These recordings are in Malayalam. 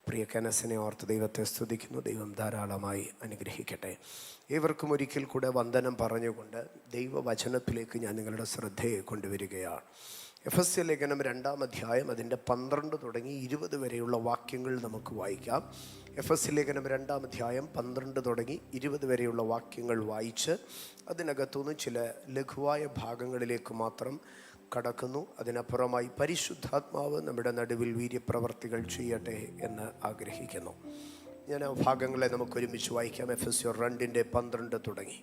പ്രിയ കനസിനെ ഓർത്ത് ദൈവത്തെ സ്തുതിക്കുന്നു. ദൈവം ധാരാളമായി അനുഗ്രഹിക്കട്ടെ. ഏവർക്കും ഒരിക്കൽ കൂടെ വന്ദനം പറഞ്ഞുകൊണ്ട് ദൈവവചനത്തിലേക്ക് ഞാൻ നിങ്ങളുടെ ശ്രദ്ധയെ കൊണ്ടുവരികയാണ്. എഫെസ്യ ലേഖനം 2-ാം അധ്യായം അതിൻ്റെ 12 തുടങ്ങി 20 വരെയുള്ള വാക്യങ്ങൾ നമുക്ക് വായിക്കാം. എഫെസ്യ ലേഖനം 2-ാം അധ്യായം 12 തുടങ്ങി 20 വരെയുള്ള വാക്യങ്ങൾ വായിച്ച് അതിനകത്തുനിന്ന് ചില ലഘുവായ ഭാഗങ്ങളിലേക്ക് മാത്രം കടക്കുന്നു. അതിനപ്പുറമായി പരിശുദ്ധാത്മാവ് നമ്മുടെ നടുവിൽ വീര്യപ്രവർത്തികൾ ചെയ്യട്ടെ എന്ന് ആഗ്രഹിക്കുന്നു. ഞാൻ ആ ഭാഗങ്ങളെ നമുക്കൊരുമിച്ച് വായിക്കാം. എഫെസ്യർ 2:12 തുടങ്ങി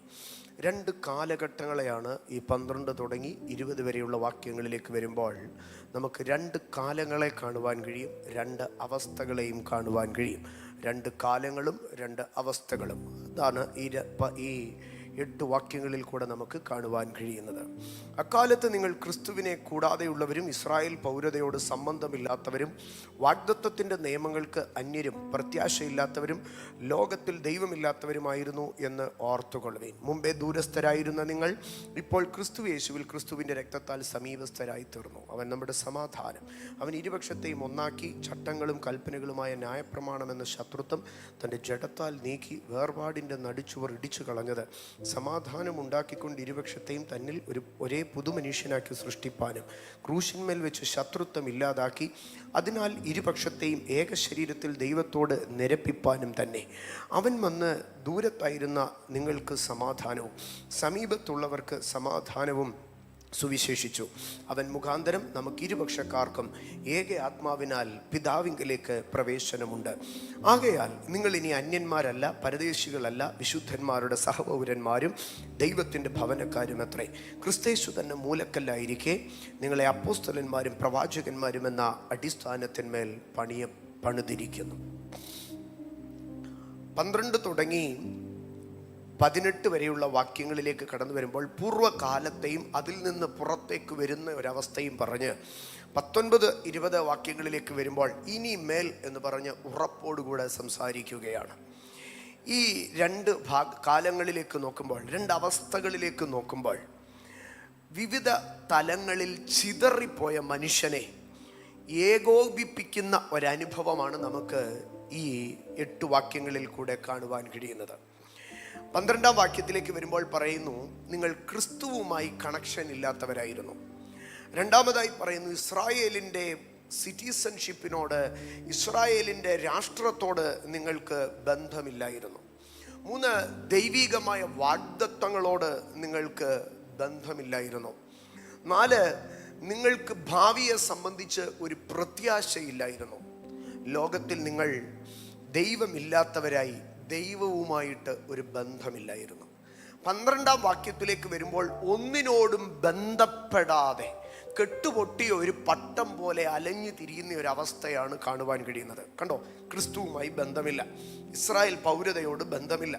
2 കാലഘട്ടങ്ങളെയാണ് ഈ 12 തുടങ്ങി 20 വരെയുള്ള വാക്യങ്ങളിലേക്ക് വരുമ്പോൾ നമുക്ക് 2 കാലങ്ങളെ കാണുവാൻ കഴിയും, 2 അവസ്ഥകളെയും കാണുവാൻ കഴിയും. 2 കാലങ്ങളും 2 അവസ്ഥകളും അതാണ് ഈ 8 വാക്യങ്ങളിൽ കൂടെ നമുക്ക് കാണുവാൻ കഴിയുന്നത്. അക്കാലത്ത് നിങ്ങൾ ക്രിസ്തുവിനെ കൂടാതെയുള്ളവരും ഇസ്രായേൽ പൗരതയോട് സംബന്ധമില്ലാത്തവരും വാഗ്ദത്തത്തിൻ്റെ നിയമങ്ങൾക്ക് അന്യരും പ്രത്യാശയില്ലാത്തവരും ലോകത്തിൽ ദൈവമില്ലാത്തവരുമായിരുന്നു എന്ന് ഓർത്തുകൊള്ളുവിൻ. മുമ്പേ ദൂരസ്ഥരായിരുന്ന നിങ്ങൾ ഇപ്പോൾ ക്രിസ്തു യേശുവിൽ ക്രിസ്തുവിൻ്റെ രക്തത്താൽ സമീപസ്ഥരായി തീർന്നു. അവൻ നമ്മുടെ സമാധാനം. അവൻ ഇരുപക്ഷത്തെയും ഒന്നാക്കി ചട്ടങ്ങളും കൽപ്പനകളുമായ ന്യായപ്രമാണമെന്ന ശത്രുത്വം തൻ്റെ ജഡത്താൽ നീക്കി വേർപാടിൻ്റെ നടുച്ചുവർ ഇടിച്ചു കളഞ്ഞത് സമാധാനം ഉണ്ടാക്കിക്കൊണ്ട് ഇരുപക്ഷത്തെയും തന്നിൽ ഒരേ പുതുമനുഷ്യനാക്കി സൃഷ്ടിപ്പാനും ക്രൂശിന്മേൽ വെച്ച് ശത്രുത്വം ഇല്ലാതാക്കി അതിനാൽ ഇരുപക്ഷത്തെയും ഏക ശരീരത്തിൽ ദൈവത്തോട് നിരപ്പിപ്പാനും തന്നെ അവൻ വന്ന് ദൂരത്തായിരുന്ന നിങ്ങൾക്ക് സമാധാനവും സമീപത്തുള്ളവർക്ക് സമാധാനവും സുവിശേഷിച്ചു. അവൻ മുഖാന്തരം നമുക്ക് ഇരുപക്ഷക്കാർക്കും ഏക ആത്മാവിനാൽ പിതാവിങ്കലേക്ക് പ്രവേശനമുണ്ട്. ആകയാൽ നിങ്ങൾ ഇനി അന്യന്മാരല്ല, പരദേശികളല്ല, വിശുദ്ധന്മാരുടെ സഹപൗരന്മാരും ദൈവത്തിൻ്റെ ഭവനക്കാരും അത്രേ. ക്രിസ്തേശു തന്നെ മൂലക്കല്ലായിരിക്കെ നിങ്ങളെ അപ്പോസ്തലന്മാരും പ്രവാചകന്മാരും എന്ന അടിസ്ഥാനത്തിന്മേൽ പണിതിരിക്കുന്നു. 12 തുടങ്ങി 18 വരെയുള്ള വാക്യങ്ങളിലേക്ക് കടന്നു വരുമ്പോൾ പൂർവ്വകാലത്തെയും അതിൽ നിന്ന് പുറത്തേക്ക് വരുന്ന ഒരവസ്ഥയും പറഞ്ഞ് 19-20 വാക്യങ്ങളിലേക്ക് വരുമ്പോൾ ഇനി മേൽ എന്ന് പറഞ്ഞ് ഉറപ്പോടുകൂടെ സംസാരിക്കുകയാണ്. ഈ 2 കാലങ്ങളിലേക്ക് നോക്കുമ്പോൾ, 2 അവസ്ഥകളിലേക്ക് നോക്കുമ്പോൾ വിവിധ തലങ്ങളിൽ ചിതറിപ്പോയ മനുഷ്യനെ ഏകോപിപ്പിക്കുന്ന ഒരനുഭവമാണ് നമുക്ക് ഈ 8 വാക്യങ്ങളിൽ കൂടെ കാണുവാൻ കഴിയുന്നത്. 12-ാം വാക്യത്തിലേക്ക് വരുമ്പോൾ പറയുന്നു, നിങ്ങൾ ക്രിസ്തുവുമായി കണക്ഷൻ ഇല്ലാത്തവരായിരുന്നു. രണ്ടാമതായി പറയുന്നു, ഇസ്രായേലിൻ്റെ സിറ്റിസൺഷിപ്പിനോട്, ഇസ്രായേലിൻ്റെ രാഷ്ട്രത്തോട് നിങ്ങൾക്ക് ബന്ധമില്ലായിരുന്നു. 3, ദൈവികമായ വാഗ്ദത്തങ്ങളോട് നിങ്ങൾക്ക് ബന്ധമില്ലായിരുന്നു. 4, നിങ്ങൾക്ക് ഭാവിയെ സംബന്ധിച്ച് ഒരു പ്രത്യാശയില്ലായിരുന്നു. ലോകത്തിൽ നിങ്ങൾ ദൈവമില്ലാത്തവരായി, ദൈവവുമായിട്ട് ഒരു ബന്ധമില്ലായിരുന്നു. 12-ാം വാക്യത്തിലേക്ക് വരുമ്പോൾ ഒന്നിനോടും ബന്ധപ്പെടാതെ കെട്ടുപൊട്ടിയ ഒരു പട്ടം പോലെ അലഞ്ഞു തിരിയുന്ന ഒരു അവസ്ഥയാണ് കാണുവാൻ കഴിയുന്നത്. കണ്ടോ, ക്രിസ്തുവുമായി ബന്ധമില്ല, ഇസ്രായേൽ പൗരതയോട് ബന്ധമില്ല,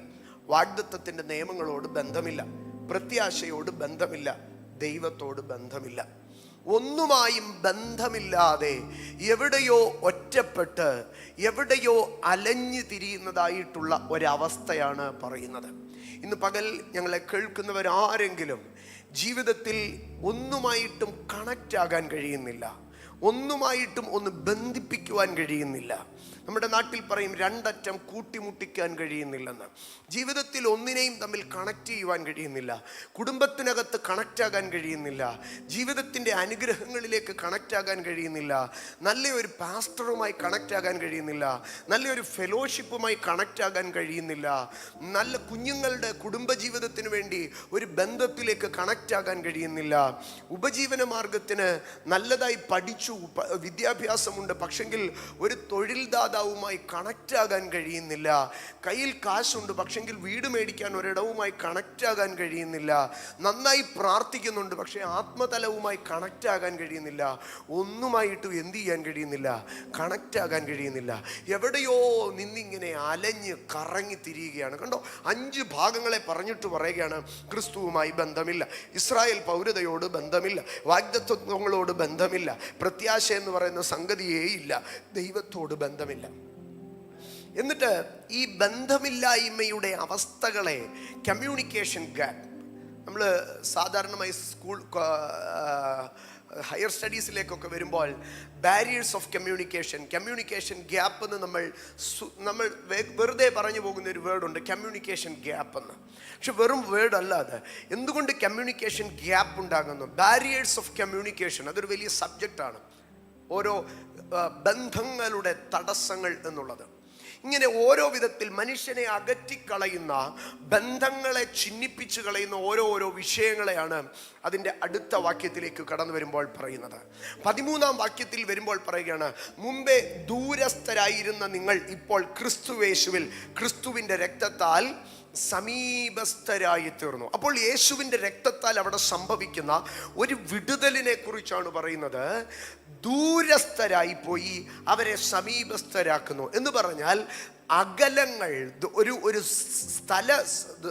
വാഗ്ദത്തത്തിൻ്റെ നിയമങ്ങളോട് ബന്ധമില്ല, പ്രത്യാശയോട് ബന്ധമില്ല, ദൈവത്തോട് ബന്ധമില്ല. ഒന്നുമായും ബന്ധമില്ലാതെ എവിടെയോ ഒറ്റപ്പെട്ട് എവിടെയോ അലഞ്ഞു തിരിയുന്നതായിട്ടുള്ള ഒരവസ്ഥയാണ് പറയുന്നത്. ഇന്ന് പകൽ ഞങ്ങളെ കേൾക്കുന്നവരാരെങ്കിലും ജീവിതത്തിൽ ഒന്നുമായിട്ടും കണക്റ്റ് ആകാൻ കഴിയുന്നില്ല, ഒന്നുമായിട്ടും ഒന്ന് ബന്ധിപ്പിക്കുവാൻ കഴിയുന്നില്ല. നമ്മുടെ നാട്ടിൽ പറയും 2 അറ്റം കൂട്ടിമുട്ടിക്കാൻ കഴിയുന്നില്ലെന്ന്. ജീവിതത്തിൽ ഒന്നിനെയും തമ്മിൽ കണക്ട് ചെയ്യുവാൻ കഴിയുന്നില്ല, കുടുംബത്തിനകത്ത് കണക്റ്റ് ആകാൻ കഴിയുന്നില്ല, ജീവിതത്തിൻ്റെ അനുഗ്രഹങ്ങളിലേക്ക് കണക്റ്റ് ആകാൻ കഴിയുന്നില്ല, നല്ലൊരു പാസ്റ്ററുമായി കണക്റ്റ് ആകാൻ കഴിയുന്നില്ല, നല്ലൊരു ഫെലോഷിപ്പുമായി കണക്റ്റ് ആകാൻ കഴിയുന്നില്ല, നല്ല കുഞ്ഞുങ്ങളുടെ കുടുംബജീവിതത്തിന് വേണ്ടി ഒരു ബന്ധത്തിലേക്ക് കണക്റ്റ് ആകാൻ കഴിയുന്നില്ല, ഉപജീവന മാർഗത്തിന് നല്ലതായി പഠിച്ചു വിദ്യാഭ്യാസമുണ്ട്, പക്ഷെങ്കിൽ ഒരു തൊഴിൽദാതാവുമായി കണക്റ്റ് ആകാൻ കഴിയുന്നില്ല, കയ്യിൽ കാശുണ്ട് പക്ഷെങ്കിൽ വീട് മേടിക്കാൻ ഒരിടവുമായി കണക്റ്റ് ആകാൻ കഴിയുന്നില്ല, നന്നായി പ്രാർത്ഥിക്കുന്നുണ്ട് പക്ഷേ ആത്മതലവുമായി കണക്റ്റ് ആകാൻ കഴിയുന്നില്ല, ഒന്നുമായിട്ടും എന്ത് ചെയ്യാൻ കഴിയുന്നില്ല, കണക്റ്റ് ആകാൻ കഴിയുന്നില്ല. എവിടെയോ നിന്നിങ്ങനെ അലഞ്ഞ് കറങ്ങി തിരിയുകയാണ്. കണ്ടോ, 5 ഭാഗങ്ങളെ പറഞ്ഞിട്ട് പറയുകയാണ്, ക്രിസ്തുവുമായി ബന്ധമില്ല, ഇസ്രായേൽ പൗരതയോട് ബന്ധമില്ല, വാഗ്ദത്തങ്ങളോട് ബന്ധമില്ല, പ്രത്യാശ എന്ന് പറയുന്ന സംഗതിയേ ഇല്ല, ദൈവത്തോട് ബന്ധമില്ല. എന്നിട്ട് ഈ ബന്ധമില്ലായ്മയുടെ അവസ്ഥകളെ കമ്മ്യൂണിക്കേഷൻ ഗ്യാപ്പ്, നമ്മൾ സാധാരണമായി ഹയർ സ്റ്റഡീസിലേക്കൊക്കെ വരുമ്പോൾ ബാരിയേഴ്സ് ഓഫ് കമ്മ്യൂണിക്കേഷൻ ഗ്യാപ്പ് എന്ന് നമ്മൾ വെറുതെ പറഞ്ഞു പോകുന്ന ഒരു വേർഡുണ്ട്, കമ്മ്യൂണിക്കേഷൻ ഗ്യാപ്പ് എന്ന്. പക്ഷെ വെറും വേർഡ് അല്ല അത്. എന്തുകൊണ്ട് കമ്മ്യൂണിക്കേഷൻ ഗ്യാപ്പ് ഉണ്ടാകുന്നു? ബാരിയേഴ്സ് ഓഫ് കമ്മ്യൂണിക്കേഷൻ അതൊരു വലിയ സബ്ജക്റ്റാണ്. ഓരോ ബന്ധങ്ങളുടെ തടസ്സങ്ങൾ എന്നുള്ളത്. ഇങ്ങനെ ഓരോ വിധത്തിൽ മനുഷ്യനെ അകറ്റിക്കളയുന്ന, ബന്ധങ്ങളെ ചിഹ്നിപ്പിച്ച് കളയുന്ന ഓരോ വിഷയങ്ങളെയാണ് അതിൻ്റെ അടുത്ത വാക്യത്തിലേക്ക് കടന്നു വരുമ്പോൾ പറയുന്നത്. 13-ാം വാക്യത്തിൽ വരുമ്പോൾ പറയുകയാണ്, മുമ്പേ ദൂരസ്ഥരായിരുന്ന നിങ്ങൾ ഇപ്പോൾ ക്രിസ്തുവേശുവിൽ ക്രിസ്തുവിൻ്റെ രക്തത്താൽ സമീപസ്ഥരായി തീർന്നു. അപ്പോൾ യേശുവിൻ്റെ രക്തത്താൽ അവിടെ സംഭവിക്കുന്ന ഒരു വിടുതലിനെ കുറിച്ചാണ് പറയുന്നത്. ദൂരസ്ഥരായി പോയി അവരെ സമീപസ്ഥരാക്കുന്നു എന്ന് പറഞ്ഞാൽ അകലങ്ങൾ, ഒരു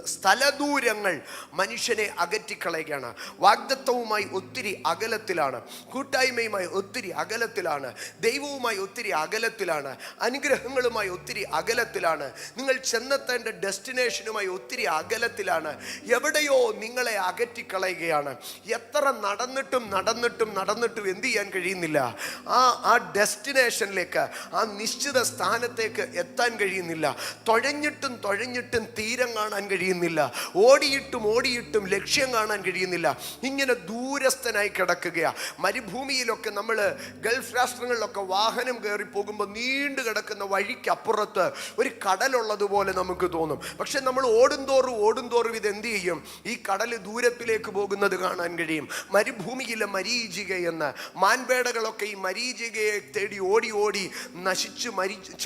സ്ഥലദൂരങ്ങൾ മനുഷ്യനെ അകറ്റിക്കളയുകയാണ്. വാഗ്ദത്തവുമായി ഒത്തിരി അകലത്തിലാണ്, കൂട്ടായ്മയുമായി ഒത്തിരി അകലത്തിലാണ്, ദൈവവുമായി ഒത്തിരി അകലത്തിലാണ്, അനുഗ്രഹങ്ങളുമായി ഒത്തിരി അകലത്തിലാണ്, നിങ്ങൾ ചെന്നെത്തേണ്ട ഡെസ്റ്റിനേഷനുമായി ഒത്തിരി അകലത്തിലാണ്. എവിടെയോ നിങ്ങളെ അകറ്റിക്കളയുകയാണ്. എത്ര നടന്നിട്ടും എന്ത് ചെയ്യാൻ കഴിയുന്നില്ല. ആ ഡെസ്റ്റിനേഷനിലേക്ക്, ആ നിശ്ചിത സ്ഥാനത്തേക്ക് എത്താൻ കഴിയുന്നില്ല. തുഴഞ്ഞിട്ടും തീരം കാണാൻ കഴിയുന്നില്ല. ഓടിയിട്ടും ലക്ഷ്യം കാണാൻ കഴിയുന്നില്ല. ഇങ്ങനെ ദൂരസ്ഥനായി കിടക്കുകയാണ്. മരുഭൂമിയിലൊക്കെ നമ്മൾ ഗൾഫ് രാഷ്ട്രങ്ങളിലൊക്കെ വാഹനം കയറി പോകുമ്പോൾ നീണ്ടു കിടക്കുന്ന വഴിക്കപ്പുറത്ത് ഒരു കടലുള്ളതുപോലെ നമുക്ക് തോന്നും. പക്ഷെ നമ്മൾ ഓടുന്തോറും ഇത് എന്ത് ചെയ്യും? ഈ കടൽ ദൂരത്തിലേക്ക് പോകുന്നത് കാണാൻ കഴിയും. മരുഭൂമിയിലെ മരീചിക എന്ന്, മാൻപേടകളൊക്കെ ഈ മരീചികയെ തേടി ഓടി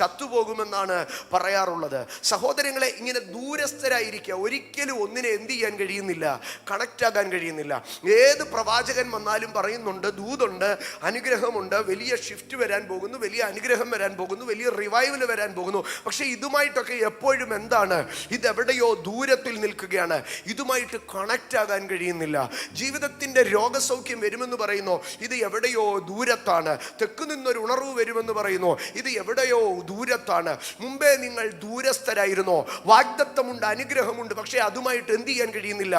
ചത്തുപോകുമെന്നാണ് പറയാറുള്ളത്. സഹോദരങ്ങളെ, ഇങ്ങനെ ദൂരസ്ഥരായിരിക്കുക, ഒരിക്കലും ഒന്നിനെ എന്ത് ചെയ്യാൻ കഴിയുന്നില്ല, കണക്റ്റ് ആകാൻ കഴിയുന്നില്ല. ഏത് പ്രവാചകൻ വന്നാലും പറയുന്നുണ്ട്, ദൂതുണ്ട്, അനുഗ്രഹമുണ്ട്, വലിയ ഷിഫ്റ്റ് വരാൻ പോകുന്നു, വലിയ അനുഗ്രഹം വരാൻ പോകുന്നു, വലിയ റിവൈവൽ വരാൻ പോകുന്നു. പക്ഷെ ഇതുമായിട്ടൊക്കെ എപ്പോഴും എന്താണ്? ഇതെവിടെയോ ദൂരത്തിൽ നിൽക്കുകയാണ്. ഇതുമായിട്ട് കണക്റ്റ് ആകാൻ കഴിയുന്നില്ല. ജീവിതത്തിൻ്റെ രോഗസൗഖ്യം വരുമെന്ന് പറയുന്നു, ഇത് എവിടെയോ ദൂരത്താണ്. തെക്ക് നിന്നൊരു ഉണർവ് വരുമെന്ന് പറയുന്നു, ഇത് എവിടെയോ ദൂരത്താണ്. മുമ്പേ നിങ്ങൾ ദൂരസ്ഥരായിരുന്നോ? വാഗ്ദത്തമുണ്ട്, അനുഗ്രഹമുണ്ട്, പക്ഷേ അതുമായിട്ട് എന്ത് ചെയ്യാൻ കഴിയുന്നില്ല.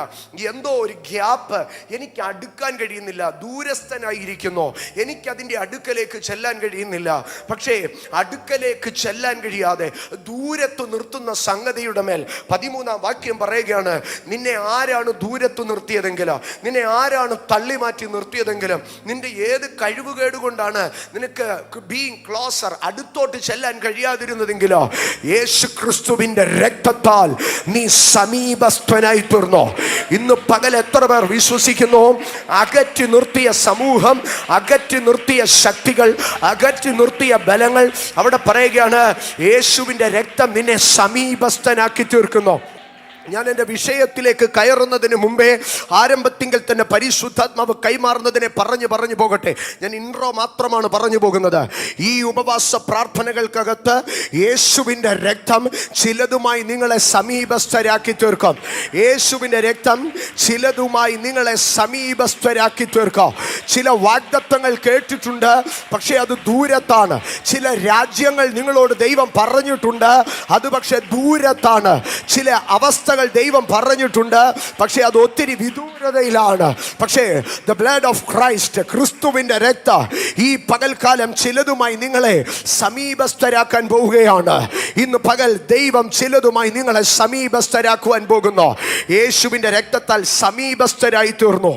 എന്തോ ഒരു ഗ്യാപ്പ്, എനിക്ക് അടുക്കാൻ കഴിയുന്നില്ല. ദൂരസ്ഥനായിരിക്കുന്നു, എനിക്കതിൻ്റെ അടുക്കലേക്ക് ചെല്ലാൻ കഴിയുന്നില്ല. പക്ഷേ അടുക്കലേക്ക് ചെല്ലാൻ കഴിയാതെ ദൂരത്ത് നിർത്തുന്ന സംഗതിയുടെ മേൽ 13-ാം വാക്യം പറയുകയാണ്, നിന്നെ ആരാണ് ദൂരത്ത് നിർത്തിയതെങ്കിലും, നിന്നെ ആരാണ് തള്ളി മാറ്റി നിർത്തിയതെങ്കിലും, നിന്റെ ഏത് കഴിവുകേട് കൊണ്ടാണ് നിനക്ക് ബീയിങ് ക്ലോസർ, അടുത്തോട്ട് ചെല്ലാൻ കഴിയാതിരുന്നതെങ്കിലോ, യേശു ക്രിസ്തുവിന്റെ രക്തത്താൽ നീ സമീപസ്ഥനായി തീർന്നോ. ഇന്ന് പകൽ എത്ര പേർ വിശ്വസിക്കുന്നു? അകറ്റി നിർത്തിയ സമൂഹം, അകറ്റി നിർത്തിയ ശക്തികൾ, അകറ്റി നിർത്തിയ ബലങ്ങൾ, അവിടെ പറയുകയാണ് യേശുവിന്റെ രക്തം നിന്നെ സമീപസ്ഥനാക്കി തീർക്കുന്നു. ഞാൻ എൻ്റെ വിഷയത്തിലേക്ക് കയറുന്നതിന് മുമ്പേ ആരംഭത്തിങ്കിൽ തന്നെ പരിശുദ്ധാത്മാവ് കൈമാറുന്നതിനെ പറഞ്ഞു പോകട്ടെ. ഞാൻ ഇൻട്രോ മാത്രമാണ് പറഞ്ഞു പോകുന്നത്. ഈ ഉപവാസ പ്രാർത്ഥനകൾക്കകത്ത് യേശുവിൻ്റെ രക്തം ചിലതുമായി നിങ്ങളെ സമീപസ്ഥരാക്കി തീർക്കും. യേശുവിൻ്റെ രക്തം ചിലതുമായി നിങ്ങളെ സമീപസ്ഥരാക്കി തീർക്കും. ചില വാഗ്ദത്തങ്ങൾ കേട്ടിട്ടുണ്ട്, പക്ഷേ അത് ദൂരത്താണ്. ചില രാജ്യങ്ങൾ നിങ്ങളോട് ദൈവം പറഞ്ഞിട്ടുണ്ട്, അത് പക്ഷേ ദൂരത്താണ്. ചില അവസ്ഥ ദൈവം പറഞ്ഞിട്ടുണ്ട്, പക്ഷേ അത് ഒത്തിരി വിദൂരതയിലാണ്. പക്ഷേ the blood of Christ, ക്രിസ്തുവിന്റെ രക്തം ഈ പകൽക്കാലം ചിലതുമായി നിങ്ങളെ സമീപസ്ഥരാക്കാൻ പോവുകയാണ്. ഇന്ന് പകൽ ദൈവം ചിലതുമായി നിങ്ങളെ സമീപസ്ഥരാക്കുവാൻ പോകുന്നു. യേശുവിന്റെ രക്തത്താൽ സമീപസ്ഥരായി തീർന്നു.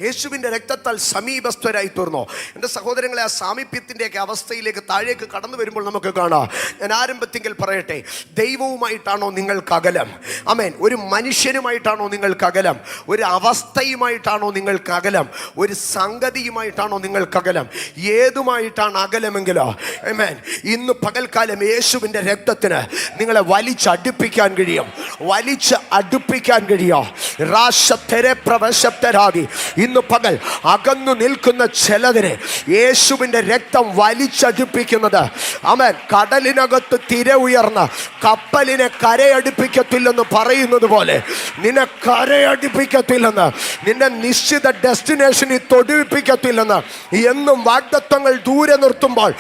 യേശുവിൻ്റെ രക്തത്താൽ സമീപസ്ഥരായി തീർന്നു. എൻ്റെ സഹോദരങ്ങളെ, ആ സാമീപ്യത്തിൻ്റെയൊക്കെ അവസ്ഥയിലേക്ക് താഴേക്ക് കടന്നു വരുമ്പോൾ നമുക്ക് കാണാം. ഞാൻ ആരംഭത്തിൽ പറയട്ടെ, ദൈവവുമായിട്ടാണോ നിങ്ങൾക്ക് അകലം? ആമേൻ. ഒരു മനുഷ്യനുമായിട്ടാണോ നിങ്ങൾക്ക് അകലം? ഒരു അവസ്ഥയുമായിട്ടാണോ നിങ്ങൾക്ക് അകലം? ഒരു സംഗതിയുമായിട്ടാണോ നിങ്ങൾക്ക് അകലം? ഏതുമായിട്ടാണ് അകലമെങ്കിലോ, ആമേൻ, ഇന്ന് പകൽക്കാലം യേശുവിൻ്റെ രക്തത്തിന് നിങ്ങളെ വലിച്ചടുപ്പിക്കാൻ കഴിയും. ഇന്ന് പകൽ അകന്നു നിൽക്കുന്ന ചിലതിനെ യേശുവിൻ്റെ രക്തം വലിച്ചടുപ്പിക്കുന്നത്. ആമേൻ. കടലിനകത്ത് തിര ഉയർന്ന കപ്പലിനെ കരയടുപ്പിക്കത്തില്ലെന്ന് പറയുന്നത് പോലെ നിന്നെ കരയടുപ്പിക്കത്തില്ലെന്ന് നിന്നെ നിശ്ചിത ഡെസ്റ്റിനേഷനിൽ തൊടുവിപ്പിക്കത്തില്ലെന്ന് എന്നും വാഗ്ദത്തങ്ങൾ ദൂരെ നിർത്തുമ്പോൾ,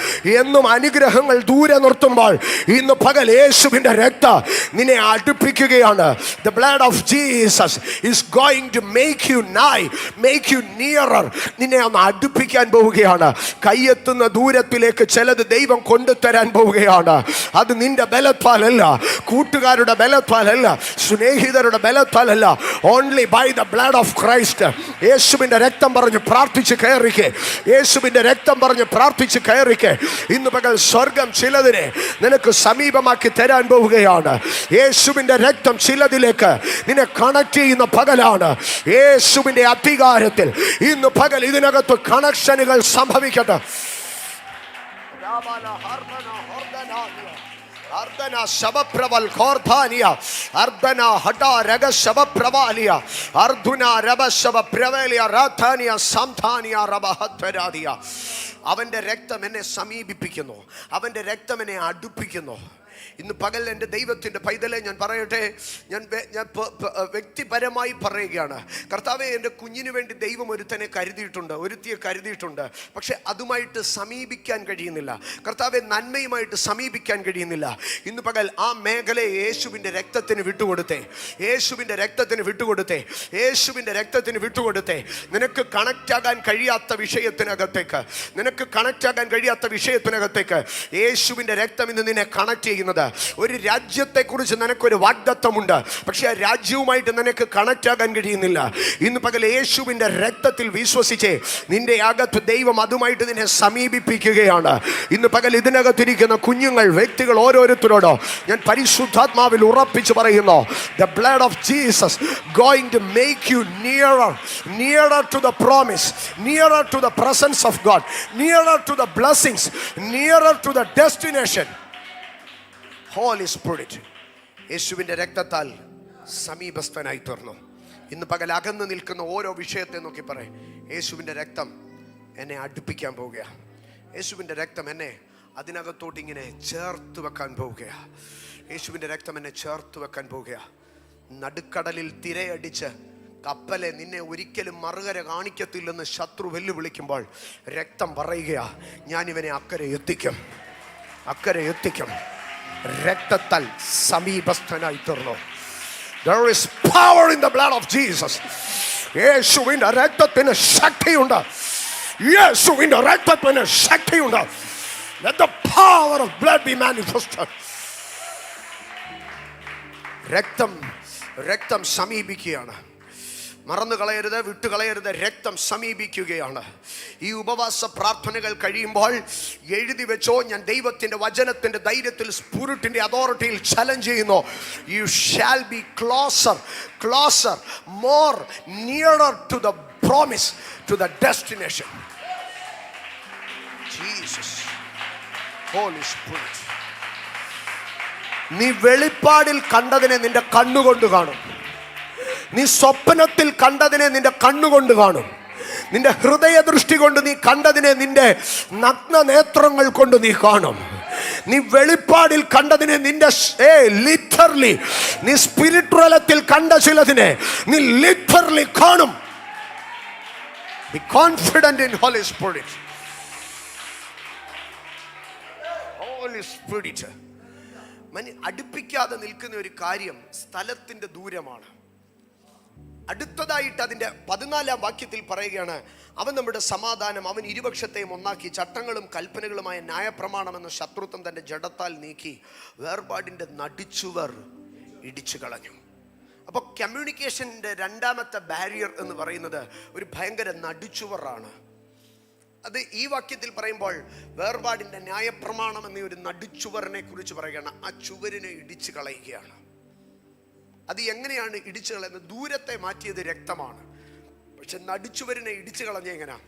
എന്നും അനുഗ്രഹങ്ങൾ ദൂരെ നിർത്തുമ്പോൾ, ഇന്ന് പകൽ യേശുവിൻ്റെ രക്തം നിന്നെ അടുപ്പിക്കുകയാണ്. The blood of Jesus is going to make you nigh, make you nearer. നിന്നെ ഒന്ന് അടുപ്പിക്കാൻ പോവുകയാണ്. കയ്യെത്തുന്ന ദൂരത്തിലേക്ക് ചിലത് ദൈവം കൊണ്ടുതരാൻ പോവുകയാണ്. അത് നിന്റെ ബലത്താലല്ല, കൂട്ടുകാരുടെ ബലത്താലല്ല, സ്നേഹിതരുടെ ബലത്താലല്ല, only by the blood of Christ. യേശുവിൻ്റെ രക്തം പറഞ്ഞ് പ്രാർത്ഥിച്ച് കയറിക്കേ, യേശുവിൻ്റെ രക്തം പറഞ്ഞ് പ്രാർത്ഥിച്ച് കയറിക്കേ. ഇന്ന് പകൽ സ്വർഗം ചിലതിനെ നിനക്ക് സമീപമാക്കി തരാൻ പോവുകയാണ്. യേശുവിൻ്റെ രക്തം ചിലതിലേക്ക് നിന്നെ കണക്ട് ചെയ്യുന്ന പകലാണ്. യേശുവിൻ്റെ അധികാരത്തിൽ ഇന്ന് പകൽ ഇതിനകത്ത് കണക്ഷനുകൾ സംഭവിക്കട്ടെ. അർദ്ധന ശബപ്രവൽ ഖോർധാനിയ അർദ്ധന ഹടാ രഗ ശബപ്രവാലിയ അർദ്ധുന രബ ശബപ്രവലിയ രാധാനിയ സംധാനിയ രബഹത്വരാദിയ. അവൻ്റെ രക്തം എന്നെ സമീപിപ്പിക്കുന്നു, അവൻ്റെ രക്തം എന്നെ അടുപ്പിക്കുന്നു. ഇന്ന് പകൽ എൻ്റെ ദൈവത്തിൻ്റെ പൈതലെ ഞാൻ പറയട്ടെ, ഞാൻ വ്യക്തിപരമായി പറയുകയാണ്. കർത്താവേ, എൻ്റെ കുഞ്ഞിന് വേണ്ടി ദൈവം ഒരുത്തനെ കരുതിയിട്ടുണ്ട്, ഒരുത്തിയെ കരുതിയിട്ടുണ്ട്. പക്ഷെ അതുമായിട്ട് സമീപിക്കാൻ കഴിയുന്നില്ല. കർത്താവെ, നന്മയുമായിട്ട് സമീപിക്കാൻ കഴിയുന്നില്ല. ഇന്ന് പകൽ ആ മേഖലയെ യേശുവിൻ്റെ രക്തത്തിന് വിട്ടുകൊടുത്തേ, യേശുവിൻ്റെ രക്തത്തിന് വിട്ടുകൊടുത്തേ, യേശുവിൻ്റെ രക്തത്തിന് വിട്ടുകൊടുത്തേ. നിനക്ക് കണക്റ്റാകാൻ കഴിയാത്ത വിഷയത്തിനകത്തേക്ക്, നിനക്ക് കണക്റ്റാകാൻ കഴിയാത്ത വിഷയത്തിനകത്തേക്ക് യേശുവിൻ്റെ രക്തം ഇന്ന് നിന്നെ കണക്ട് ചെയ്യുന്നത്. ഒരു രാജ്യത്തെക്കുറിച്ച് നിനക്കൊരു വാഗ്ദത്തമുണ്ട്, പക്ഷെ ആ രാജ്യവുമായിട്ട് നിനക്ക് കണക്റ്റ് ആകാൻ കഴിയുന്നില്ല. ഇന്ന് പകൽ യേശുവിൻ്റെ രക്തത്തിൽ വിശ്വസിച്ചേ, നിന്റെ അകത്ത് ദൈവം അതുമായിട്ട് നിന്നെ സമീപിപ്പിക്കുകയാണ്. ഇന്ന് പകൽ ഇതിനകത്തിരിക്കുന്ന കുഞ്ഞുങ്ങൾ, വ്യക്തികൾ ഓരോരുത്തരോടോ ഞാൻ പരിശുദ്ധാത്മാവിൽ ഉറപ്പിച്ച് പറയുന്നു, the blood of Jesus going to make you nearer, nearer to the promise, nearer to the presence of God, nearer to the blessings, nearer to the destination. Holy Spirit, യേശുവിൻ്റെ രക്തത്താൽ സമീപസ്ഥനായി തീർന്നു. ഇന്ന് പകൽ അകന്ന് നിൽക്കുന്ന ഓരോ വിഷയത്തെ നോക്കി പറയും, യേശുവിൻ്റെ രക്തം എന്നെ അടുപ്പിക്കാൻ പോവുകയാണ്. യേശുവിൻ്റെ രക്തം എന്നെ അതിനകത്തോട്ട് ഇങ്ങനെ ചേർത്ത് വെക്കാൻ പോവുകയാണ്. യേശുവിൻ്റെ രക്തം എന്നെ ചേർത്ത് വെക്കാൻ പോവുകയാണ്. നടുക്കടലിൽ തിരയടിച്ച് കപ്പലെ നിന്നെ ഒരിക്കലും മറുകര കാണിക്കത്തില്ലെന്ന് ശത്രു വെല്ലുവിളിക്കുമ്പോൾ രക്തം പറയുകയാ, ഞാനിവനെ അക്കരെ എത്തിക്കും, അക്കരെ എത്തിക്കും. രക്തത്താൽ സമീപസ്ഥനായി തീർന്നു. There is power in the blood of Jesus. യേശുവിൻ്റെ രക്തത്തിന് ശക്തിയുണ്ട്, യേശുവിൻ്റെ രക്തത്തിന് ശക്തിയുണ്ട്. Let the power of blood be manifested. രക്തം സമീപിക്കുകയാണ്. മറന്നു കളയരുത്, വിട്ടുകളയരുത്. രക്തം സമീപിക്കുകയാണ്. ഈ ഉപവാസ പ്രാർത്ഥനകൾ കഴിയുമ്പോൾ എഴുതി വെച്ചോ, ഞാൻ ദൈവത്തിൻ്റെ വചനത്തിൻ്റെ ധൈര്യത്തിൽ, സ്പിരിറ്റിൻ്റെ അതോറിറ്റിയിൽ ചലഞ്ച് ചെയ്യുന്നു. You shall be closer, closer, more nearer to the promise, to the destination. Jesus, Holy Spirit. നീ വെളിപ്പാടിൽ കണ്ടതിനെ നിന്റെ കണ്ണുകൊണ്ട് കാണും, നീ സ്വപ്നത്തിൽ കണ്ടതിനെ നിന്റെ കണ്ണുകൊണ്ട് കാണും, നിന്റെ ഹൃദയ ദൃഷ്ടി കൊണ്ട് നീ കണ്ടതിനെ നിന്റെ നഗ്ന നേത്രങ്ങൾ കൊണ്ട് നീ കാണും. നീ വെളിപ്പാടിൽ കണ്ടതിനെ നിന്റെ ലിറ്ററലി, നീ സ്പിരിച്വലത്തിൽ കണ്ട ചിലതിനെ നീ ലിറ്ററലി കാണും. Be confident in Holy Spirit. Holy Spirit. അടുപ്പിക്കാതെ നിൽക്കുന്ന ഒരു കാര്യം സ്ഥലത്തിന്റെ ദൂരമാണ്. അടുത്തതായിട്ട് അതിൻ്റെ 14-ാം വാക്യത്തിൽ പറയുകയാണ്, അവൻ നമ്മുടെ സമാധാനം, അവൻ ഇരുപക്ഷത്തെയും ഒന്നാക്കി, ചട്ടങ്ങളും കൽപ്പനകളുമായ ന്യായപ്രമാണമെന്ന ശത്രുത്വം തൻ്റെ ജഡത്താൽ നീക്കി, വേർപാടിൻ്റെ നടിച്ചുവർ ഇടിച്ചു കളഞ്ഞു. അപ്പോൾ കമ്മ്യൂണിക്കേഷൻ്റെ രണ്ടാമത്തെ ബാരിയർ എന്ന് പറയുന്നത് ഒരു ഭയങ്കര നടിച്ചുവറാണ്. അത് ഈ വാക്യത്തിൽ പറയുമ്പോൾ വേർപാടിൻ്റെ ന്യായപ്രമാണം എന്ന ഒരു നടിച്ചുവറിനെ കുറിച്ച് പറയുകയാണ്. ആ ചുവരിനെ ഇടിച്ചു കളയുകയാണ്. അത് എങ്ങനെയാണ് ഇടിച്ചു കളയുന്നത്? ദൂരത്തെ മാറ്റിയത് രക്തമാണ്, പക്ഷെ നടിച്ചുവരിനെ ഇടിച്ചു കളഞ്ഞ എങ്ങനെയാ?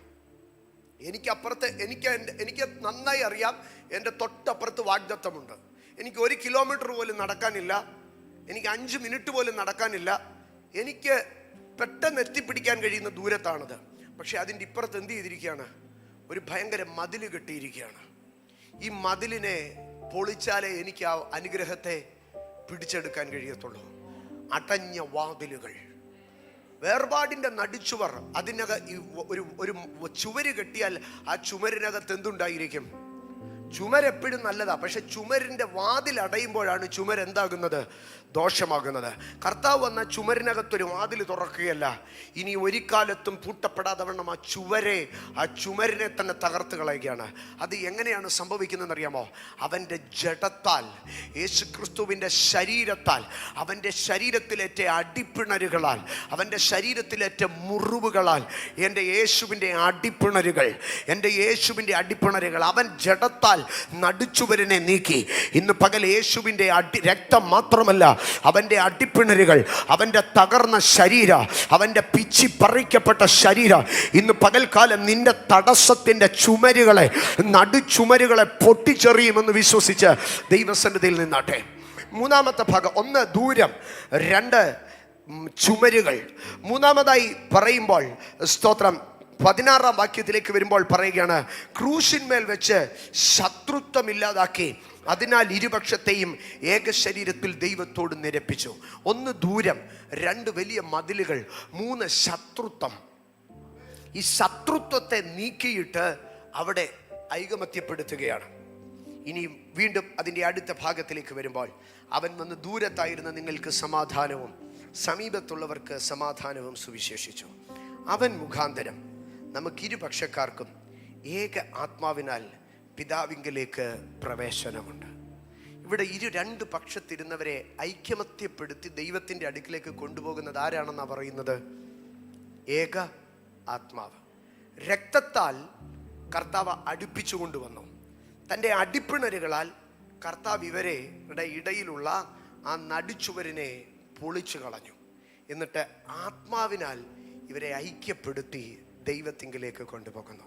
എനിക്ക് നന്നായി അറിയാം, എൻ്റെ തൊട്ടപ്പുറത്ത് വാഗ്ദത്തമുണ്ട്. എനിക്ക് 1 കിലോമീറ്റർ പോലും നടക്കാനില്ല, എനിക്ക് 5 മിനിറ്റ് പോലും നടക്കാനില്ല, എനിക്ക് പെട്ടെന്ന് എത്തിപ്പിടിക്കാൻ കഴിയുന്ന ദൂരത്താണത്. പക്ഷെ അതിൻ്റെ ഇപ്പുറത്ത് എന്ത് ചെയ്തിരിക്കുകയാണ്? ഒരു ഭയങ്കര മതിൽ കെട്ടിയിരിക്കുകയാണ്. ഈ മതിലിനെ പൊളിച്ചാലേ എനിക്ക് ആ അനുഗ്രഹത്തെ പിടിച്ചെടുക്കാൻ കഴിയത്തുള്ളൂ. അടഞ്ഞ വാതിലുകൾ, വേർപാടിൻ്റെ നടിച്ചുവർ, ഒരു ചുമര് കെട്ടിയാൽ ആ ചുമരിനകത്ത് എന്തുണ്ടായിരിക്കും? ചുമരെപ്പോഴും നല്ലതാ, പക്ഷെ ചുമരിൻ്റെ വാതിൽ അടയുമ്പോഴാണ് ചുമർ എന്താകുന്നത്? ദോഷമാകുന്നത്. കർത്താവ് വന്ന ചുമരിനകത്തൊരു വാതിൽ തുറക്കുകയല്ല, ഇനി ഒരു കാലത്തും പൂട്ടപ്പെടാതെ വണ്ണം ആ ചുമരിനെ തന്നെ തകർത്ത് കളയുകയാണ്. അത് എങ്ങനെയാണ് സംഭവിക്കുന്നതെന്ന് അറിയാമോ? അവൻ്റെ ജഡത്താൽ, യേശുക്രിസ്തുവിൻ്റെ ശരീരത്താൽ, അവൻ്റെ ശരീരത്തിലേറ്റ അടിപ്പിണരുകളാൽ, അവൻ്റെ ശരീരത്തിലേറ്റ മുറിവുകളാൽ, എൻ്റെ യേശുവിൻ്റെ അടിപ്പിണരുകൾ അവൻ ജഡത്താൽ നടുച്ചുവരിനെ നീക്കി. ഇന്ന് പകൽ യേശുവിൻ്റെ രക്തം മാത്രമല്ല, അവൻ്റെ അടിപ്പിണരുകൾ, അവൻ്റെ തകർന്ന ശരീരം, അവൻ്റെ പിച്ചി പറിക്കപ്പെട്ട ശരീരം, ഇന്ന് പകൽക്കാലം നിന്റെ തടസ്സത്തിൻ്റെ നടുചുമരുകളെ പൊട്ടിച്ചെറിയുമെന്ന് വിശ്വസിച്ച് ദൈവസന്നിധിയിൽ നിന്നാട്ടെ. മൂന്നാമത്തെ ഭാഗം, 1 ദൂരം, 2 ചുമരുകൾ. മൂന്നാമതായി പറയുമ്പോൾ സ്തോത്രം 16-ാം വാക്യത്തിലേക്ക് വരുമ്പോൾ പറയുകയാണ്, ക്രൂശിന്മേൽ വെച്ച് ശത്രുത്വമില്ലാതാക്കി, അതിനാൽ ഇരുപക്ഷത്തെയും ഏക ശരീരത്തിൽ ദൈവത്തോട് നിരപ്പിച്ചു. 1 ദൂരം, 2 വലിയ മതിലുകൾ, 3 ശത്രുത്വം. ഈ ശത്രുത്വത്തെ നീക്കിയിട്ട് അവിടെ ഐകമത്യപ്പെടുത്തുകയാണ്. ഇനി വീണ്ടും അതിൻ്റെ അടുത്ത ഭാഗത്തിലേക്ക് വരുമ്പോൾ, അവൻ വന്ന് ദൂരത്തായിരുന്ന നിങ്ങൾക്ക് സമാധാനവും സമീപത്തുള്ളവർക്ക് സമാധാനവും സുവിശേഷിച്ചു. അവൻ മുഖാന്തരം നമുക്കിരുപക്ഷക്കാർക്കും ഏക ആത്മാവിനാൽ പിതാവിങ്കലേക്ക് പ്രവേശനമുണ്ട്. ഇവിടെ 2 പക്ഷത്തിരുന്നവരെ ഐക്യമത്യപ്പെടുത്തി ദൈവത്തിൻ്റെ അടുക്കിലേക്ക് കൊണ്ടുപോകുന്നത് ആരാണെന്നാണ് പറയുന്നത്? ഏക ആത്മാവ്. രക്തത്താൽ കർത്താവ് അടുപ്പിച്ചു കൊണ്ടുവന്നു. തൻ്റെ അടിപ്പിണരുകളാൽ കർത്താവ് ഇവരുടെ ഇടയിലുള്ള ആ നടുച്ചുവരിനെ പൊളിച്ചു കളഞ്ഞു. എന്നിട്ട് ആത്മാവിനാൽ ഇവരെ ഐക്യപ്പെടുത്തി ദൈവത്തിങ്കിലേക്ക് കൊണ്ടുപോകുന്നു.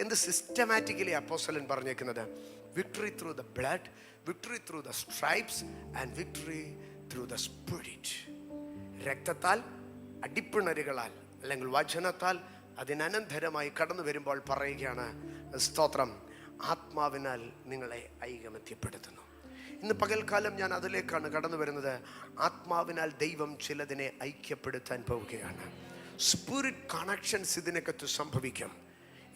എന്ത് സിസ്റ്റമാറ്റിക്കലി അപ്പോസ്തലൻ പറഞ്ഞേക്കുന്നത്? Victory through the blood, victory through the stripes and victory through the spirit. രക്തത്താൽ, അടിപ്പിണരുകളാൽ അല്ലെങ്കിൽ വചനത്താൽ അതിനനന്തരമായി കടന്നു വരുമ്പോൾ പറയുകയാണ്, സ്തോത്രം, ആത്മാവിനാൽ നിങ്ങളെ ഐകമത്യപ്പെടുത്തുന്നു. ഇന്ന് പകൽക്കാലം ഞാൻ അതിലേക്കാണ് കടന്നു വരുന്നത്. ആത്മാവിനാൽ ദൈവം ചിലതിനെ ഐക്യപ്പെടുത്താൻ പോവുകയാണ്. സ്പിരിറ്റ് കണക്ഷൻസ് ഇതിനകത്ത് സംഭവിക്കും.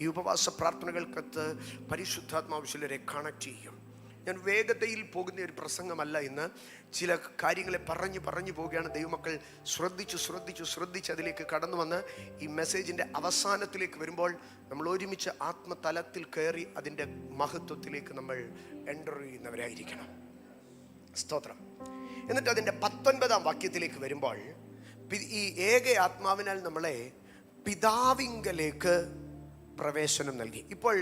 ഈ ഉപവാസ പ്രാർത്ഥനകൾക്കകത്ത് പരിശുദ്ധാത്മാവ് ചിലരെ കണക്ട് ചെയ്യും. ഞാൻ വേഗതയിൽ പോകുന്ന ഒരു പ്രസംഗമല്ല ഇന്ന്. ചില കാര്യങ്ങളെ പറഞ്ഞു പോവുകയാണ്. ദൈവമക്കൾ ശ്രദ്ധിച്ച് അതിലേക്ക് കടന്നു വന്ന് ഈ മെസ്സേജിൻ്റെ അവസാനത്തിലേക്ക് വരുമ്പോൾ നമ്മൾ ഒരുമിച്ച് ആത്മതലത്തിൽ കയറി അതിൻ്റെ മഹത്വത്തിലേക്ക് നമ്മൾ എൻ്റർ ചെയ്യുന്നവരായിരിക്കണം. സ്തോത്രം. എന്നിട്ട് അതിൻ്റെ 19-ാം വാക്യത്തിലേക്ക് വരുമ്പോൾ, ഈ ഏക ആത്മാവിനാൽ നമ്മളെ പിതാവിങ്കലേക്ക് പ്രവേശനം നൽകി. ഇപ്പോൾ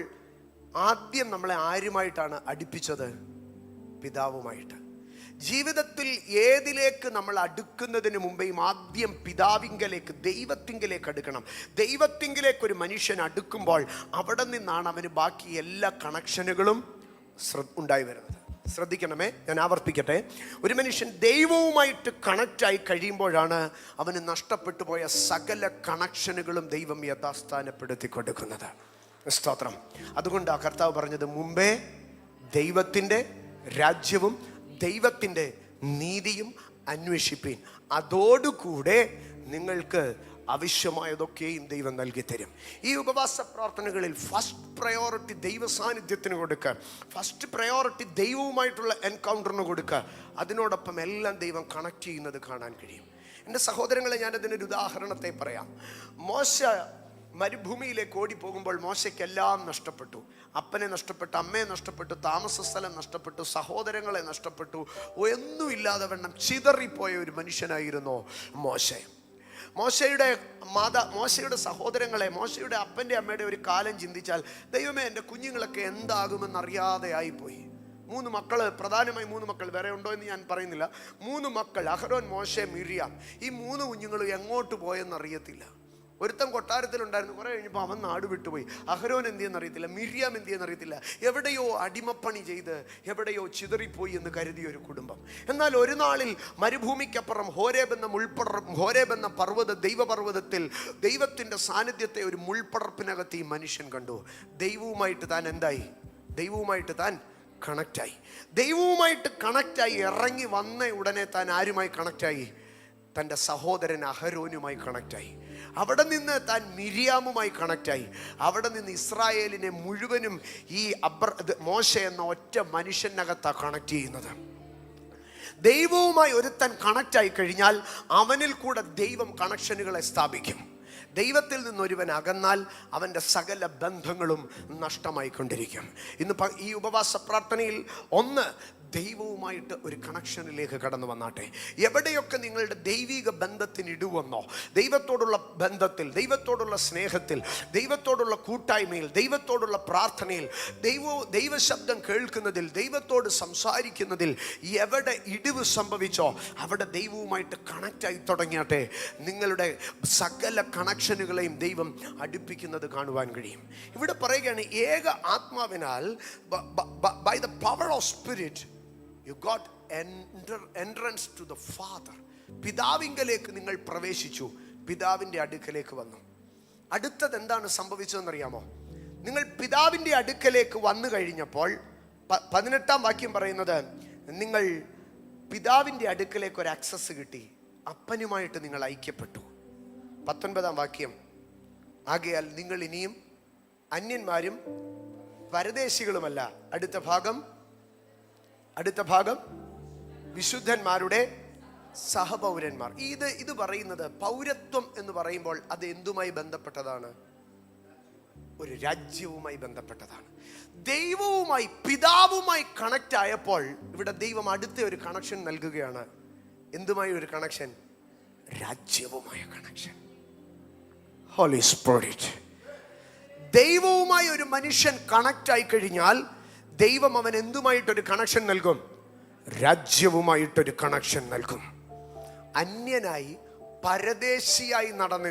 ആദ്യം നമ്മളെ ആരുമായിട്ടാണ് അടുപ്പിച്ചത്? പിതാവുമായിട്ട്. ജീവിതത്തിൽ ഏതിലേക്ക് നമ്മൾ അടുക്കുന്നതിന് മുമ്പേയും ആദ്യം പിതാവിങ്കലേക്ക്, ദൈവത്തിങ്കിലേക്ക് അടുക്കണം. ദൈവത്തിങ്കിലേക്ക് ഒരു മനുഷ്യൻ അടുക്കുമ്പോൾ അവിടെ നിന്നാണ് അവന് ബാക്കി എല്ലാ കണക്ഷനുകളും ഉണ്ടായി വരുന്നത്. ശ്രദ്ധിക്കണമേ, ഞാൻ ആവർത്തിക്കട്ടെ. ഒരു മനുഷ്യൻ ദൈവവുമായിട്ട് കണക്റ്റായി കഴിയുമ്പോഴാണ് അവന് നഷ്ടപ്പെട്ടു പോയ സകല കണക്ഷനുകളും ദൈവം യഥാസ്ഥാനപ്പെടുത്തി കൊടുക്കുന്നത്. സ്തോത്രം. അതുകൊണ്ടാണ് കർത്താവ് പറഞ്ഞത്, മുമ്പേ ദൈവത്തിൻ്റെ രാജ്യവും ദൈവത്തിൻ്റെ നീതിയും അന്വേഷിപ്പീൻ, അതോടുകൂടെ നിങ്ങൾക്ക് ആവശ്യമായതൊക്കെയും ദൈവം നൽകി തരും. ഈ ഉപവാസ പ്രാർത്ഥനകളിൽ ഫസ്റ്റ് പ്രയോറിറ്റി ദൈവ സാന്നിധ്യത്തിന് കൊടുക്കുക, ഫസ്റ്റ് പ്രയോറിറ്റി ദൈവവുമായിട്ടുള്ള എൻകൗണ്ടറിന് കൊടുക്കുക. അതിനോടൊപ്പം എല്ലാം ദൈവം കണക്ട് ചെയ്യുന്നത് കാണാൻ കഴിയും. എൻ്റെ സഹോദരങ്ങളെ, ഞാനതിനൊരു ഉദാഹരണത്തെ പറയാം. മോശ മരുഭൂമിയിലേക്ക് ഓടിപ്പോകുമ്പോൾ മോശയ്ക്കെല്ലാം നഷ്ടപ്പെട്ടു. അപ്പനെ നഷ്ടപ്പെട്ടു, അമ്മയെ നഷ്ടപ്പെട്ടു, താമസ സ്ഥലം നഷ്ടപ്പെട്ടു, സഹോദരങ്ങളെ നഷ്ടപ്പെട്ടു. ഒന്നുമില്ലാതെ വണ്ണം ചിതറിപ്പോയ ഒരു മനുഷ്യനായിരുന്നു മോശ. മോശയുടെ സഹോദരങ്ങളെ, മോശയുടെ അപ്പൻ്റെ അമ്മയുടെ ഒരു കാലം ചിന്തിച്ചാൽ, ദൈവമേ, എൻ്റെ കുഞ്ഞുങ്ങളൊക്കെ എന്താകുമെന്നറിയാതെ ആയിപ്പോയി. 3 മക്കൾ, പ്രധാനമായി 3 മക്കൾ, വേറെ ഉണ്ടോ എന്ന് ഞാൻ പറയുന്നില്ല. 3 മക്കൾ, അഹരോൻ, മോശെ, മിര്യാം. ഈ 3 കുഞ്ഞുങ്ങളും എങ്ങോട്ട് പോയെന്നറിയത്തില്ല. ഒരുത്തൻ കൊട്ടാരത്തിലുണ്ടായിരുന്നു, കുറേ കഴിഞ്ഞപ്പോൾ അവൻ നാട് വിട്ടുപോയി. അഹരോൻ എന്തിയെന്നറിയത്തില്ല, മിര്യാം എന്തിയെന്നറിയത്തില്ല. എവിടെയോ അടിമപ്പണി ചെയ്ത് എവിടെയോ ചിതറിപ്പോയി എന്ന് കരുതിയ ഒരു കുടുംബം. എന്നാൽ ഒരു നാളിൽ മരുഭൂമിക്കപ്പുറം ഹോരേബ് എന്ന ദൈവപർവ്വതത്തിൽ ദൈവത്തിൻ്റെ സാന്നിധ്യത്തെ ഒരു മുൾപ്പടർപ്പിനകത്ത് ഈ മനുഷ്യൻ കണ്ടു. ദൈവവുമായിട്ട് താൻ എന്തായി? ദൈവവുമായിട്ട് താൻ കണക്റ്റായി. ദൈവവുമായിട്ട് കണക്റ്റായി ഇറങ്ങി വന്ന ഉടനെ താൻ ആരുമായി കണക്റ്റായി? തൻ്റെ സഹോദരൻ അഹരോനുമായി കണക്റ്റായി. അവിടെ നിന്ന് താൻ മിരിയാമുമായി കണക്റ്റായി. അവിടെ നിന്ന് ഇസ്രായേലിനെ മുഴുവനും ഈ മോശ എന്ന ഒറ്റ മനുഷ്യനകത്താണ് കണക്ട് ചെയ്യുന്നത്. ദൈവവുമായി ഒരുത്തൻ കണക്റ്റായി കഴിഞ്ഞാൽ അവനിൽ കൂടെ ദൈവം കണക്ഷനുകളെ സ്ഥാപിക്കും. ദൈവത്തിൽ നിന്നൊരുവൻ അകന്നാൽ അവൻ്റെ സകല ബന്ധങ്ങളും നഷ്ടമായിക്കൊണ്ടിരിക്കും. ഇന്ന് ഈ ഉപവാസ പ്രാർത്ഥനയിൽ ഒന്ന്, ദൈവവുമായിട്ട് ഒരു കണക്ഷനിലേക്ക് കടന്നു വന്നാട്ടെ. എവിടെയൊക്കെ നിങ്ങളുടെ ദൈവിക ബന്ധത്തിന് ഇടുവന്നോ, ദൈവത്തോടുള്ള ബന്ധത്തിൽ, ദൈവത്തോടുള്ള സ്നേഹത്തിൽ, ദൈവത്തോടുള്ള കൂട്ടായ്മയിൽ, ദൈവത്തോടുള്ള പ്രാർത്ഥനയിൽ, ദൈവശബ്ദം കേൾക്കുന്നതിൽ, ദൈവത്തോട് സംസാരിക്കുന്നതിൽ എവിടെ ഇടിവ് സംഭവിച്ചോ അവിടെ ദൈവവുമായിട്ട് കണക്റ്റായി തുടങ്ങിയാട്ടെ. നിങ്ങളുടെ സകല കണക്ഷനുകളെയും ദൈവം അടുപ്പിക്കുന്നത് കാണുവാൻ കഴിയും. ഇവിടെ പറയുകയാണ്, ഏക ആത്മാവിനാൽ, by the power of spirit you got entrance to the Father. പിതാവിങ്കലേക്ക് നിങ്ങൾ പ്രവേശിച്ചു, പിതാവിൻ്റെ അടുക്കലേക്ക് വന്നു. അടുത്തത് എന്താണ് സംഭവിച്ചതെന്നറിയാമോ? നിങ്ങൾ പിതാവിൻ്റെ അടുക്കലേക്ക് വന്നു കഴിഞ്ഞപ്പോൾ 18-ാം വാക്യം പറയുന്നത്, നിങ്ങൾ പിതാവിൻ്റെ അടുക്കലേക്ക് ഒരു ആക്സസ് കിട്ടി, അപ്പനുമായിട്ട് നിങ്ങൾ ഐക്യപ്പെട്ടു. 19-ാം വാക്യം, ആകയാൽ നിങ്ങൾ ഇനിയും അന്യന്മാരും പരദേശികളുമല്ല. അടുത്ത ഭാഗം വിശുദ്ധന്മാരുടെ സഹപൗരന്മാർ. ഇത് പറയുന്നത് പൗരത്വം എന്ന് പറയുമ്പോൾ അത് എന്തുമായി ബന്ധപ്പെട്ടതാണ്? ഒരു രാജ്യവുമായി ബന്ധപ്പെട്ടതാണ്. ദൈവവുമായി, പിതാവുമായി കണക്റ്റ് ആയപ്പോൾ ഇവിടെ ദൈവം അടുത്ത ഒരു കണക്ഷൻ നൽകുകയാണ്. എന്തുമായി ഒരു കണക്ഷൻ? രാജ്യവുമായ കണക്ഷൻ. Holy Spirit. ദൈവവുമായി ഒരു മനുഷ്യൻ കണക്റ്റ് ആയി കഴിഞ്ഞാൽ ദൈവം അവൻ എന്തുമായിട്ടൊരു കണക്ഷൻ നൽകും? രാജ്യവുമായിട്ടൊരു കണക്ഷൻ നൽകും. അന്യനായി പരദേശിയായി നടന്ന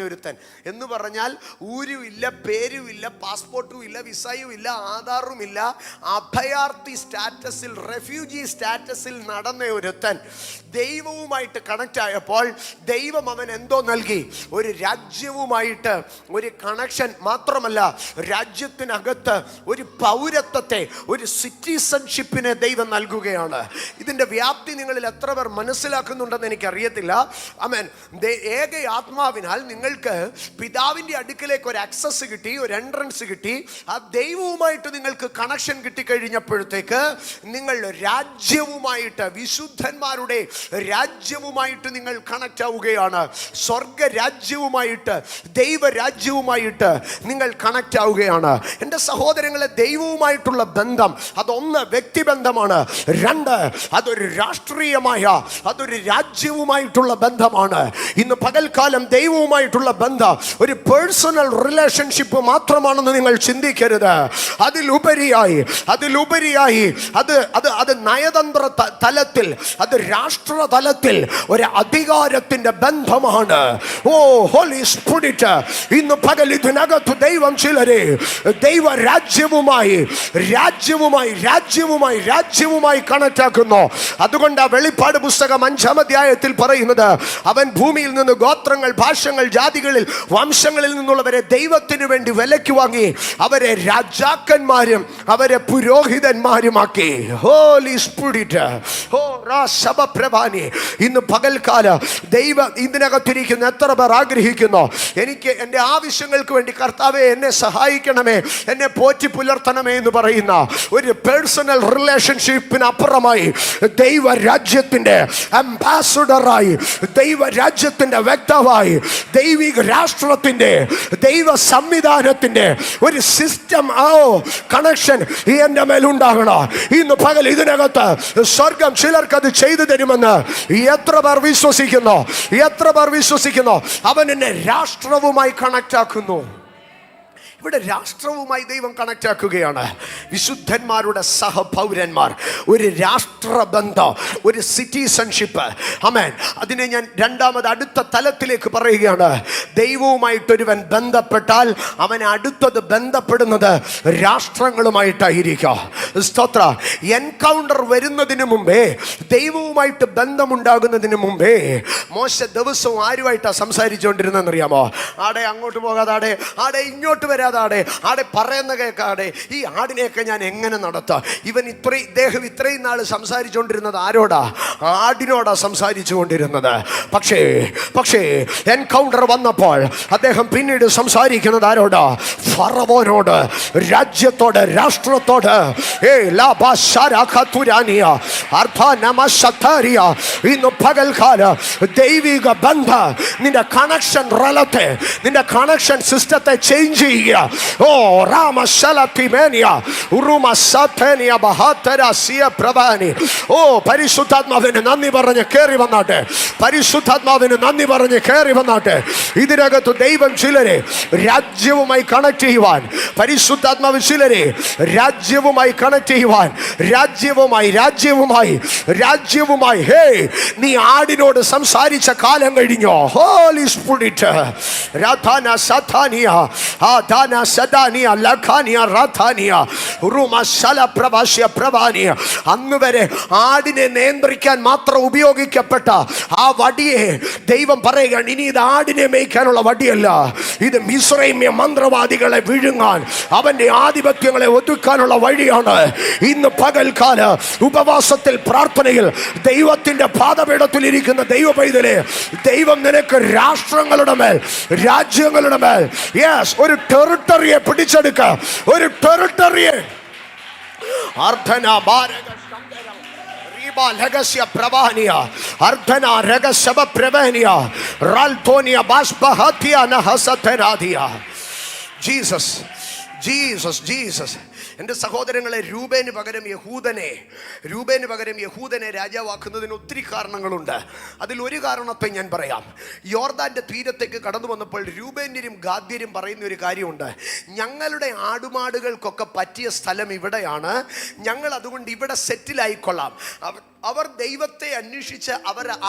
ഒരുത്തൻ, എന്ന് പറഞ്ഞാൽ ഊരുമില്ല, പേരുമില്ല, പാസ്പോർട്ടും ഇല്ല, വിസയും ഇല്ല, ആധാറും ഇല്ല, അഭയാർത്ഥി സ്റ്റാറ്റസിൽ, റെഫ്യൂജി സ്റ്റാറ്റസിൽ നടന്ന ഒരുത്തൻ ദൈവവുമായിട്ട് കണക്റ്റ് ആയപ്പോൾ ദൈവം അവൻ എന്തോ നൽകി? ഒരു രാജ്യവുമായിട്ട് ഒരു കണക്ഷൻ. മാത്രമല്ല, രാജ്യത്തിനകത്ത് ഒരു പൗരത്വത്തെ, ഒരു സിറ്റിസൺഷിപ്പിനെ ദൈവം നൽകുകയാണ്. ഇതിൻ്റെ വ്യാപ്തി നിങ്ങളിൽ എത്ര പേർ മനസ്സിലാക്കുന്നുണ്ടെന്ന് എനിക്കറിയത്തില്ല. ആമേൻ. ഏക ആത്മാവിനാൽ നിങ്ങൾക്ക് പിതാവിൻ്റെ അടുക്കലേക്ക് ഒരു ആക്സസ് കിട്ടി, ഒരു എൻട്രൻസ് കിട്ടി. ആ ദൈവവുമായിട്ട് നിങ്ങൾക്ക് കണക്ഷൻ കിട്ടിക്കഴിഞ്ഞപ്പോഴത്തേക്ക് നിങ്ങൾ രാജ്യവുമായിട്ട്, വിശുദ്ധന്മാരുടെ രാജ്യവുമായിട്ട് നിങ്ങൾ കണക്റ്റ് ആവുകയാണ്. സ്വർഗ രാജ്യവുമായിട്ട്, ദൈവരാജ്യവുമായിട്ട് നിങ്ങൾ കണക്റ്റ് ആവുകയാണ്. എൻ്റെ സഹോദരങ്ങളെ, ദൈവവുമായിട്ടുള്ള ബന്ധം അതൊന്ന് വ്യക്തിബന്ധമാണ്. രണ്ട്, അതൊരു രാഷ്ട്രീയമായ, അതൊരു രാജ്യവുമായിട്ടുള്ള ബന്ധമാണ്. ഇന്ന് പകൽക്കാലം ദൈവവുമായിട്ടുള്ള ബന്ധം ഒരു പേഴ്സണൽ റിലേഷൻഷിപ്പ് മാത്രമാണെന്ന് നിങ്ങൾ ചിന്തിക്കരുത്. അതിലുപരിയായി അത് നയതന്ത്ര തലത്തിൽ, അത് രാഷ്ട്ര തലത്തിൽ ഒരു അധികാരത്തിന്റെ ബന്ധമാണ്. ഓ ഹോളി സ്പിരിറ്റ്, ഇന്ന് പകൽ ഇതിനകത്ത് ദൈവം ചിലരെ ദൈവ രാജ്യവുമായി കണക്ട് ആക്കുന്നു. അതുകൊണ്ട് വെളിപ്പാട് പുസ്തകം 5-ാം അധ്യായത്തിൽ പറയുന്നത്, അവൻ ഭൂമിയിൽ നിന്ന് ഗോത്രങ്ങൾ, ഭാഷകൾ, ജാതികളിൽ, വംശങ്ങളിൽ നിന്നുള്ളവരെ ദൈവത്തിനു വേണ്ടി വിലയ്ക്ക് വാങ്ങി അവരെ രാജാക്കന്മാരും അവരെ പുരോഹിതന്മാരുമാക്കി. ഹോളി സ്പിരിറ്റ്, ഓ രാസഭപ്രഭാനി, ഇന്ന് പകൽക്കാല ദൈവം ഇതിനകത്തിരിക്കുന്ന എത്ര പേർ ആഗ്രഹിക്കുന്നു, എനിക്ക് എൻ്റെ ആവശ്യങ്ങൾക്ക് വേണ്ടി കർത്താവേ എന്നെ സഹായിക്കണമേ, എന്നെ പോറ്റി പുലർത്തണമേ എന്ന് പറയുന്ന ഒരു പേഴ്സണൽ റിലേഷൻഷിപ്പിനപ്പുറമായി ദൈവരാജ്യത്തിൻ്റെ അംബാസഡറായി, ദൈവരാജ്യത്തിൻ്റെ വ്യക്തമായി, ദൈവിക രാഷ്ട്രത്തിൻ്റെ, ദൈവ സംവിധാനത്തിൻ്റെ ഒരു സിസ്റ്റം, കണക്ഷൻ എൻ്റെ മേലുണ്ടാകണം. ഇന്ന് പകൽ ഇതിനകത്ത് സ്വർഗം ചിലർക്കത് ചെയ്തു തരുമെന്ന് എത്ര പേർ വിശ്വസിക്കുന്നു? അവൻ എന്നെ രാഷ്ട്രവുമായി കണക്റ്റ് ആക്കുന്നു. ഇവിടെ രാഷ്ട്രവുമായി ദൈവം കണക്റ്റ് ആക്കുകയാണ്. വിശുദ്ധന്മാരുടെ സഹപൗരന്മാർ, ഒരു രാഷ്ട്രബന്ധം, ഒരു സിറ്റിസൺഷിപ്പ്. ആമേൻ. അതിനെ ഞാൻ രണ്ടാമത് അടുത്ത തലത്തിലേക്ക് പറയുകയാണ്. ദൈവവുമായിട്ടൊരുവൻ ബന്ധപ്പെട്ടാൽ അവൻ അടുത്തത് ബന്ധപ്പെടുന്നത് രാഷ്ട്രങ്ങളുമായിട്ടായിരിക്കും. സ്തോത്ര. എൻകൗണ്ടർ വരുന്നതിന് മുമ്പേ, ദൈവവുമായിട്ട് ബന്ധമുണ്ടാകുന്നതിന് മുമ്പേ മോശ ദിവസവും ആരുമായിട്ടാണ് സംസാരിച്ചുകൊണ്ടിരുന്നതെന്നറിയാമോ? ആടെ അങ്ങോട്ട് പോകാതെ, ആടെ ഇങ്ങോട്ട് വരാതെ, അറിയാതെ ആടെ പറയുന്ന കേൾക്കാതെ ഈ ആടിനെയൊക്കെ ഞാൻ എങ്ങനെ നടത്താം? ഇദ്ദേഹം ഇത്രയും നാൾ സംസാരിച്ചുകൊണ്ടിരുന്നത് ആരോടാ? ആടിനോടാ സംസാരിച്ചു കൊണ്ടിരുന്നത്. പക്ഷേ എൻകൗണ്ടർ വന്നപ്പോൾ അദ്ദേഹം പിന്നീട് സംസാരിക്കുന്നത് ആരോടാ? ഫറവോനോട്, രാജ്യത്തോട്, രാഷ്ട്രത്തോട്. ഇന്ന് പകൽക്കാല ദൈവിക ബന്ധ നിന്റെ കണക്ഷൻ റലത്തെ, നിന്റെ കണക്ഷൻ സിസ്റ്റത്തെ ചേഞ്ച് ചെയ്യുക. ഓ ഓ പരിശുദ്ധാത്മാവിന് നന്ദി പറഞ്ഞ് കയറി വന്നാട്ടെ. പരിശുദ്ധാത്മാവിന് നന്ദി പറഞ്ഞ് കയറി വന്നാട്ടെ. ഇതിനകത്ത് ദൈവം ചിലരെ രാജ്യവുമായി കണക്ട് ചെയ്യുവാൻ, പരിശുദ്ധാത്മാവ് ചിലരെ രാജ്യവുമായി കണക്ട് ചെയ്യുവാൻ, രാജ്യവുമായി ഹേ നീ ആടിനോട് സംസാരിച്ച കാലം കഴിഞ്ഞോ? Holy spirit രാധാന സഥാനിയ ആധാന സദാനിയ ലഖാനിയ രാധാനിയ റുമശല പ്രഭാഷ്യ പ്രഭാനിയ. അന്ന് വരെ ആടിനെ നിയന്ത്രിക്കാൻ മാത്രം ഉപയോഗിക്കപ്പെട്ട ആ വടിയെ ദൈവം പറയുകയാണ്, ഇനി ഇത് ആടിനെ മേയ്ക്കാനുള്ള വടിയല്ല, ഇത് മിസ്രൈമ്യ മന്ത്രവാദികളെ വിഴുങ്ങാൻ, അവന്റെ ആധിപത്യങ്ങളെ ഒതുക്കാനുള്ള വഴിയാണ്. ഇന്ന് പകൽക്കാല ഉപവാസത്തിൽ, പ്രാർത്ഥനയിൽ, ദൈവത്തിന്റെ പാദപീഠത്തിൽ ഇരിക്കുന്ന ദൈവ പൈതലെ, ദൈവം നിനക്ക് രാഷ്ട്രങ്ങളുടെ മേൽ, രാജ്യങ്ങളുടെ മേൽ, യെസ്, ഒരു ടെറിട്ടറിയെ പിടിച്ചെടുക്ക. ഒരു ടെറിട്ടറിയെ ജീസസ്. എൻ്റെ സഹോദരങ്ങളെ, രൂബേന് പകരം യഹൂദനെ രാജാവാക്കുന്നതിന് ഒത്തിരി കാരണങ്ങളുണ്ട്. അതിലൊരു കാരണത്തെ ഞാൻ പറയാം. യോർദാന്റെ തീരത്തേക്ക് കടന്നു വന്നപ്പോൾ രൂബേന്യരും ഗാദ്യരും പറയുന്ന ഒരു കാര്യമുണ്ട്. ഞങ്ങളുടെ ആടുമാടുകൾക്കൊക്കെ പറ്റിയ സ്ഥലം ഇവിടെയാണ്, ഞങ്ങൾ അതുകൊണ്ട് ഇവിടെ സെറ്റിലായിക്കൊള്ളാം. അവർ ദൈവത്തെ അന്വേഷിച്ച്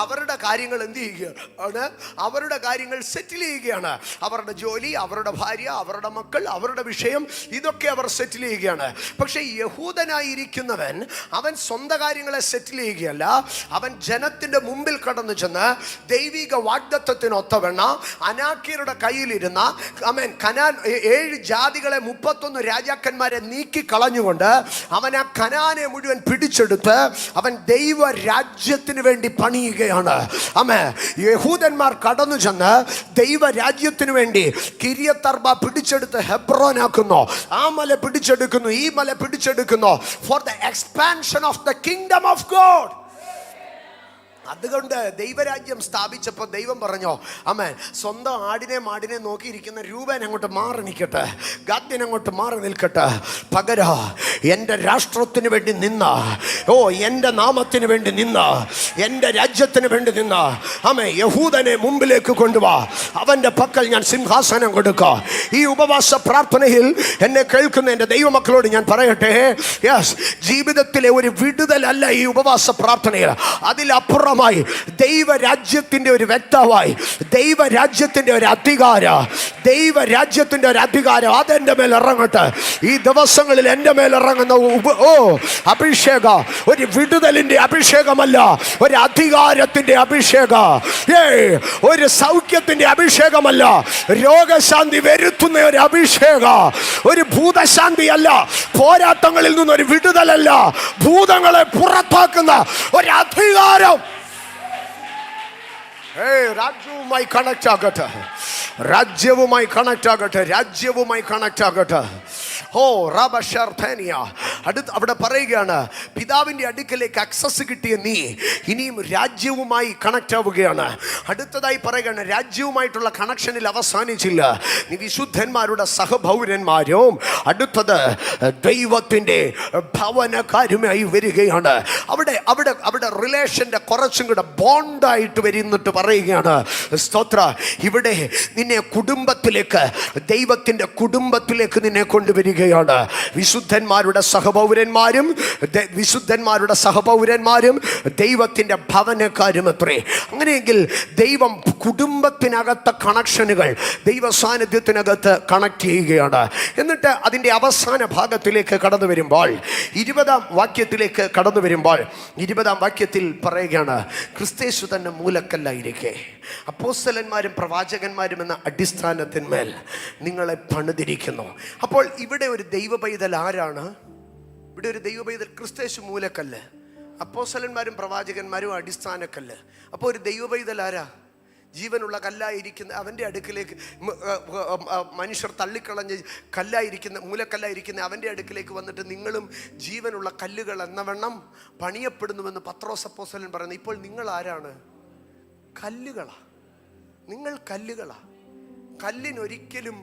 അവരുടെ കാര്യങ്ങൾ എന്ത് ചെയ്യുകയാണ്? അവരുടെ കാര്യങ്ങൾ സെറ്റിൽ ചെയ്യുകയാണ്. അവരുടെ ജോലി, അവരുടെ ഭാര്യ, അവരുടെ മക്കൾ, അവരുടെ വിഷയം, ഇതൊക്കെ അവർ സെറ്റിൽ ചെയ്യുകയാണ്. പക്ഷെ യഹൂദനായിരിക്കുന്നവൻ അവൻ സ്വന്തം കാര്യങ്ങളെ സെറ്റിൽ ചെയ്യുകയല്ല. അവൻ ജനത്തിന്റെ മുമ്പിൽ കടന്നു ചെന്ന് ദൈവിക വാഗ്ദത്തത്തിനൊത്തവണ്ണ അനാക്യരുടെ കയ്യിലിരുന്ന കനാൻ 7 ജാതികളെ 31 രാജാക്കന്മാരെ നീക്കി കളഞ്ഞുകൊണ്ട് അവൻ ആ കനാനെ മുഴുവൻ പിടിച്ചെടുത്ത് അവൻ ദൈവ രാജ്യത്തിന് വേണ്ടി പണിയുകയാണ്. യഹൂദന്മാർ കടന്നു ചെന്ന് ദൈവ രാജ്യത്തിന് വേണ്ടി കിര്യത്തർബ പിടിച്ചെടുത്ത് ഹെബ്രോനാക്കുന്നു, ആ മല പിടിച്ചെടുക്കുന്നു, ഈ മല പിടിച്ചെടുക്കുന്നു. For the expansion of the kingdom of God. അതുകൊണ്ട് ദൈവരാജ്യം സ്ഥാപിച്ചപ്പോൾ ദൈവം പറഞ്ഞോ, സ്വന്തം ആടിനെ മാടിനെ നോക്കിയിരിക്കുന്ന രൂപൻ അങ്ങോട്ട് മാറി നിൽക്കട്ടെ, ഗാദ്യൻ അങ്ങോട്ട് മാറി നിൽക്കട്ടെ. പകര എൻ്റെ രാഷ്ട്രത്തിന് വേണ്ടി നിന്ന, എൻ്റെ നാമത്തിന് വേണ്ടി നിന്ന, എൻ്റെ രാജ്യത്തിന് വേണ്ടി നിന്ന യഹൂദനെ മുമ്പിലേക്ക് കൊണ്ടുവാ, അവൻ്റെ പക്കൽ ഞാൻ സിംഹാസനം കൊടുക്കുക. ഈ ഉപവാസ പ്രാർത്ഥനയിൽ എന്നെ കേൾക്കുന്ന എൻ്റെ ദൈവമക്കളോട് ഞാൻ പറയട്ടെ, യെസ്, ജീവിതത്തിലെ ഒരു വിടുതലല്ല ഈ ഉപവാസ പ്രാർത്ഥനയിൽ. അതിലപ്പുറം ദൈവരാജ്യത്തിന്റെ ഒരു വ്യക്തമായി, ദൈവരാജ്യത്തിന്റെ ഒരു അധികാരം അതെന്റെ മേൽ ഇറങ്ങട്ടെ. ഈ ദിവസങ്ങളിൽ എൻ്റെ മേൽ ഇറങ്ങുന്ന അഭിഷേക ഒരു വിടുതലിന്റെ അഭിഷേകമല്ല, ഒരു അധികാരത്തിന്റെ അഭിഷേക, ഒരു സൗഖ്യത്തിന്റെ അഭിഷേകമല്ല, രോഗശാന്തി വരുത്തുന്ന ഒരു അഭിഷേക, ഒരു ഭൂതശാന്തി അല്ല, പോരാട്ടങ്ങളിൽ നിന്നൊരു വിടുതലല്ല, ഭൂതങ്ങളെ പുറത്താക്കുന്ന ഒരു അധികാരം. രാജ്യവുമായി കണക്ട് ആകട്ടെ, രാജ്യവുമായി കണക്ട് ആകട്ടെ, രാജ്യവുമായി കണക്ട് ആകട്ടെ. അവിടെ പറയുകയാണ്, പിതാവിന്റെ അടുക്കലേക്ക് അക്സസ് കിട്ടിയ നീ ഇനിയും രാജ്യവുമായി കണക്ട് ആവുകയാണ്. അടുത്തതായി പറയുകയാണ്, രാജ്യവുമായിട്ടുള്ള കണക്ഷനിൽ അവസാനിച്ചില്ല, നീ വിശുദ്ധന്മാരുടെ സഹപൗരന്മാരും അടുത്തത് ദൈവത്തിന്റെ ഭവനക്കാരുമായി വരികയാണ്. അവിടെ റിലേഷന്റെ കുറച്ചും കൂടെ ബോണ്ടായിട്ട് വരുന്നിട്ട് പറയുകയാണ്, സ്തോത്ര, ഇവിടെ നിന്നെ കുടുംബത്തിലേക്ക്, ദൈവത്തിന്റെ കുടുംബത്തിലേക്ക് നിന്നെ കൊണ്ടുവരിക. വിശുദ്ധന്മാരുടെ സഹപൗരന്മാരും ദൈവത്തിന്റെ ഭവനക്കാരും അത്രേ. അങ്ങനെയെങ്കിൽ ദൈവം കുടുംബത്തിനകത്തെ കണക്ഷനുകൾ ദൈവ സാന്നിധ്യത്തിനകത്ത് കണക്ട് ചെയ്യുകയാണ്. എന്നിട്ട് അതിൻ്റെ അവസാന ഭാഗത്തിലേക്ക് കടന്നു വരുമ്പോൾ 20-ാം വാക്യത്തിലേക്ക് കടന്നു വരുമ്പോൾ 20-ാം വാക്യത്തിൽ പറയുകയാണ്, ക്രിസ്തേശു തന്നെ മൂലക്കല്ലായിരിക്കെ അപ്പോസ്തലന്മാരും പ്രവാചകന്മാരും എന്ന അടിസ്ഥാനത്തിന്മേൽ നിങ്ങളെ പണിതിരിക്കുന്നു. അപ്പോൾ ഇവിടെ ഒരു ദൈവ പൈതൽ ആരാണ്? ഇവിടെ ഒരു ദൈവ പൈതൽ ക്രിസ്തേശു മൂലക്കല്ല്, അപ്പോസ്തലന്മാരും പ്രവാചകന്മാരും അടിസ്ഥാനക്കല്ല്. അപ്പോൾ ഒരു ദൈവ പൈതൽ ആരാ? ജീവനുള്ള കല്ലായിരിക്കുന്ന അവൻ്റെ അടുക്കിലേക്ക് മനുഷ്യർ തള്ളിക്കളഞ്ഞ് കല്ലായിരിക്കുന്ന മൂലക്കല്ലായിരിക്കുന്ന അവൻ്റെ അടുക്കിലേക്ക് വന്നിട്ട് നിങ്ങളും ജീവനുള്ള കല്ലുകൾ എന്നവണ്ണം പണിയപ്പെടുന്നുവെന്ന് പത്രോസ് അപ്പോസ്തലൻ പറയുന്നു. ഇപ്പോൾ നിങ്ങൾ ആരാണ്? കല്ലുകളാ. നിങ്ങൾ കല്ലുകളാ. കല്ലിനൊരിക്കലും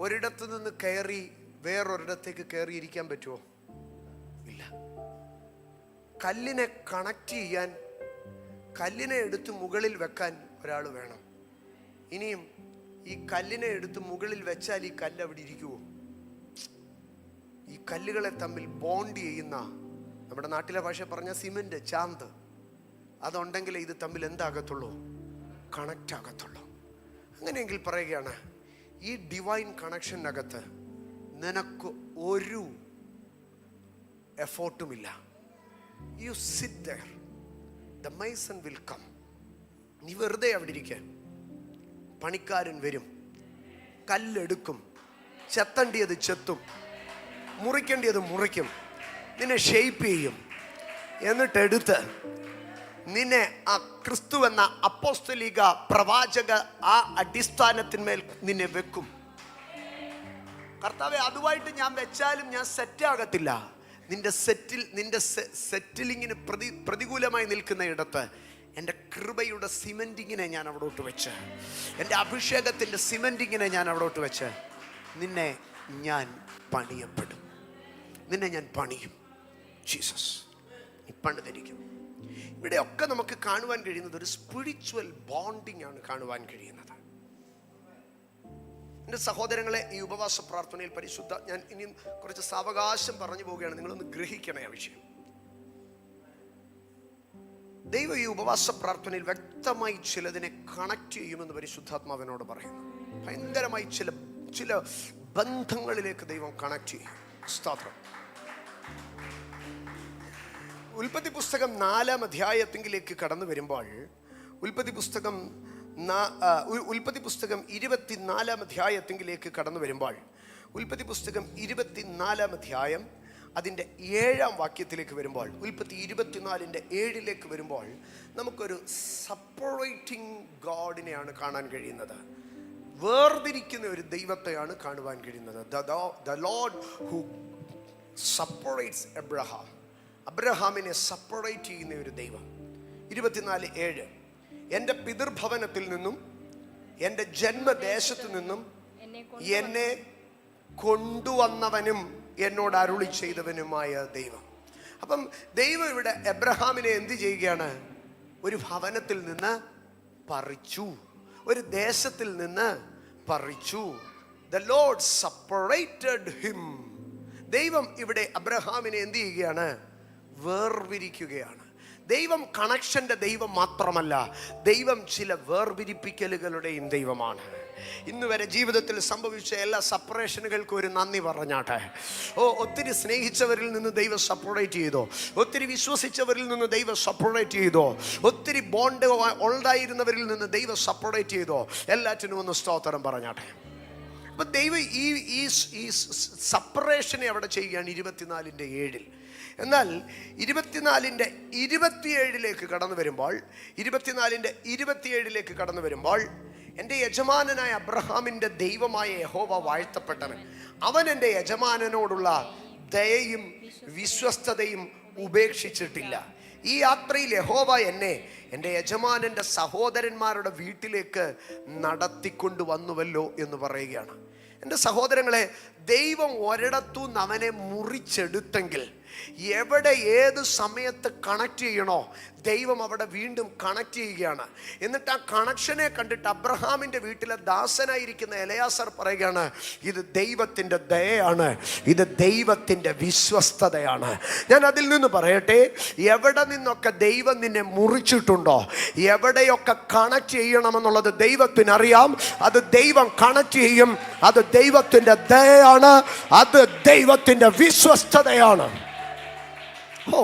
ഒരിടത്തു നിന്ന് കയറി വേറൊരിടത്തേക്ക് കയറിയിരിക്കാൻ പറ്റുമോ? ഇല്ല. കല്ലിനെ കണക്ട് ചെയ്യാൻ, കല്ലിനെ എടുത്ത് മുകളിൽ വെക്കാൻ ഒരാൾ വേണം. ഇനിയും ഈ കല്ലിനെ എടുത്ത് മുകളിൽ വെച്ചാൽ ഈ കല്ല് അവിടെ ഇരിക്കുമോ? ഈ കല്ലുകളെ തമ്മിൽ ബോണ്ട് ചെയ്യുന്ന, നമ്മുടെ നാട്ടിലെ ഭാഷ പറഞ്ഞ സിമെന്റ്, ചാന്ത്, അതുണ്ടെങ്കിലേ ഇത് തമ്മിൽ എന്താകത്തുള്ളൂ? കണക്റ്റ് ആകത്തുള്ളൂ. അങ്ങനെയെങ്കിൽ പറയുകയാണ്, ഈ ഡിവൈൻ കണക്ഷനകത്ത് നിനക്ക് ഒരു എഫോർട്ടുമില്ല. You sit there, the mason will come. നീ വെറുതെ അവിടെ ഇരിക്കാൻ. പണിക്കാരൻ വരും, കല്ലെടുക്കും, ചെത്തേണ്ടിയത് ചെത്തും, മുറിക്കേണ്ടിയത് മുറിക്കും, നിന്നെ ഷേപ്പ് ചെയ്യും. എന്നിട്ടെടുത്ത് നിന്നെ ആ ക്രിസ്തു എന്ന അപ്പോസ്തലിക പ്രവാചക ആ അടിസ്ഥാനത്തിന്മേൽ നിന്നെ വെക്കും. കർത്താവേ, അതുമായിട്ട് ഞാൻ വെച്ചാലും ഞാൻ സെറ്റാകത്തില്ല. നിന്റെ സെറ്റിലിങ്ങിന് പ്രതികൂലമായി നിൽക്കുന്ന ഇടത്ത് എൻ്റെ കൃപയുടെ സിമെൻറ്റിങ്ങിനെ ഞാൻ അവിടോട്ട് വെച്ച്, എൻ്റെ അഭിഷേകത്തിൻ്റെ സിമെൻറ്റിങ്ങിനെ ഞാൻ അവിടോട്ട് വെച്ച് നിന്നെ ഞാൻ പണിയപ്പെടും. നിന്നെ ഞാൻ പണിയും. ജീസസ് നീ പണിതിരിക്കും. ഇവിടെയൊക്കെ നമുക്ക് കാണുവാൻ കഴിയുന്നത് ഒരു സ്പിരിച്വൽ ബോണ്ടിങ് ആണ് കാണുവാൻ കഴിയുന്നത്. എൻ്റെ സഹോദരങ്ങളെ, ഈ ഉപവാസ പ്രാർത്ഥനയിൽ പരിശുദ്ധ, ഞാൻ ഇനിയും കുറച്ച് സാവകാശം പറഞ്ഞു പോവുകയാണ്, നിങ്ങളൊന്ന് ഗ്രഹിക്കണേ ആ വിഷയം. ദൈവം ഈ ഉപവാസ പ്രാർത്ഥനയിൽ വ്യക്തമായി ചിലതിനെ കണക്ട് ചെയ്യുമെന്ന് പരിശുദ്ധാത്മാവിനോട് പറയുന്നു. ഭയങ്കരമായി ചില ബന്ധങ്ങളിലേക്ക് ദൈവം കണക്ട് ചെയ്യും. സ്തോത്രം. ഉൽപ്പത്തി പുസ്തകം 4-ാം അധ്യായത്തിലേക്ക് കടന്നു വരുമ്പോൾ, ഉൽപ്പത്തി പുസ്തകം 24-ാം അധ്യായത്തിലേക്ക് കടന്നു വരുമ്പോൾ, ഉൽപ്പത്തി പുസ്തകം 24-ാം അധ്യായം അതിൻ്റെ 7-ാം വാക്യത്തിലേക്ക് വരുമ്പോൾ, ഉൽപ്പത്തി 24-ന്റെ 7-ലേക്ക് വരുമ്പോൾ നമുക്കൊരു സെപ്പറേറ്റിംഗ് ഗോഡിനെയാണ് കാണാൻ കഴിയുന്നത്. വേർതിരിക്കുന്ന ഒരു ദൈവത്തെയാണ് കാണുവാൻ കഴിയുന്നത്. ദ ലോർഡ് ഹു സെപ്പറേറ്റ്സ് അബ്രഹാമിനെ സെപ്പറേറ്റ് ചെയ്യുന്ന ഒരു ദൈവം. 24:7 എൻ്റെ പിതൃഭവനത്തിൽ നിന്നും എൻ്റെ ജന്മദേശത്തു നിന്നും എന്നെ കൊണ്ടുവന്നവനും എന്നോട് അരുളി ചെയ്തവനുമായ ദൈവം. അപ്പം ദൈവം ഇവിടെ എബ്രഹാമിനെ എന്ത് ചെയ്യുകയാണ്? ഒരു ഭവനത്തിൽ നിന്ന് പറിച്ചു, ഒരു ദേശത്തിൽ നിന്ന് പറിച്ചു. The Lord separated him. ദൈവം ഇവിടെ അബ്രഹാമിനെ എന്ത് ചെയ്യുകയാണ്? വേർപിരിക്കുകയാണ്. ദൈവം കണക്ഷൻ്റെ ദൈവം മാത്രമല്ല, ദൈവം ചില വേർപിരിപ്പിക്കലുകളുടെയും ദൈവമാണ്. ഇന്ന് വരെ ജീവിതത്തിൽ സംഭവിച്ച എല്ലാ സെപ്പറേഷനുകൾക്കും ഒരു നന്ദി പറഞ്ഞാട്ടെ. ഒത്തിരി സ്നേഹിച്ചവരിൽ നിന്ന് ദൈവം സെപ്പറേറ്റ് ചെയ്തോ, ഒത്തിരി വിശ്വസിച്ചവരിൽ നിന്ന് ദൈവം സെപ്പറേറ്റ് ചെയ്തോ, ഒത്തിരി ബോണ്ട് ഉണ്ടായിരുന്നവരിൽ നിന്ന് ദൈവം സെപ്പറേറ്റ് ചെയ്തോ, എല്ലാറ്റിനും ഒന്ന് സ്തോത്രം പറഞ്ഞാട്ടെ. അപ്പം ദൈവം ഈ സെപ്പറേഷനെ അവിടെ ചെയ്യുകയാണ് 24:7. എന്നാൽ 24:27 കടന്നു വരുമ്പോൾ, 24:27 കടന്നു വരുമ്പോൾ, എൻ്റെ യജമാനനായ അബ്രഹാമിൻ്റെ ദൈവമായ യഹോവ വാഴ്ത്തപ്പെട്ടവൻ, അവൻ എൻ്റെ യജമാനനോടുള്ള ദയയും വിശ്വസ്തതയും ഉപേക്ഷിച്ചിട്ടില്ല. ഈ യാത്രയിൽ യഹോവ എന്നെ എൻ്റെ യജമാനൻ്റെ സഹോദരന്മാരുടെ വീട്ടിലേക്ക് നടത്തിക്കൊണ്ടു വന്നുവല്ലോ എന്ന് പറയുകയാണ്. എൻ്റെ സഹോദരങ്ങളെ, ദൈവം ഒരിടത്തുനിന്ന് അവനെ മുറിച്ചെടുത്തെങ്കിൽ എവിടെ ഏത് സമയത്ത് കണക്ട് ചെയ്യണോ ദൈവം അവിടെ വീണ്ടും കണക്ട് ചെയ്യുകയാണ്. എന്നിട്ട് ആ കണക്ഷനെ കണ്ടിട്ട് അബ്രഹാമിൻ്റെ വീട്ടിലെ ദാസനായിരിക്കുന്ന എലയാസർ പറയുകയാണ്, ഇത് ദൈവത്തിൻ്റെ ദയയാണ്, ഇത് ദൈവത്തിൻ്റെ വിശ്വസ്തതയാണ്. ഞാൻ അതിൽ നിന്ന് പറയട്ടെ, എവിടെ നിന്നൊക്കെ ദൈവം നിന്നെ മുറിച്ചിട്ടുണ്ടോ, എവിടെയൊക്കെ കണക്ട് ചെയ്യണമെന്നുള്ളത് ദൈവത്തിനറിയാം. അത് ദൈവം കണക്ട് ചെയ്യും. അത് ദൈവത്തിൻ്റെ ദയയാണ്, അത് ദൈവത്തിൻ്റെ വിശ്വസ്തതയാണ്. ഓ,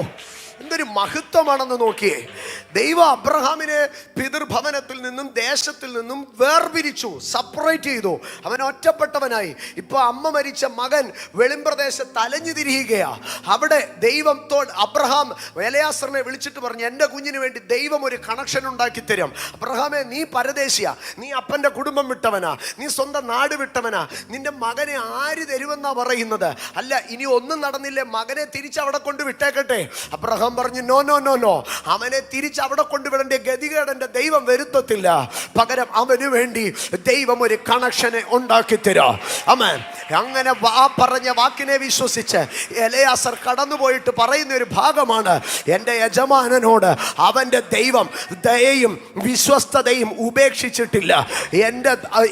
എന്തൊരു മഹത്വമാണെന്ന് നോക്കിയേ. ദൈവം അബ്രഹാമിനെ പിതൃഭവനത്തിൽ നിന്നും ദേശത്തിൽ നിന്നും വേർപിരിച്ചു, സെപ്പറേറ്റ് ചെയ്തു. അവൻ ഒറ്റപ്പെട്ടവനായി. ഇപ്പോൾ അമ്മ മരിച്ച മകൻ വെളിമ്പ്രദേശത്ത് അലഞ്ഞു തിരിയുകയാ. അവിടെ ദൈവത്തോട് അബ്രഹാം എലയാസറിനെ വിളിച്ചിട്ട് പറഞ്ഞു, എൻ്റെ കുഞ്ഞിന് വേണ്ടി ദൈവം ഒരു കണക്ഷൻ ഉണ്ടാക്കി തരും. അബ്രഹാമേ, നീ പരദേശിയാ, നീ അപ്പൻ്റെ കുടുംബം വിട്ടവനാ, നീ സ്വന്തം നാട് വിട്ടവനാ, നിന്റെ മകനെ ആര് തരുമെന്നാ പറയുന്നത്? അല്ല, ഇനി ഒന്നും നടന്നില്ലേ, മകനെ തിരിച്ച് അവിടെ കൊണ്ട് വിട്ടേക്കട്ടെ. അബ്രഹാം പറഞ്ഞു, നോ നോ നോ നോ, അവനെ തിരിച്ച് അവിടെ കൊണ്ടുവിടേണ്ട ഗതികേട് എൻ്റെ ദൈവം വരുത്തത്തില്ല. പകരം അവന് വേണ്ടി ദൈവം ഒരു കണക്ഷനെ ഉണ്ടാക്കി തരാം. ആമേൻ. അങ്ങനെ പറഞ്ഞ വാക്കിനെ വിശ്വസിച്ച് എലയാസർ കടന്നുപോയിട്ട് പറയുന്ന ഒരു ഭാഗമാണ്, എൻ്റെ യജമാനനോട് അവൻ്റെ ദൈവം ദയയും വിശ്വസ്തതയും ഉപേക്ഷിച്ചിട്ടില്ല.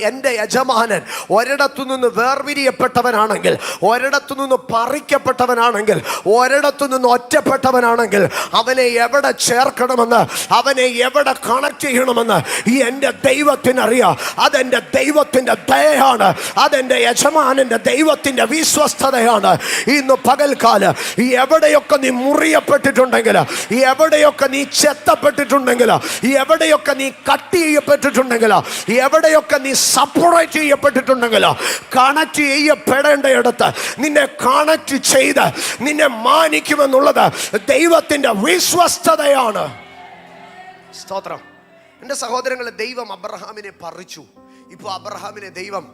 എൻ്റെ യജമാനൻ ഒരിടത്തു നിന്ന് വേർപിരിയപ്പെട്ടവനാണെങ്കിൽ, ഒരിടത്തു നിന്ന് പറിക്കപ്പെട്ടവനാണെങ്കിൽ, ഒരിടത്തു നിന്ന് ഒറ്റപ്പെട്ടവനാണെങ്കിൽ അവനെ എവിടെ ചേർക്കണമെന്ന്, അവനെ എവിടെ കണക്ട് ചെയ്യണമെന്ന് ഈ എൻ്റെ ദൈവത്തിനറിയാം. അതെൻ്റെ ദൈവത്തിൻ്റെ ദയയാണ്, അതെൻ്റെ യജമാനൻ്റെ ദൈവത്തിൻ്റെ വിശ്വസ്തതയാണ്. ഇന്ന് പകൽക്കാലം എവിടെയൊക്കെ നീ മുറിയപ്പെട്ടിട്ടുണ്ടെങ്കിൽ, എവിടെയൊക്കെ നീ ചെത്തപ്പെട്ടിട്ടുണ്ടെങ്കിൽ, എവിടെയൊക്കെ നീ കട്ട് ചെയ്യപ്പെട്ടിട്ടുണ്ടെങ്കിൽ, എവിടെയൊക്കെ നീ സെപ്പറേറ്റ് ചെയ്യപ്പെട്ടിട്ടുണ്ടെങ്കിൽ, കണക്ട് ചെയ്യപ്പെടേണ്ടയിടത്ത് നിന്നെ കണക്ട് ചെയ്ത് നിന്നെ മാനിക്കുമെന്നുള്ളത് ദൈവത്തിൻ്റെ വിശ്വസ്തതയാണ്. സ്തോത്രം. എൻ്റെ സഹോദരങ്ങളെ, ദൈവം അബ്രഹാമിനെ പറിച്ചു. ഇപ്പോൾ അബ്രഹാമിനെ ദൈവം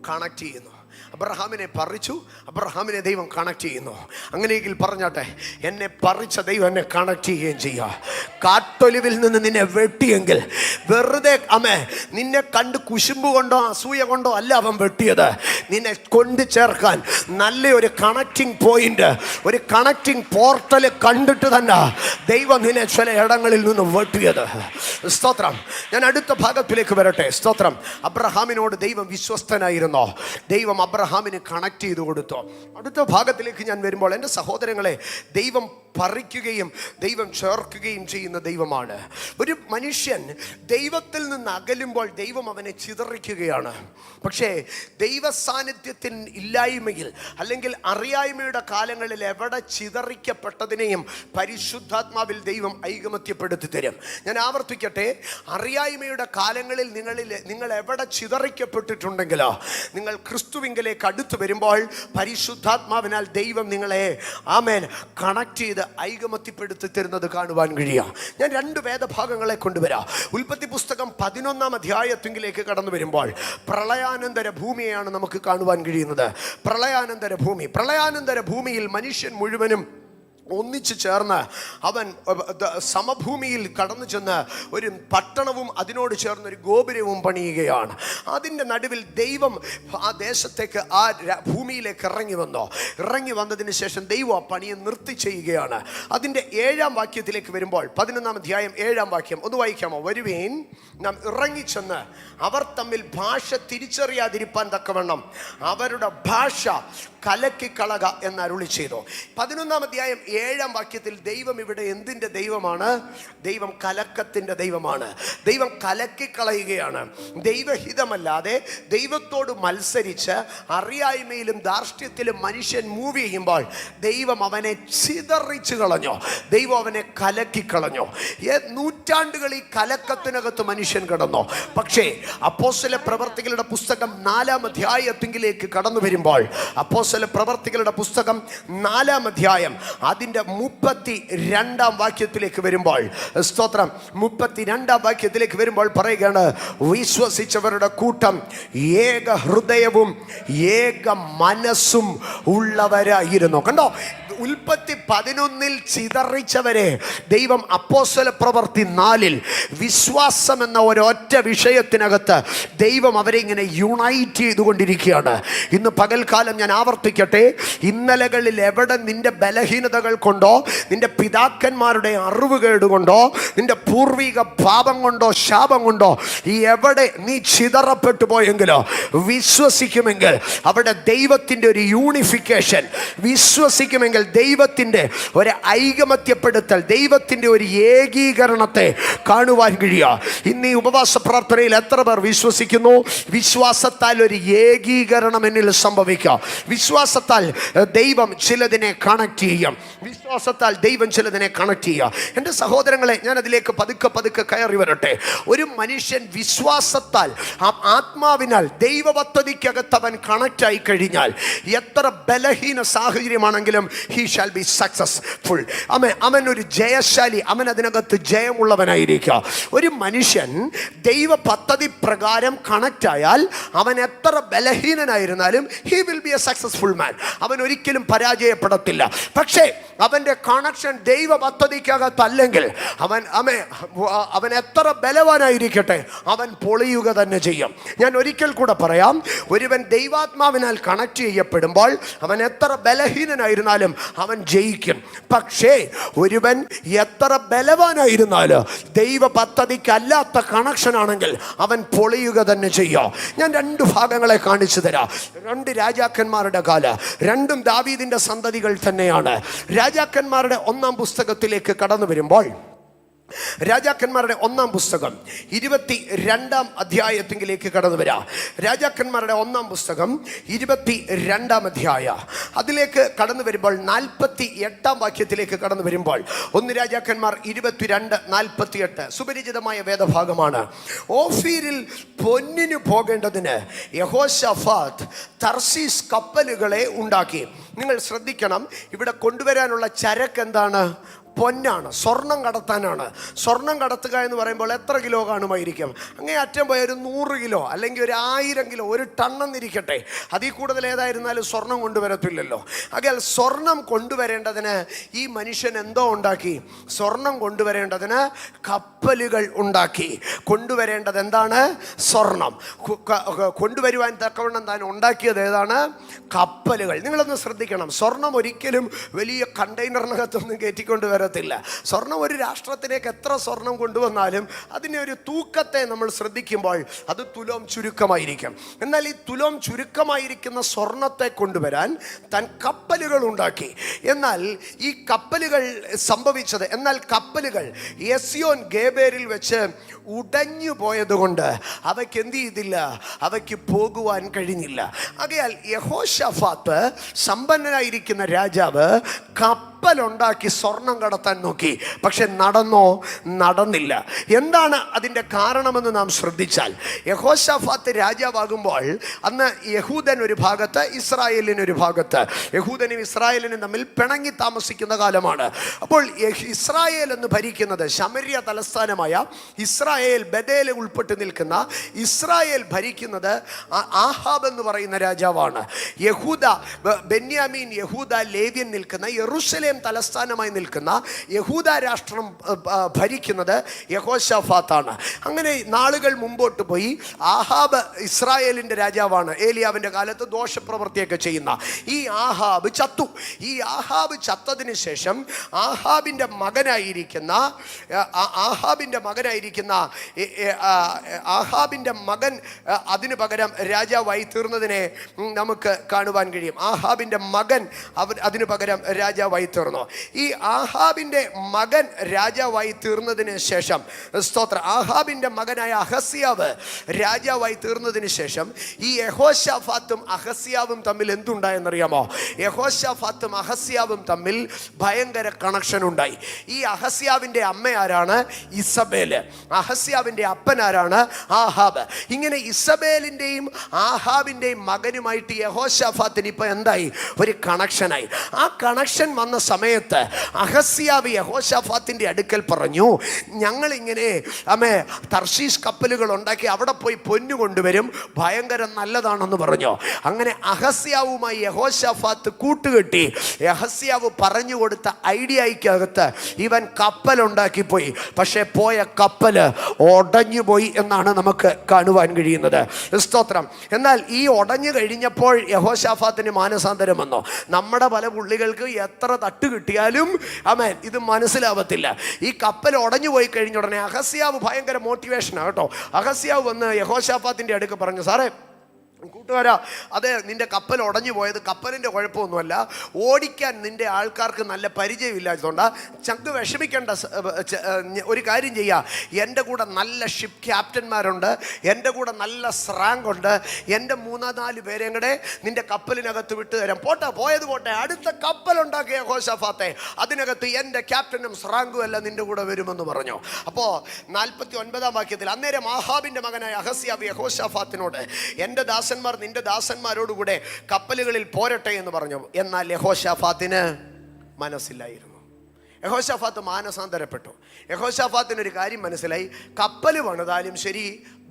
കണക്ട് ചെയ്യുന്നു. അബ്രഹാമിനെ പറിച്ചു, അബ്രഹാമിനെ ദൈവം കണക്ട് ചെയ്യുന്നു. അങ്ങനെയെങ്കിൽ പറഞ്ഞാട്ടെ, എന്നെ പറിച്ച ദൈവം എന്നെ കണക്ട് ചെയ്യുകയും ചെയ്യുക. കാട്ടൊലിവിൽ നിന്ന് നിന്നെ വെട്ടിയെങ്കിൽ വെറുതെ നിന്നെ കണ്ട് കുശുമ്പ് കൊണ്ടോ അസൂയ കൊണ്ടോ അല്ല അവൻ വെട്ടിയത്. നിന്നെ കൊണ്ടു ചേർക്കാൻ നല്ലൊരു കണക്റ്റിംഗ് പോയിന്റ്, ഒരു കണക്റ്റിംഗ് പോർട്ടൽ കണ്ടിട്ട് തന്നെ ദൈവം നിന്നെ ചില ഇടങ്ങളിൽ നിന്നും വെട്ടിയത്. സ്തോത്രം. ഞാൻ അടുത്ത ഭാഗത്തിലേക്ക് വരട്ടെ. സ്തോത്രം. അബ്രഹാമിനോട് ദൈവം വിശ്വസ്തനായിരുന്നോ? ദൈവം അബ്രഹാമിന് കണക്ട് ചെയ്തു കൊടുത്തു. അടുത്ത ഭാഗത്തിലേക്ക് ഞാൻ വരുമ്പോൾ, എൻ്റെ സഹോദരങ്ങളെ, ദൈവം പറിക്കുകയും ദൈവം ചേർക്കുകയും ചെയ്യുന്ന ദൈവമാണ്. ഒരു മനുഷ്യൻ ദൈവത്തിൽ നിന്ന് അകലുമ്പോൾ ദൈവം അവനെ ചിതറിക്കുകയാണ്. പക്ഷേ ദൈവ സാന്നിധ്യത്തിൻ ഇല്ലായ്മയിൽ അല്ലെങ്കിൽ അറിയായ്മയുടെ കാലങ്ങളിൽ എവിടെ ചിതറിക്കപ്പെട്ടതിനെയും പരിശുദ്ധാത്മാവിൽ ദൈവം ഐകമത്യപ്പെടുത്തി തരും. ഞാൻ ആവർത്തിക്കട്ടെ, അറിയായ്മയുടെ കാലങ്ങളിൽ നിങ്ങൾ എവിടെ ചിതറിക്കപ്പെട്ടിട്ടുണ്ടെങ്കിലോ, നിങ്ങൾ ക്രിസ്തുവിങ്കലേക്ക് അടുത്ത് വരുമ്പോൾ പരിശുദ്ധാത്മാവിനാൽ ദൈവം നിങ്ങളെ കണക്ട് ചെയ്ത് ഐകമത്യപ്പെടുത്തി തരുന്നത് കാണുവാൻ കഴിയാം. ഞാൻ 2 വേദഭാഗങ്ങളെ കൊണ്ടുവരാം. ഉൽപ്പത്തി പുസ്തകം 11-ാം അധ്യായത്തിലേക്ക് കടന്നു വരുമ്പോൾ പ്രളയാനന്തര ഭൂമിയെയാണ് നമുക്ക് കാണുവാൻ കഴിയുന്നത്. പ്രളയാനന്തര ഭൂമിയിൽ മനുഷ്യൻ മുഴുവനും ഒന്നിച്ചു ചേർന്ന് അവൻ സമഭൂമിയിൽ കടന്നു ചെന്ന് ഒരു പട്ടണവും അതിനോട് ചേർന്നൊരു ഗോപുരവും പണിയുകയാണ്. അതിൻ്റെ നടുവിൽ ദൈവം ആ ദേശത്തേക്ക്, ആ ഭൂമിയിലേക്ക് ഇറങ്ങി വന്നതിന് ശേഷം ദൈവം ആ പണിയെ നിർത്തി ചെയ്യുകയാണ്. അതിൻ്റെ 7-ാം വാക്യത്തിലേക്ക് വരുമ്പോൾ, 11-ാം അധ്യായം 7-ാം വാക്യം ഒന്ന് വായിക്കാമോ? വരുവീൻ, നാം ഇറങ്ങിച്ചെന്ന് അവർ തമ്മിൽ ഭാഷ തിരിച്ചറിയാതിരിപ്പാൻ തക്കവണ്ണം അവരുടെ ഭാഷ കലക്കിക്കളക എന്ന് അരുളി ചെയ്തു. 11-ാം അധ്യായം 7-ാം വാക്യത്തിൽ ദൈവം ഇവിടെ എന്തിൻ്റെ ദൈവമാണ്? ദൈവം കലക്കത്തിൻ്റെ ദൈവമാണ്. ദൈവം കലക്കിക്കളയുകയാണ്. ദൈവഹിതമല്ലാതെ ദൈവത്തോട് മത്സരിച്ച് അറിയായ്മയിലും ധാർഷ്ട്യത്തിലും മനുഷ്യൻ മൂവ് ചെയ്യുമ്പോൾ ദൈവം അവനെ ചിതറിച്ചു കളഞ്ഞു. ദൈവം അവനെ കലക്കിക്കളഞ്ഞു. നൂറ്റാണ്ടുകൾ ഈ കലക്കത്തിനകത്ത് മനുഷ്യൻ കിടന്നു. പക്ഷേ അപ്പോസ്തല പ്രവർത്തികളുടെ പുസ്തകം 4-ാം അധ്യായത്തിലേക്ക് കടന്നു വരുമ്പോൾ, അപ്പോസ്തല പ്രവർത്തികളുടെ പുസ്തകം 4-ാം അധ്യായം അതിൻ്റെ 32-ാം വാക്യത്തിലേക്ക് വരുമ്പോൾ, സ്തോത്രം, 32-ാം വാക്യത്തിലേക്ക് വരുമ്പോൾ പറയുകയാണ്, വിശ്വസിച്ചവരുടെ കൂട്ടം ഏക ഹൃദയവും ഏക മനസ്സും ഉള്ളവരായിരുന്നു. കണ്ടോ, ഉൽപ്പത്തി 11-ൽ ചിതറിച്ചവരെ ദൈവം അപ്പോസ്തല പ്രവൃത്തി 4-ൽ വിശ്വാസം എന്ന ഒരൊറ്റ വിഷയത്തിനകത്ത് ദൈവം അവരെ ഇങ്ങനെ യുണൈറ്റ് ചെയ്തുകൊണ്ടിരിക്കുകയാണ്. ഇന്ന് പകൽക്കാലം ഞാൻ പ്രാർത്ഥിക്കട്ടെ. ഇന്നലകളിൽ എവിടെ നിന്റെ ബലഹീനതകൾ കൊണ്ടോ, നിന്റെ പിതാക്കന്മാരുടെ അറിവുകേട് കൊണ്ടോ, നിന്റെ പൂർവിക പാപം കൊണ്ടോ, ശാപം കൊണ്ടോ എവിടെ നീ ചിതറപ്പെട്ടു പോയെങ്കിലോ, വിശ്വസിക്കുമെങ്കിൽ അവിടെ ദൈവത്തിൻ്റെ ഒരു യൂണിഫിക്കേഷൻ, വിശ്വസിക്കുമെങ്കിൽ ദൈവത്തിൻ്റെ ഒരു ഐകമത്യപ്പെടുത്തൽ, ദൈവത്തിൻ്റെ ഒരു ഏകീകരണത്തെ കാണുവാൻ കഴിയുക. ഇന്ന് ഈ ഉപവാസ പ്രാർത്ഥനയിൽ എത്ര പേർ വിശ്വസിക്കുന്നു? വിശ്വാസത്താൽ ഒരു ഏകീകരണം എന്നിൽ സംഭവിക്കാം. വിശ്വാസത്താൽ ദൈവം ചിലതിനെ കണക്ട് ചെയ്യും. വിശ്വാസത്താൽ ദൈവം ചിലതിനെ കണക്ട് ചെയ്യുക. എൻ്റെ സഹോദരങ്ങളെ, ഞാൻ അതിലേക്ക് പതുക്കെ പതുക്കെ കയറി വരട്ടെ. ഒരു മനുഷ്യൻ വിശ്വാസത്താൽ, ആത്മാവിനാൽ ദൈവ പദ്ധതിക്കകത്ത് അവൻ കണക്റ്റ് ആയി കഴിഞ്ഞാൽ എത്ര ബലഹീന സാഹചര്യമാണെങ്കിലും he shall be successful. അവൻ ഒരു ജയശാലി, അവൻ അതിനകത്ത് ജയമുള്ളവനായിരിക്കുക. ഒരു മനുഷ്യൻ ദൈവ പദ്ധതി പ്രകാരം കണക്റ്റ് ആയാൽ അവൻ എത്ര ബലഹീനനായിരുന്നാലും he will be a successful man. അവൻ ഒരിക്കലും പരാജയപ്പെടത്തില്ല. പക്ഷേ അവൻ്റെ കണക്ഷൻ ദൈവ പദ്ധതിക്കകത്തല്ലെങ്കിൽ അവൻ എത്ര ബലവാനായിരിക്കട്ടെ, അവൻ പൊളിയുക തന്നെ ചെയ്യും. ഞാൻ ഒരിക്കൽ കൂടെ പറയാം, ഒരുവൻ ദൈവാത്മാവിനാൽ കണക്ട് ചെയ്യപ്പെടുമ്പോൾ അവൻ എത്ര ബലഹീനനായിരുന്നാലും അവൻ ജയിക്കും. പക്ഷേ ഒരുവൻ എത്ര ബലവാനായിരുന്നാലും ദൈവ പദ്ധതിക്കല്ലാത്ത കണക്ഷൻ ആണെങ്കിൽ അവൻ പൊളിയുക തന്നെ ചെയ്യും. ഞാൻ രണ്ട് ഭാഗങ്ങളെ കാണിച്ചു തരാം. രണ്ട് രാജാക്കന്മാരുടെ കാല, രണ്ടും ദാവീദിന്റെ സന്തതികൾ തന്നെയാണ്. രാജാക്കന്മാരുടെ ഒന്നാം പുസ്തകത്തിലേക്ക് കടന്നു വരുമ്പോൾ, രാജാക്കന്മാരുടെ ഒന്നാം പുസ്തകം 22 അധ്യായത്തിലേക്ക് കടന്നു വരാം. രാജാക്കന്മാരുടെ ഒന്നാം പുസ്തകം 22 അധ്യായ, അതിലേക്ക് കടന്നു വരുമ്പോൾ 48 വാക്യത്തിലേക്ക് കടന്നു വരുമ്പോൾ, 1 രാജാക്കന്മാർ 22:48 സുപരിചിതമായ വേദഭാഗമാണ്. ഓഫീരിൽ പൊന്നിന് പോകേണ്ടതിന് യഹോശാഫാത്ത് തർശീസ് കപ്പലുകളെ ഉണ്ടാക്കി. നിങ്ങൾ ശ്രദ്ധിക്കണം, ഇവിടെ കൊണ്ടുവരാനുള്ള ചരക്ക് എന്താണ്? പൊന്നാണ്, സ്വർണം കടത്താനാണ്. സ്വർണം കടത്തുക എന്ന് പറയുമ്പോൾ എത്ര കിലോ കാണുമായിരിക്കും? അങ്ങേ അറ്റം പോയ ഒരു 100 കിലോ അല്ലെങ്കിൽ ഒരു 1000 കിലോ, ഒരു ടണ്ണെന്നിരിക്കട്ടെ, അതിൽ കൂടുതൽ ഏതായിരുന്നാലും സ്വർണം കൊണ്ടുവരത്തില്ലല്ലോ. അകൽ സ്വർണം കൊണ്ടുവരേണ്ടതിന് ഈ മനുഷ്യൻ എന്തോ ഉണ്ടാക്കി? സ്വർണം കൊണ്ടുവരേണ്ടതിന് കപ്പലുകൾ ഉണ്ടാക്കി. കൊണ്ടുവരേണ്ടത് എന്താണ്? സ്വർണം. കൊണ്ടുവരുവാൻ തക്കവണ്ണം താൻ ഉണ്ടാക്കിയത് ഏതാണ്? കപ്പലുകൾ. നിങ്ങളൊന്ന് ശ്രദ്ധിക്കണം, സ്വർണം ഒരിക്കലും വലിയ കണ്ടെയ്നറിനകത്തൊന്നും കയറ്റിക്കൊണ്ട് വരത്തില്ല. സ്വർണം ഒരു രാഷ്ട്രത്തിലേക്ക് എത്ര സ്വർണം കൊണ്ടുവന്നാലും അതിനെ ഒരു തൂക്കത്തെ നമ്മൾ ശ്രദ്ധിക്കുമ്പോൾ അത് തുലോം ചുരുക്കമായിരിക്കും. എന്നാൽ ഈ തുലോം ചുരുക്കമായിരിക്കുന്ന സ്വർണത്തെ കൊണ്ടുവരാൻ താൻ കപ്പലുകൾ ഉണ്ടാക്കി. എന്നാൽ ഈ കപ്പലുകൾ സംഭവിച്ചത്, എന്നാൽ കപ്പലുകൾ എസ്യോൻ ഗേബേരിൽ വെച്ച് ഉടഞ്ഞു പോയതുകൊണ്ട് അവയ്ക്ക് എന്ത് ചെയ്തില്ല? അവയ്ക്ക് പോകുവാൻ കഴിഞ്ഞില്ല. ആകയാൽ യഹോശാഫാത്ത് സമ്പന്നനായിരിക്കുന്ന രാജാവ് കപ്പലുണ്ടാക്കി സ്വർണം കടത്താൻ നോക്കി. പക്ഷെ നടന്നോ? നടന്നില്ല. എന്താണ് അതിൻ്റെ കാരണമെന്ന് നാം ശ്രദ്ധിച്ചാൽ, യഹോശാഫാത്ത് രാജാവാകുമ്പോൾ അന്ന് യഹൂദൻ ഒരു ഭാഗത്ത്, ഇസ്രായേലിനൊരു ഭാഗത്ത്. യഹൂദനും ഇസ്രായേലിനും തമ്മിൽ പിണങ്ങി താമസിക്കുന്ന കാലമാണ്. അപ്പോൾ ഇസ്രായേൽ എന്ന് ഭരിക്കുന്നത്, ശമര്യ തലസ്ഥാനമായ ഇസ്രായേൽ, ബദേല് ഉൾപ്പെട്ട് നിൽക്കുന്ന ഇസ്രായേൽ ഭരിക്കുന്നത് ആഹാബ് എന്ന് പറയുന്ന രാജാവാണ്. യഹൂദ, ബെന്യാമീൻ, യഹൂദ, ലേവ്യൻ നിൽക്കുന്ന യെരൂശലേം തലസ്ഥാനമായി നിൽക്കുന്ന യഹൂദ രാഷ്ട്രം ഭരിക്കുന്നത് യഹോശാഫാത്താണ്. അങ്ങനെ നാളുകൾ മുമ്പോട്ട് പോയി. ആഹാബ് ഇസ്രായേലിൻ്റെ രാജാവാണ്. ഏലിയാവിൻ്റെ കാലത്ത് ദോഷപ്രവൃത്തിയൊക്കെ ചെയ്യുന്ന ഈ ആഹാബ് ചത്തു. ഈ ആഹാബ് ചത്തതിന് ശേഷം ആഹാബിൻ്റെ മകനായിരിക്കുന്ന മകൻ അതിനു പകരം രാജാവായി തീർന്നതിനെ നമുക്ക് കാണുവാൻ കഴിയും. ആഹാബിൻ്റെ മകൻ അതിനു പകരം രാജാവായി തീർന്നു. ഈ ആഹാബിൻ്റെ മകൻ രാജാവായി തീർന്നതിന് ശേഷം, സ്തോത്രം, ആഹാബിൻ്റെ മകനായ അഹസ്യാവ് രാജാവായി തീർന്നതിന് ശേഷം ഈ യഹോശാഫാത്തും അഹസ്യാവും തമ്മിൽ എന്തുണ്ടായെന്നറിയാമോ? യഹോശാഫാത്തും അഹസ്യാവും തമ്മിൽ ഭയങ്കര കണക്ഷൻ ഉണ്ടായി. ഈ അഹസ്യാവിൻ്റെ അമ്മ ആരാണ്? ഇസബേല്. അഹസ്യാവിൻ്റെ അപ്പൻ ആരാണ്? ആഹാബ്. ഇങ്ങനെ ഇസബേലിൻ്റെയും ആഹാബിൻ്റെയും മകനുമായിട്ട് യഹോശാഫാത്തിന് ഇപ്പം എന്തായി? ഒരു കണക്ഷനായി. ആ കണക്ഷൻ ഡിപ്രഷൻ വന്ന സമയത്ത് അഹസ്യാവ് യഹോശാഫാത്തിൻ്റെ അടുക്കൽ പറഞ്ഞു, ഞങ്ങളിങ്ങനെ തർശീശ് കപ്പലുകൾ ഉണ്ടാക്കി അവിടെ പോയി പൊന്നു കൊണ്ടുവരും, ഭയങ്കര നല്ലതാണെന്ന് പറഞ്ഞു. അങ്ങനെ അഹസ്യാവുമായി യഹോശാഫാത്ത് കൂട്ടുകെട്ടി. അഹസ്യാവ് പറഞ്ഞു കൊടുത്ത ഐഡിയയ്ക്കകത്ത് ഇവൻ കപ്പലുണ്ടാക്കിപ്പോയി. പക്ഷേ പോയ കപ്പല് ഉടഞ്ഞുപോയി എന്നാണ് നമുക്ക് കാണുവാൻ കഴിയുന്നത്. സ്തോത്രം. എന്നാൽ ഈ ഉടഞ്ഞു കഴിഞ്ഞപ്പോൾ യഹോശാഫാത്തിന് മാനസാന്തരം വന്നു. നമ്മുടെ പല പുള്ളികൾക്ക് എത്ര തട്ട് കിട്ടിയാലും ഇത് മനസ്സിലാവത്തില്ല. ഈ കപ്പൽ ഉടഞ്ഞു പോയി കഴിഞ്ഞ ഉടനെ അഹസ്യാവ് ഭയങ്കര മോട്ടിവേഷനാണ് കേട്ടോ. അഹസ്യാവ് വന്ന് യഹോശാഫാത്തിൻ്റെ അടുക്ക് പറഞ്ഞു, സാറേ കൂട്ടുകാരാ, അതെ, നിന്റെ കപ്പൽ ഉടഞ്ഞു പോയത് കപ്പലിൻ്റെ കുഴപ്പമൊന്നുമല്ല, ഓടിക്കാൻ നിന്റെ ആൾക്കാർക്ക് നല്ല പരിചയമില്ലാത്തതുകൊണ്ടാണ്. ചങ്ക് വിഷമിക്കേണ്ട, ഒരു കാര്യം ചെയ്യുക, എൻ്റെ കൂടെ നല്ല ഷിപ്പ് ക്യാപ്റ്റന്മാരുണ്ട്, എൻ്റെ കൂടെ നല്ല സ്രാങ്ക് ഉണ്ട്, എൻ്റെ 3-4 പേരെയും കൂടെ നിന്റെ കപ്പലിനകത്ത് വിട്ടു തരാം. പോയത് പോട്ടെ, അടുത്ത കപ്പലുണ്ടാക്കിയ യഹോശാഫാത്തെ, അതിനകത്ത് എൻ്റെ ക്യാപ്റ്റനും സ്രാങ്കും എല്ലാം നിന്റെ കൂടെ വരുമെന്ന് പറഞ്ഞു. അപ്പോൾ 49-ാം വാക്യത്തിൽ, അന്നേരം ആഹാബിൻ്റെ മകനായ അഹസ്യാവ് യഹോശാഫാത്തിനോട്, എൻ്റെ ദാസന്മാർ നിന്റെ ദാസന്മാരോടുകൂടെ കപ്പലുകളിൽ പോരട്ടെ എന്ന് പറഞ്ഞു. എന്നാൽ യഹോശാഫാത്തിന് മനസ്സിലായിരുന്നു. യഹോശാഫാത്ത് മാനസാന്തരപ്പെട്ടു. യഹോശാഫാത്തിനൊരു കാര്യം മനസ്സിലായി, കപ്പൽ പണിതാലും ശരി,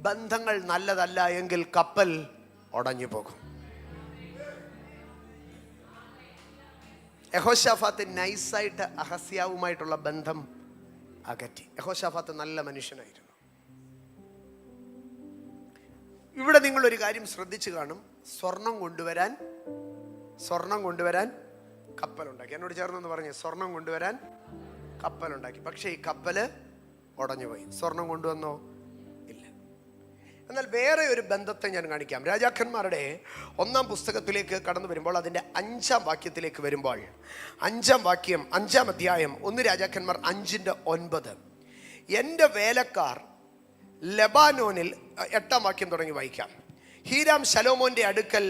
ബന്ധങ്ങൾ നല്ലതല്ല എങ്കിൽ കപ്പൽ ഉടഞ്ഞു പോകും. യഹോശാഫാത്ത് നൈസായിട്ട് അഹസ്യാവുമായിട്ടുള്ള ബന്ധം അകറ്റി. യഹോശാഫാത്ത് നല്ല മനുഷ്യനായിരുന്നു. ഇവിടെ നിങ്ങളൊരു കാര്യം ശ്രദ്ധിച്ചു കാണും, സ്വർണം കൊണ്ടുവരാൻ കപ്പലുണ്ടാക്കി. എന്നോട് ചേർന്നെന്ന് പറഞ്ഞേ, സ്വർണം കൊണ്ടുവരാൻ കപ്പലുണ്ടാക്കി. പക്ഷേ ഈ കപ്പല് ഉടഞ്ഞുപോയി. സ്വർണം കൊണ്ടുവന്നോ? ഇല്ല. എന്നാൽ വേറെ ഒരു ബന്ധത്തെ ഞാൻ കാണിക്കാം. രാജാക്കന്മാരുടെ 1-ാം പുസ്തകത്തിലേക്ക് കടന്നു വരുമ്പോൾ, അതിൻ്റെ 5-ാം വാക്യത്തിലേക്ക് വരുമ്പോൾ, 5-ാം വാക്യം, 5-ാം അധ്യായം, 1 രാജാക്കന്മാർ 5:9, എൻ്റെ വേലക്കാർ ലെബാനോനിൽ, 8-ാം വാക്യം തുടങ്ങി വായിക്കാം. ഹീരാം ശലോമോന്റെ അടുക്കൽ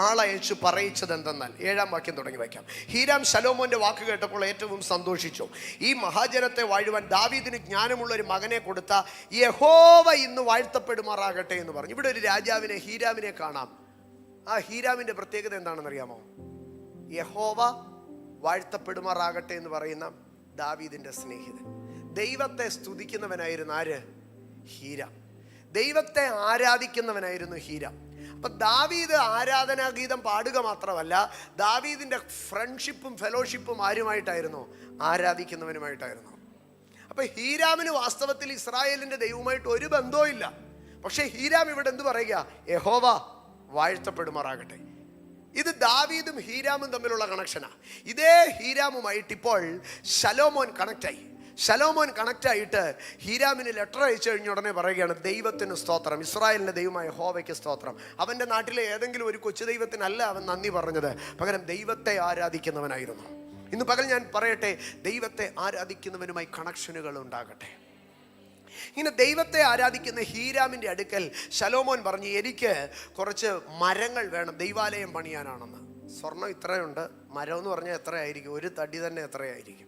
ആളയച്ചു പറയിച്ചത് എന്തെന്നാൽ, 7-ാം വാക്യം തുടങ്ങി വായിക്കാം. ഹീരാം ശലോമോന്റെ വാക്ക് കേട്ടപ്പോൾ ഏറ്റവും സന്തോഷിച്ചു. ഈ മഹാജനത്തെ വാഴുവാൻ ദാവീദിന് ജ്ഞാനമുള്ള ഒരു മകനെ കൊടുത്ത യഹോവ ഇന്ന് വാഴ്ത്തപ്പെടുമാറാകട്ടെ എന്ന് പറഞ്ഞു. ഇവിടെ ഒരു രാജാവിനെ, ഹീരാമിനെ കാണാം. ആ ഹീരാമിന്റെ പ്രത്യേകത എന്താണെന്ന് അറിയാമോ? യഹോവ വാഴ്ത്തപ്പെടുമാറാകട്ടെ എന്ന് പറയുന്ന ദാവീദിന്റെ സ്നേഹിതൻ. ദൈവത്തെ സ്തുതിക്കുന്നവനായിരുന്നു ആര്? ഹീരാം. ദൈവത്തെ ആരാധിക്കുന്നവനായിരുന്നു ഹീരാം. അപ്പൊ ദാവീദ് ആരാധനാഗീതം പാടുക മാത്രമല്ല, ദാവീദിന്റെ ഫ്രണ്ട്ഷിപ്പും ഫെലോഷിപ്പും ആരുമായിട്ടായിരുന്നു? ആരാധിക്കുന്നവനുമായിട്ടായിരുന്നു. അപ്പൊ ഹീരാമിന് വാസ്തവത്തിൽ ഇസ്രായേലിന്റെ ദൈവവുമായിട്ട് ഒരു ബന്ധവും ഇല്ല. പക്ഷെ ഹീരാം ഇവിടെ എന്ത് പറയുക? യഹോവ വാഴ്ത്തപ്പെടുമാറാകട്ടെ. ഇത് ദാവീദും ഹീരാമും തമ്മിലുള്ള കണക്ഷനാ. ഇതേ ഹീരാമുമായിട്ട് ഇപ്പോൾ ശലോമോൻ കണക്റ്റായി. ശലോമോൻ കണക്റ്റായിട്ട് ഹീരാമിന് ലെറ്റർ അയച്ചു കഴിഞ്ഞ ഉടനെ പറയുകയാണ്, ദൈവത്തിന് സ്തോത്രം, ഇസ്രായേലിൻ്റെ ദൈവമായ യഹോവയ്ക്ക് സ്തോത്രം. അവൻ്റെ നാട്ടിലെ ഏതെങ്കിലും ഒരു കൊച്ചു ദൈവത്തിനല്ല അവൻ നന്ദി പറഞ്ഞത്, പകരം ദൈവത്തെ ആരാധിക്കുന്നവനായിരുന്നു. ഇന്ന് പകൽ ഞാൻ പറയട്ടെ, ദൈവത്തെ ആരാധിക്കുന്നവനുമായി കണക്ഷനുകൾ ഉണ്ടാകട്ടെ. ഇങ്ങനെ ദൈവത്തെ ആരാധിക്കുന്ന ഹീരാമിൻ്റെ അടുക്കൽ ശലോമോൻ പറഞ്ഞു, എനിക്ക് കുറച്ച് മരങ്ങൾ വേണം, ദൈവാലയം പണിയാനാണെന്ന്. സ്വർണം ഇത്രയുണ്ട്, മരം എന്ന് പറഞ്ഞാൽ എത്രയായിരിക്കും? ഒരു തടി തന്നെ എത്രയായിരിക്കും?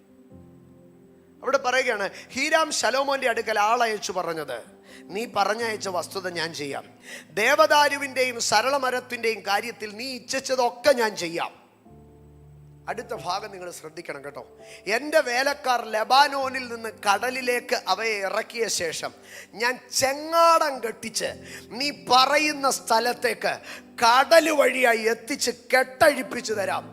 അവിടെ പറയുകയാണ്, ഹീരാം ശലോമോന്റെ അടുക്കൽ ആളയച്ചു പറഞ്ഞത്, നീ പറഞ്ഞയച്ച വസ്തുത ഞാൻ ചെയ്യാം. ദേവദാരുവിൻ്റെയും സരളമരത്തിൻ്റെയും കാര്യത്തിൽ നീ ഇച്ഛിച്ചതൊക്കെ ഞാൻ ചെയ്യാം. അടുത്ത ഭാഗം നിങ്ങൾ ശ്രദ്ധിക്കണം കേട്ടോ. എൻ്റെ വേലക്കാർ ലെബാനോനിൽ നിന്ന് കടലിലേക്ക് അവയെ ഇറക്കിയ ശേഷം ഞാൻ ചെങ്ങാടം കെട്ടിച്ച് നീ പറയുന്ന സ്ഥലത്തേക്ക് കടൽ വഴിയായി എത്തിച്ച് കെട്ടഴിപ്പിച്ചു തരാം.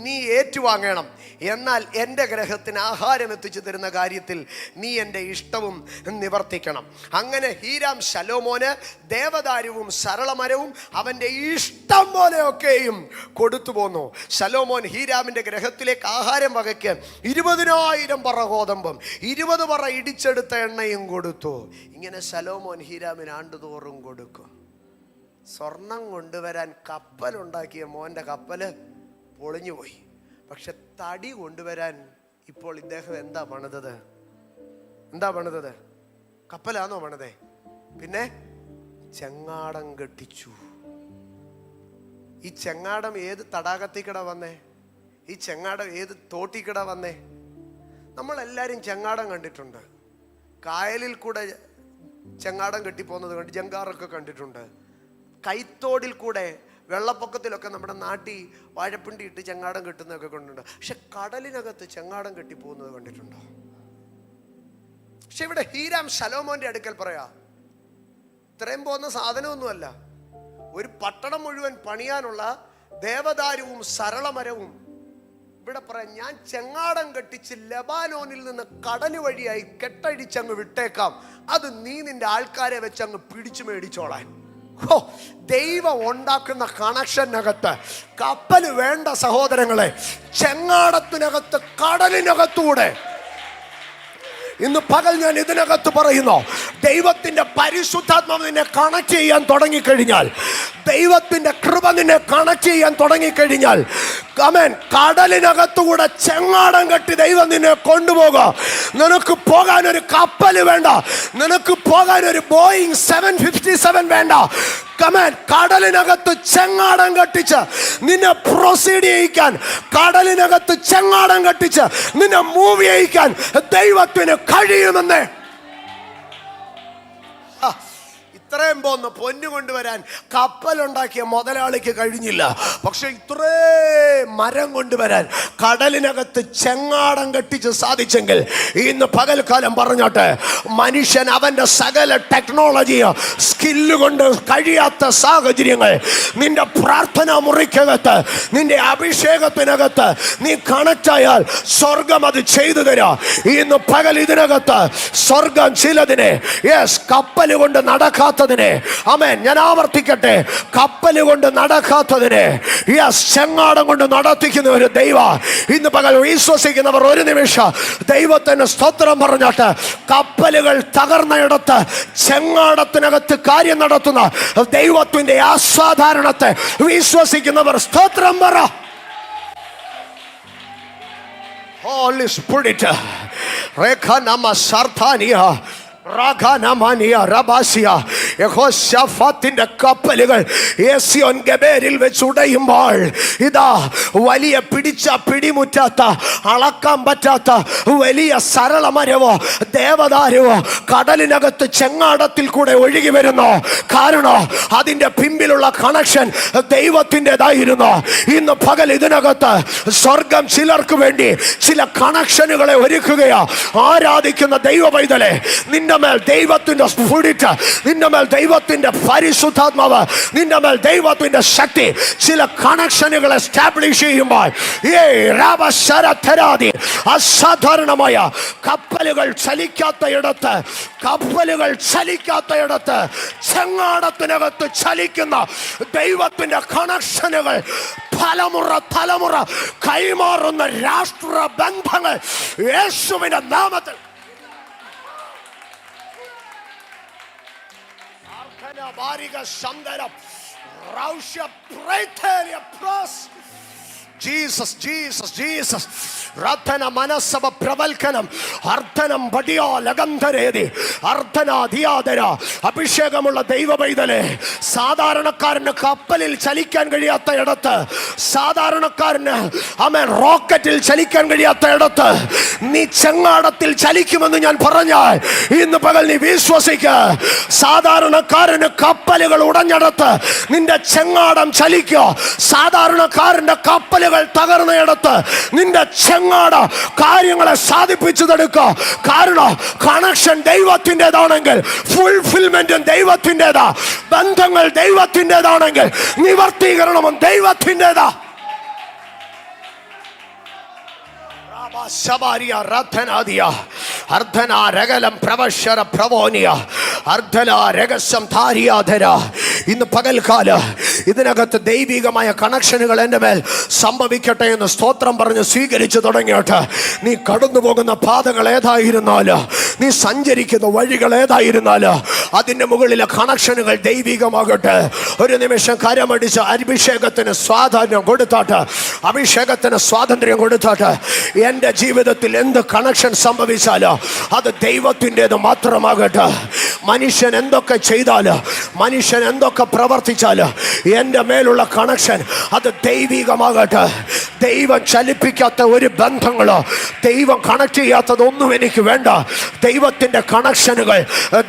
നീ ഏറ്റുവാങ്ങണം. എന്നാൽ എൻ്റെ ഗ്രഹത്തിന് ആഹാരം എത്തിച്ചു തരുന്ന കാര്യത്തിൽ നീ എൻ്റെ ഇഷ്ടവും നിവർത്തിക്കണം. അങ്ങനെ ഹീരാം ശലോമോന് ദേവദാരുവും സരളമരവും അവൻ്റെ ഇഷ്ടം പോലെയൊക്കെയും കൊടുത്തു പോന്നു. ശലോമോൻ ഹീരാമിൻ്റെ ഗ്രഹത്തിലേക്ക് ആഹാരം വകയ്ക്ക് 20,000 പറ ഗോതമ്പും 20 പറ ഇടിച്ചെടുത്ത എണ്ണയും കൊടുത്തു. ഇങ്ങനെ ശലോമോൻ ഹീരാമിന് ആണ്ടുതോറും കൊടുക്കും. സ്വർണം കൊണ്ടുവരാൻ കപ്പലുണ്ടാക്കിയ മോൻ്റെ കപ്പല് പൊളിഞ്ഞുപോയി. പക്ഷെ തടി കൊണ്ടുവരാൻ ഇപ്പോൾ ഇദ്ദേഹം എന്താ പണിതത്? കപ്പലാണോ പണിതേ? പിന്നെ ചെങ്ങാടം കെട്ടിച്ചു. ഈ ചെങ്ങാടം ഏത് തടാകത്തിക്കട വന്നേ? ഈ ചെങ്ങാടം ഏത് തോട്ടിക്കട വന്നേ? നമ്മളെല്ലാവരും ചെങ്ങാടം കണ്ടിട്ടുണ്ട്. കായലിൽ കൂടെ ചെങ്ങാടം കെട്ടിപ്പോകുന്നത് കണ്ട് ജങ്കാറൊക്കെ കണ്ടിട്ടുണ്ട്. കൈത്തോടിൽ കൂടെ വെള്ളപ്പൊക്കത്തിലൊക്കെ നമ്മുടെ നാട്ടിൽ വാഴപ്പിണ്ടി ഇട്ട് ചെങ്ങാടം കെട്ടുന്നതൊക്കെ കൊണ്ടുണ്ട്. പക്ഷെ കടലിനകത്ത് ചെങ്ങാടം കെട്ടി പോകുന്നത് കണ്ടിട്ടുണ്ടോ? പക്ഷെ ഇവിടെ ഹീരാം ശലോമോന്റെ അടുക്കൽ പറയാ, ഇത്രയും പോകുന്ന സാധനമൊന്നുമല്ല, ഒരു പട്ടണം മുഴുവൻ പണിയാനുള്ള ദേവദാരുവും സരളമരവും ഇവിടെ പറയാം, ഞാൻ ചെങ്ങാടം കെട്ടിച്ച് ലെബാനോനിൽ നിന്ന് കടല് വഴിയായി കെട്ടടിച്ചങ്ങ് വിട്ടേക്കാം, അത് നീ നിന്റെ ആൾക്കാരെ വെച്ച് അങ്ങ് പിടിച്ചു മേടിച്ചോളാൻ. ദൈവം ഉണ്ടാക്കുന്ന കണക്ഷനകത്ത് കപ്പൽ വേണ്ട സഹോദരങ്ങളെ. ചെങ്ങാടത്തിനകത്ത്, കടലിനകത്തൂടെ ഇന്ന് പകൽ ഞാൻ ഇതിനകത്ത് പറയുന്നു, ദൈവത്തിന്റെ പരിശുദ്ധാത്മാവ് നിന്നെ കണക്ട് ചെയ്യാൻ തുടങ്ങിക്കഴിഞ്ഞാൽ, ദൈവത്തിന്റെ കൃപ നിന്നെ കണക്ട് ചെയ്യാൻ തുടങ്ങിക്കഴിഞ്ഞാൽ, ആമേൻ, കടലിനകത്തുകൂടെ ചെങ്ങാടം കെട്ടി ദൈവം നിന്നെ കൊണ്ടുപോകുക. നിനക്ക് പോകാൻ ഒരു കപ്പൽ വേണ്ട, നിനക്ക് പോകാൻ ഒരു ബോയിങ് 757 വേണ്ട. കമേൻ, കടലിനകത്ത് ചെങ്ങാടം കെട്ടിച്ച് നിന്നെ പ്രൊസീഡ് ചെയ്യിക്കാൻ, കടലിനകത്ത് ചെങ്ങാടം കെട്ടിച്ച് നിന്നെ മൂവ് ചെയ്യിക്കാൻ ദൈവത്തിന് കഴിയുമെന്ന്. ഇത്രയും പോന്ന് പൊന്നു കൊണ്ടുവരാൻ കപ്പലുണ്ടാക്കിയ മുതലാളിക്ക് കഴിഞ്ഞില്ല. പക്ഷെ ഇത്രേ മരം കൊണ്ടുവരാൻ കടലിനകത്ത് ചെങ്ങാടം കെട്ടിച്ച് സാധിച്ചെങ്കിൽ, ഇന്ന് പകൽക്കാലം പറഞ്ഞോട്ടെ, മനുഷ്യൻ അവന്റെ സകല ടെക്നോളജിയോ സ്കില്ല് കൊണ്ട് കഴിയാത്ത സാഹചര്യങ്ങൾ നിന്റെ പ്രാർത്ഥനാ മുറിക്കകത്ത്, നിന്റെ അഭിഷേകത്തിനകത്ത് നീ കണക്റ്റായാൽ സ്വർഗം അത് ചെയ്തു തരാം. ഇന്ന് പകൽ ഇതിനകത്ത് സ്വർഗം ചിലതിനെ, കപ്പൽ കൊണ്ട് നടക്കാത്ത, ആമേൻ, ഞാൻ ആവർത്തിക്കട്ടെ, കപ്പൽ കൊണ്ട് നടക്കാത്തതിനെ ചെങ്ങാടം കൊണ്ട് നടത്തിക്കുന്ന ഒരു ദൈവം ഇന്ന് പകൽ വിശ്വസിക്കുന്നവർ ഒരു നിമിഷം ദൈവത്തിന് സ്തോത്രം പറഞ്ഞിട്ട്, കപ്പലുകൾ തകർന്നയിടത്ത് ചെങ്ങാടത്തിനകത്ത് കാര്യം നടത്തുന്ന ദൈവത്തിന്റെ അസാധാരണത്തെ വിശ്വസിക്കുന്നവർ സ്തോത്രം പറ. Holy Spirit, Rekha Nama Sarthaniya യഹോശാഫാത്തിന്റെ കപ്പലുകൾ യെസിയോൻ ഗബേരിൽ വെച്ച് ഉടയുമ്പോൾ, ഇതാ വലിയ പിടിച്ച പിടിമുറ്റാത്ത, അളക്കാൻ പറ്റാത്ത വലിയ സരളമരവോ ദേവദാരുവോ കടലിനകത്ത് ചെങ്ങാടത്തിൽ കൂടെ ഒഴുകി വരുന്നു. കാരണം അതിന്റെ പിമ്പിലുള്ള കണക്ഷൻ ദൈവത്തിൻ്റെതായിരുന്നു. ഇന്ന് പകൽ ഇതിനകത്ത് സ്വർഗം ചിലർക്ക് വേണ്ടി ചില കണക്ഷനുകളെ ഒരുക്കുകയാ. ആരാധിക്കുന്ന ദൈവ പൈതലെ, നിന്റെ മേൽ ദൈവത്തിന്റെ സ്പിരിറ്റ്, നിന്റെ മേൽ ദൈവത്തിന്റെ പരിശുദ്ധാത്മാവ്, നിന്റെ മേൽ ദൈവത്തിന്റെ ശക്തി ചില കണക്ഷനുകളെ എസ്റ്റാബ്ലിഷ് ചെയ്യുമ്പോൾ, അസാധാരണമായ കപ്പലുകൾ ചലിക്കാത്തയിടത്ത്, കപ്പലുകൾ ചലിക്കാത്തയിടത്ത് ചെങ്ങാടത്തിനകത്ത് ചലിക്കുന്ന ദൈവത്തിന്റെ കണക്ഷനുകൾ തലമുറ കൈമാറുന്ന രാഷ്ട്ര ബന്ധങ്ങൾ യേശുവിന്റെ നാമത്തിൽ Jesus, Jesus, Jesus. Rathana Manasaba Pravalkanam, Arthanam Badia Lagandharedi, Arthana Diadara, Abhishegamula Deva Baidale, Sadarana Karna Kapalil Chalikan Gadiata Yadata, Sadarana Karna, Amen, Rocketil Chalikan Gadiata Yadata, Nichangadatil Chalikiman Paranya, in the Pagali Viswasika, Sadarana Karna Kapaligal Udanadata, Ninda Changadam Chalikyo, Sadarana Karna Kapaligal Tagarna Yadata, Ninda കാര്യങ്ങളെ സാധിപ്പിച്ചെടുക്കുക. കാരണം കണക്ഷൻ ദൈവത്തിൻ്റെതാണെങ്കിൽ, ഫുൾഫിൽമെന്റും ദൈവത്തിൻ്റെതാ, ബന്ധങ്ങൾ ദൈവത്തിൻ്റെതാണെങ്കിൽ നിവർത്തീകരണവും ദൈവത്തിൻ്റെതാ. Shabaria Rathanadia Ardhana Regalam Pravashara Pravonia Ardhala Regasam Tharia Thera in the Pagalkala ഇതിനകത്ത് ദൈവികമായ കണക്ഷനുകൾ എൻ്റെ മേൽ സംഭവിക്കട്ടെ എന്ന് സ്തോത്രം പറഞ്ഞ് സ്വീകരിച്ചു തുടങ്ങിയിട്ട്, നീ കടന്നു പോകുന്ന പാതകൾ ഏതായിരുന്നാലോ, നീ സഞ്ചരിക്കുന്ന വഴികൾ ഏതായിരുന്നാലോ, അതിൻ്റെ മുകളിലെ കണക്ഷനുകൾ ദൈവികമാകട്ടെ. ഒരു നിമിഷം കരമടിച്ച് അഭിഷേകത്തിന് സ്വാതന്ത്ര്യം കൊടുത്താട്ട്, അഭിഷേകത്തിന് സ്വാതന്ത്ര്യം കൊടുത്താട്ട്, എൻ്റെ ജീവിതത്തിൽ എന്ത് കണക്ഷൻ സംഭവിച്ചാലോ അത് ദൈവത്തിൻ്റെത് മാത്രമാകട്ടെ. മനുഷ്യൻ എന്തൊക്കെ ചെയ്താലോ, മനുഷ്യൻ എന്തൊക്കെ പ്രവർത്തിച്ചാലോ, എൻ്റെ മേലുള്ള കണക്ഷൻ അത് ദൈവികമാകട്ടെ. ദൈവം ചലിപ്പിക്കാത്ത ഒരു ബന്ധങ്ങളോ, ദൈവം കണക്ട് ചെയ്യാത്തതൊന്നും എനിക്ക് വേണ്ട. ദൈവത്തിൻ്റെ കണക്ഷനുകൾ,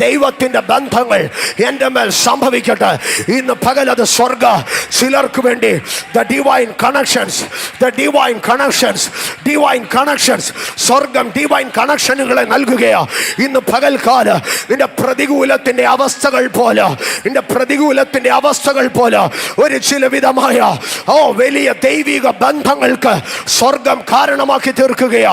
ദൈവത്തിൻ്റെ ബന്ധങ്ങൾ എൻ്റെ മേൽ സംഭവിക്കട്ടെ. ഇന്ന് പകലത് സ്വർഗ ചിലർക്ക് വേണ്ടി ഡിവൈൻ കണക്ഷൻസ് സ്വർഗം ഡിവൈൻ കണക്ഷനുകളെ നൽകുകയാ. ഇന്ന് പകൽക്കാല നിന്റെ പ്രതികൂലത്തിന്റെ അവസ്ഥകൾ പോലെ ഒരു ചില വിധമായ വലിയ ദൈവിക ബന്ധങ്ങൾക്ക് സ്വർഗം കാരണമാക്കി തീർക്കുകയാ.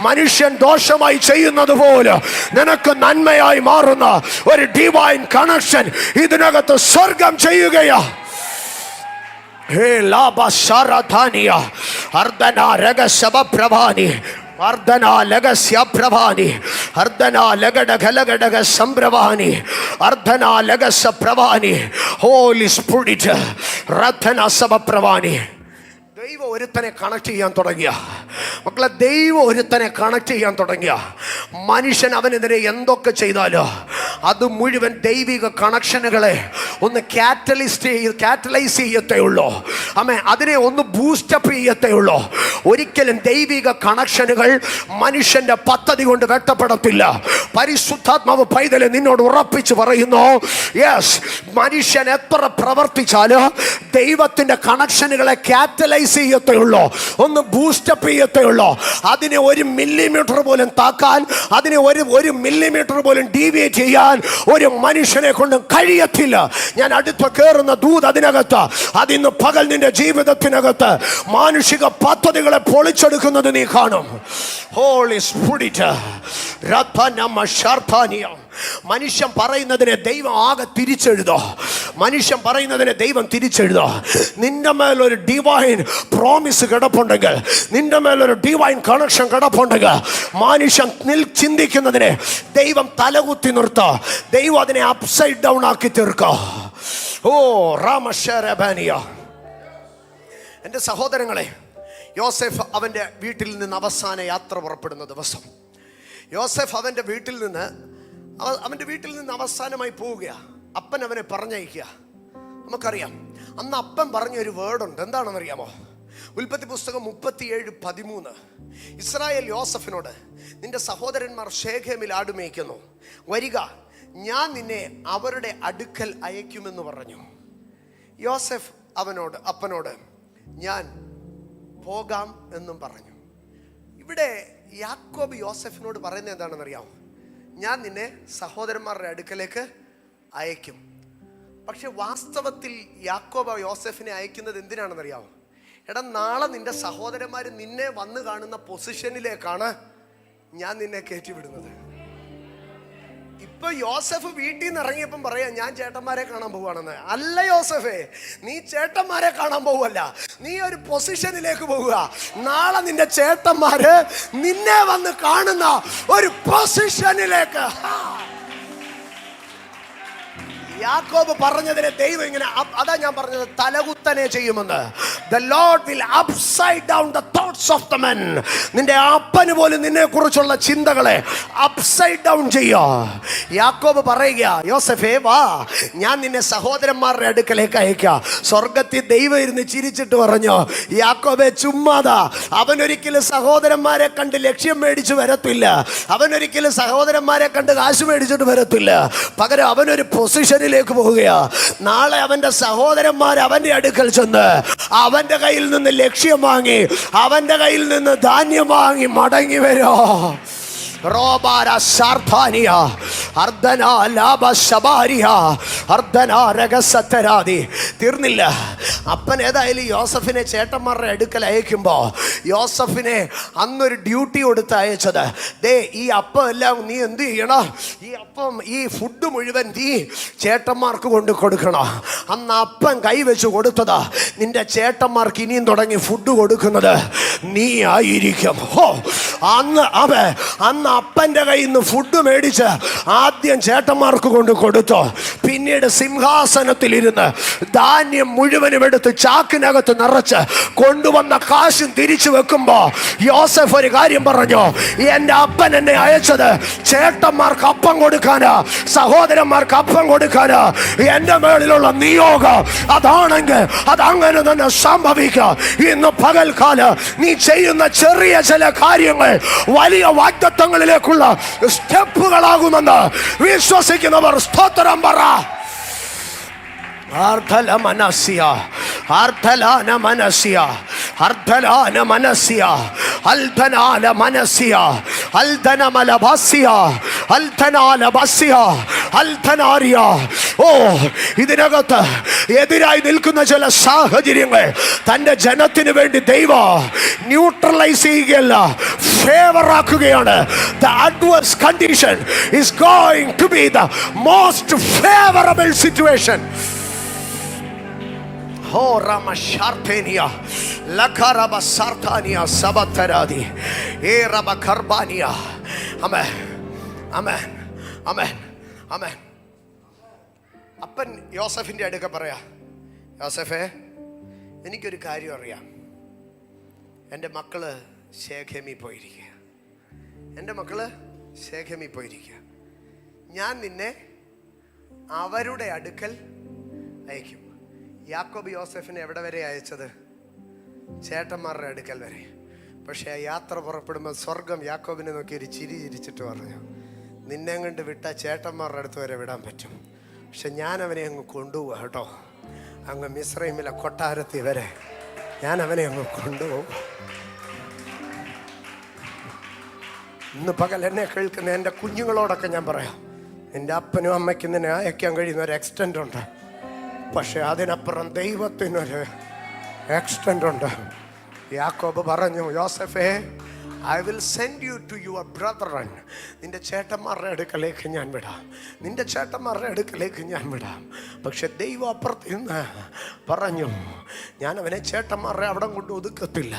മനുഷ്യൻ ദോഷമായി ചെയ്യുന്നത് പോലെ നിനക്ക് നന്മയായി മാറുന്ന ഒരു ഡിവൈൻ കണക്ഷൻ ഇതിനകത്ത് സ്വർഗം ചെയ്യുകയാ. ഹോലി സ്പിരിറ്റ് ദൈവം ഒരുത്തനെ കണക്ട് ചെയ്യാൻ തുടങ്ങിയ മക്കളെ, ദൈവം ഒരുത്തനെ കണക്ട് ചെയ്യാൻ തുടങ്ങിയ മനുഷ്യൻ അവനെതിരെ എന്തൊക്കെ ചെയ്താലോ അത് മുഴുവൻ ദൈവിക കണക്ഷനുകളെ ഒന്ന് കാറ്റലൈസ് ചെയ്യത്തേ ഉള്ളൂ. അതിനെ ഒന്ന് ബൂസ്റ്റപ്പ് ചെയ്യത്തേ ഉള്ളൂ. ഒരിക്കലും ദൈവിക കണക്ഷനുകൾ മനുഷ്യന്റെ പദ്ധതി കൊണ്ട് വെട്ടപ്പെടത്തില്ല. പരിശുദ്ധാത്മാവ് പൈതലെ നിന്നോട് ഉറപ്പിച്ച് പറയുന്നു, യെസ്, മനുഷ്യൻ എത്ര പ്രവർത്തിച്ചാലും ദൈവത്തിന്റെ കണക്ഷനുകളെ കാറ്റലൈസ് ചെയ്യത്തേ ഉള്ളൂ, ഒന്ന് ബൂസ്റ്റപ്പ് ചെയ്യത്തേ ഉള്ളൂ. അതിനെ 1 മില്ലിമീറ്റർ പോലും താക്കാൻ, അതിനെ 1 മില്ലിമീറ്റർ പോലും ഡീവിയേറ്റ് ചെയ്യാൻ ഒരു മനുഷ്യനെ കൊണ്ട് കഴിയത്തില്ല. ഞാൻ അടുത്ത കയറുന്ന ദൂത് അതിനകത്ത്, അതിന്ന് പകൽ നിന്റെ ജീവിതത്തിനകത്ത് മാനുഷിക പദ്ധതികളെ പൊളിച്ചെടുക്കുന്നത് നീ കാണും. ഹോളി സ്പിരിറ്റ് മനുഷ്യൻ പറയുന്നതിനെ ദൈവം ആകെ തിരിച്ചെഴുതോ. നിന്റെ മേലൊരു ഡിവൈൻ പ്രോമിസ് കിടപ്പുണ്ടെങ്കിൽ, നിന്റെ മേലൊരു ഡിവൈൻ കണക്ഷൻ കിടപ്പുണ്ടെങ്കിൽ, മനുഷ്യൻ ചിന്തിക്കുന്നതിനെ ദൈവം തലകുത്തി നിർത്തോ. ദൈവം അതിനെ അപ്സൈഡ് ഡൗൺ ആക്കി തീർക്കോ. ഓ രാമശരബാനിയ. എൻ്റെ സഹോദരങ്ങളെ, യോസേഫ് അവൻ്റെ വീട്ടിൽ നിന്ന് അവസാന യാത്ര പുറപ്പെടുന്ന ദിവസം, യോസേഫ് അവൻ്റെ വീട്ടിൽ നിന്ന് അവസാനമായി പോവുകയാണ്. അപ്പൻ അവനെ പറഞ്ഞയക്കുക. നമുക്കറിയാം, അന്ന് അപ്പൻ പറഞ്ഞൊരു വേർഡുണ്ട്. എന്താണെന്നറിയാമോ? ഉൽപ്പത്തി പുസ്തകം 37:13. ഇസ്രായേൽ യോസഫിനോട്, നിന്റെ സഹോദരന്മാർ ശേഖേമിൽ ആടുമേയ്ക്കുന്നു, വരിക, ഞാൻ നിന്നെ അവരുടെ അടുക്കൽ അയക്കുമെന്ന് പറഞ്ഞു. യോസഫ് അപ്പനോട് ഞാൻ പോകാം എന്നും പറഞ്ഞു. ഇവിടെ യാക്കോബ് യോസഫിനോട് പറയുന്നത് എന്താണെന്നറിയാമോ? ഞാൻ നിന്നെ സഹോദരന്മാരുടെ അടുക്കലേക്ക് അയക്കും. പക്ഷെ വാസ്തവത്തിൽ യാക്കോബ് യോസഫിനെ അയക്കുന്നത് എന്തിനാണെന്നറിയാമോ? എടാ, നാളെ നിന്റെ സഹോദരന്മാർ നിന്നെ വന്ന് കാണുന്ന പൊസിഷനിലേക്കാണ് ഞാൻ നിന്നെ കയറ്റിവിടുന്നത്. ഇപ്പൊ യോസഫ് വീട്ടിൽ നിന്ന് ഇറങ്ങിയപ്പം പറയാ, ഞാൻ ചേട്ടന്മാരെ കാണാൻ പോവുകയാണെന്ന്. അല്ല യോസഫേ, നീ ചേട്ടന്മാരെ കാണാൻ പോവല്ല, നീ ഒരു പൊസിഷനിലേക്ക് പോവുക. നാളെ നിന്റെ ചേട്ടന്മാര് നിന്നെ വന്ന് കാണുന്ന ഒരു പൊസിഷനിലേക്ക്. യാക്കോബ് പറഞ്ഞതിനെ ദൈവം ഇങ്ങനെ, അതാ ഞാൻ പറഞ്ഞത്, തലകുത്തനെ ചെയ്യുമെന്ന്. The Lord will upside down the thoughts of the men. നിന്റെ അപ്പന് പോലും നിന്നെ കുറിച്ചുള്ള ചിന്തകളെ അപ്സൈഡ് ഡൗൺ ചെയ്യോ. യാക്കോബ് പറയുക, യോസഫേ വാ, ഞാൻ നിന്നെ സഹോദരന്മാരുടെ അടുക്കലേക്ക് അയക്കാം. സ്വർഗത്തിൽ ദൈവം ഇരുന്ന് ചിരിച്ചിട്ട് പറഞ്ഞു, യാക്കോബെ ചുമ്മാതാ, അവനൊരിക്കലും സഹോദരന്മാരെ കണ്ട് ലക്ഷ്യം മേടിച്ചു വരത്തില്ല, അവനൊരിക്കലും സഹോദരന്മാരെ കണ്ട് കാശ് മേടിച്ചിട്ട് വരത്തില്ല. പകരം അവനൊരു പൊസിഷനിലേക്ക് പോവുകയാ. നാളെ അവന്റെ സഹോദരന്മാർ അവന്റെ അടുക്കൽ ചെന്ന് അവന്റെ കയ്യിൽ നിന്ന് ലക്ഷ്യം വാങ്ങി, അവന്റെ കയ്യിൽ നിന്ന് ധാന്യം വാങ്ങി മടങ്ങി വരോ. തീർന്നില്ല. അപ്പൻ ഏതായാലും യോസഫിനെ ചേട്ടന്മാരുടെ അടുക്കൽ അയക്കുമ്പോൾ യോസഫിനെ അന്നൊരു ഡ്യൂട്ടി കൊടുത്ത് അയച്ചത്, ദേ ഈ അപ്പം എല്ലാം നീ എന്ത് ചെയ്യണം, ഈ ഫുഡ് മുഴുവൻ നീ ചേട്ടന്മാർക്ക് കൊണ്ട് കൊടുക്കണം. അന്ന് അപ്പൻ കൈവച്ച് കൊടുത്തതാ, നിന്റെ ചേട്ടന്മാർക്ക് ഇനിയും തുടങ്ങി ഫുഡ് കൊടുക്കുന്നത് നീ ആയിരിക്കും. അന്ന് അപ്പൻ്റെ കയ്യിൽ നിന്ന് ഫുഡ് മേടിച്ച് ആദ്യം ചേട്ടന്മാർക്ക് കൊണ്ട് കൊടുത്തോ. പിന്നീട് സിംഹാസനത്തിലിരുന്ന് ധാന്യം മുഴുവനും എടുത്ത് ചാക്കിനകത്ത് നിറച്ച് കൊണ്ടുവന്ന കാശും തിരിച്ചു വെക്കുമ്പോ യോസഫ് ഒരു കാര്യം പറഞ്ഞു, എന്റെ അപ്പൻ എന്നെ അയച്ചത് ചേട്ടന്മാർക്ക് അപ്പം കൊടുക്കാനാ, സഹോദരന്മാർക്ക് അപ്പം കൊടുക്കാനാ. എന്റെ മേളിലുള്ള നിയോഗം അതാണെങ്കിൽ അതങ്ങനെ തന്നെ സംഭവിക്കുക. ഇന്ന് പകൽക്കാലം നീ ചെയ്യുന്ന ചെറിയ ചില കാര്യങ്ങൾ വലിയ വാഗ്ദത്തങ്ങളിലേക്കുള്ള സ്റ്റെപ്പുകളാകുമെന്ന് വിശ്വസിക്കുന്നവർ സ്തോത്രം പറ. ഇതിനകത്ത് എതിരായി നിൽക്കുന്ന ചില സാഹചര്യങ്ങൾ തന്റെ ജനത്തിന് വേണ്ടി ദൈവം ന്യൂട്രലൈസ് ചെയ്യുകയല്ല, ഫേവർ ആക്കുകയാണ്. The adverse condition is going to be the most favorable situation. Oh Ramashartenia Lakaraba Sartania Sabataradi Eraba Karbania. Amen. Amen. Amen. Amen. അപ്പൻ യോസഫിൻ്റെ അടുക്ക പറയാ, യോസഫേ, എനിക്കൊരു കാര്യം അറിയാം. എൻ്റെ മക്കള് ശേഖേമിൽ പോയിരിക്കുക. എൻ്റെ മക്കള് ശേഖേമിൽ പോയിരിക്കുക. ഞാൻ നിന്നെ അവരുടെ അടുക്കൽ അയക്കും. യാക്കോബ് യോസഫിനെ എവിടെ വരെ അയച്ചത്? ചേട്ടന്മാരുടെ അടുക്കൽ വരെ. പക്ഷെ ആ യാത്ര പുറപ്പെടുമ്പോൾ സ്വർഗം യാക്കോബിനെ നോക്കി ഒരു ചിരി ചിരിച്ചിട്ട് പറഞ്ഞു, നിന്നെ കൊണ്ട് വിട്ട ചേട്ടന്മാരുടെ അടുത്ത് വരെ വിടാൻ പറ്റും, പക്ഷെ ഞാൻ അവനെ അങ്ങ് കൊണ്ടുപോവാ കേട്ടോ, അങ്ങ് മിസ്രൈമിലെ കൊട്ടാരത്തിൽ വരെ ഞാൻ അവനെ അങ്ങ് കൊണ്ടുപോകും. ഇന്ന് പകൽ എന്നെ കേൾക്കുന്ന എൻ്റെ കുഞ്ഞുങ്ങളോടൊക്കെ ഞാൻ പറയാം, എൻ്റെ അപ്പനും അമ്മയ്ക്കും നിന്നെ അയക്കാൻ കഴിയുന്ന ഒരു എക്സ്റ്റൻറ്റ് ഉണ്ട്, പക്ഷെ അതിനപ്പുറം ദൈവത്തിനൊരു എക്സ്റ്റൻറ്റ് ഉണ്ട്. യാക്കോബ് പറഞ്ഞു, യോസഫേ, I will send you to your brethren. നിന്റെ ചേട്ടന്മാരുടെ അടുക്കലേക്ക് ഞാൻ വിടാം, നിന്റെ ചേട്ടന്മാരുടെ അടുക്കലേക്ക് ഞാൻ വിടാം. പക്ഷെ ദൈവം അപ്പുറത്ത് നിന്ന് പറഞ്ഞു, ഞാൻ അവനെ ചേട്ടന്മാരുടെ അവിടെ കൊണ്ട് ഒതുക്കത്തില്ല,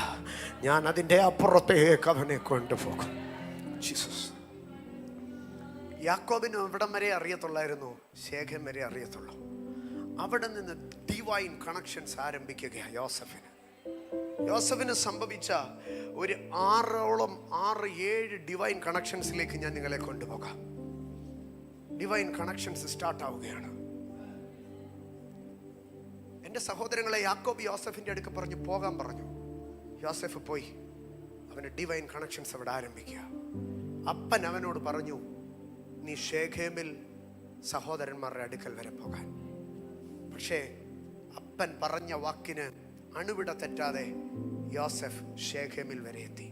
ഞാൻ അതിൻ്റെ അപ്പുറത്തേക്ക് അവനെ കൊണ്ടുപോകും. ജീസസ്. യാക്കോബിന് ഇവിടം വരെ അറിയത്തുള്ളായിരുന്നു, ശേഖം വരെ അറിയത്തുള്ളൂ. അവിടെ നിന്ന് ഡിവൈൻ കണക്ഷൻസ് ആരംഭിക്കുകയാണ് യോസഫിന് സംഭവിച്ച ഒരു 6-7 ഡിവൈൻ കണക്ഷൻസിലേക്ക് ഞാൻ നിങ്ങളെ കൊണ്ടുപോകാം. ഡിവൈൻ കണക്ഷൻസ് സ്റ്റാർട്ട് ആവുകയാണ്. എൻ്റെ സഹോദരങ്ങളെ, യാക്കോബ് യോസഫിൻ്റെ അടുക്ക് പറഞ്ഞു പോകാൻ പറഞ്ഞു. യോസഫ് പോയി. അവന് ഡിവൈൻ കണക്ഷൻസ് അവിടെ ആരംഭിക്കുക. അപ്പൻ അവനോട് പറഞ്ഞു, നീ ശേഖേമിൽ സഹോദരന്മാരുടെ അടുക്കൽ വരെ പോകാൻ. പക്ഷേ അപ്പൻ പറഞ്ഞ വാക്കിന് അണുവിട തെറ്റാതെ യോസഫ് ശേഖേമിൽ വരെ എത്തി.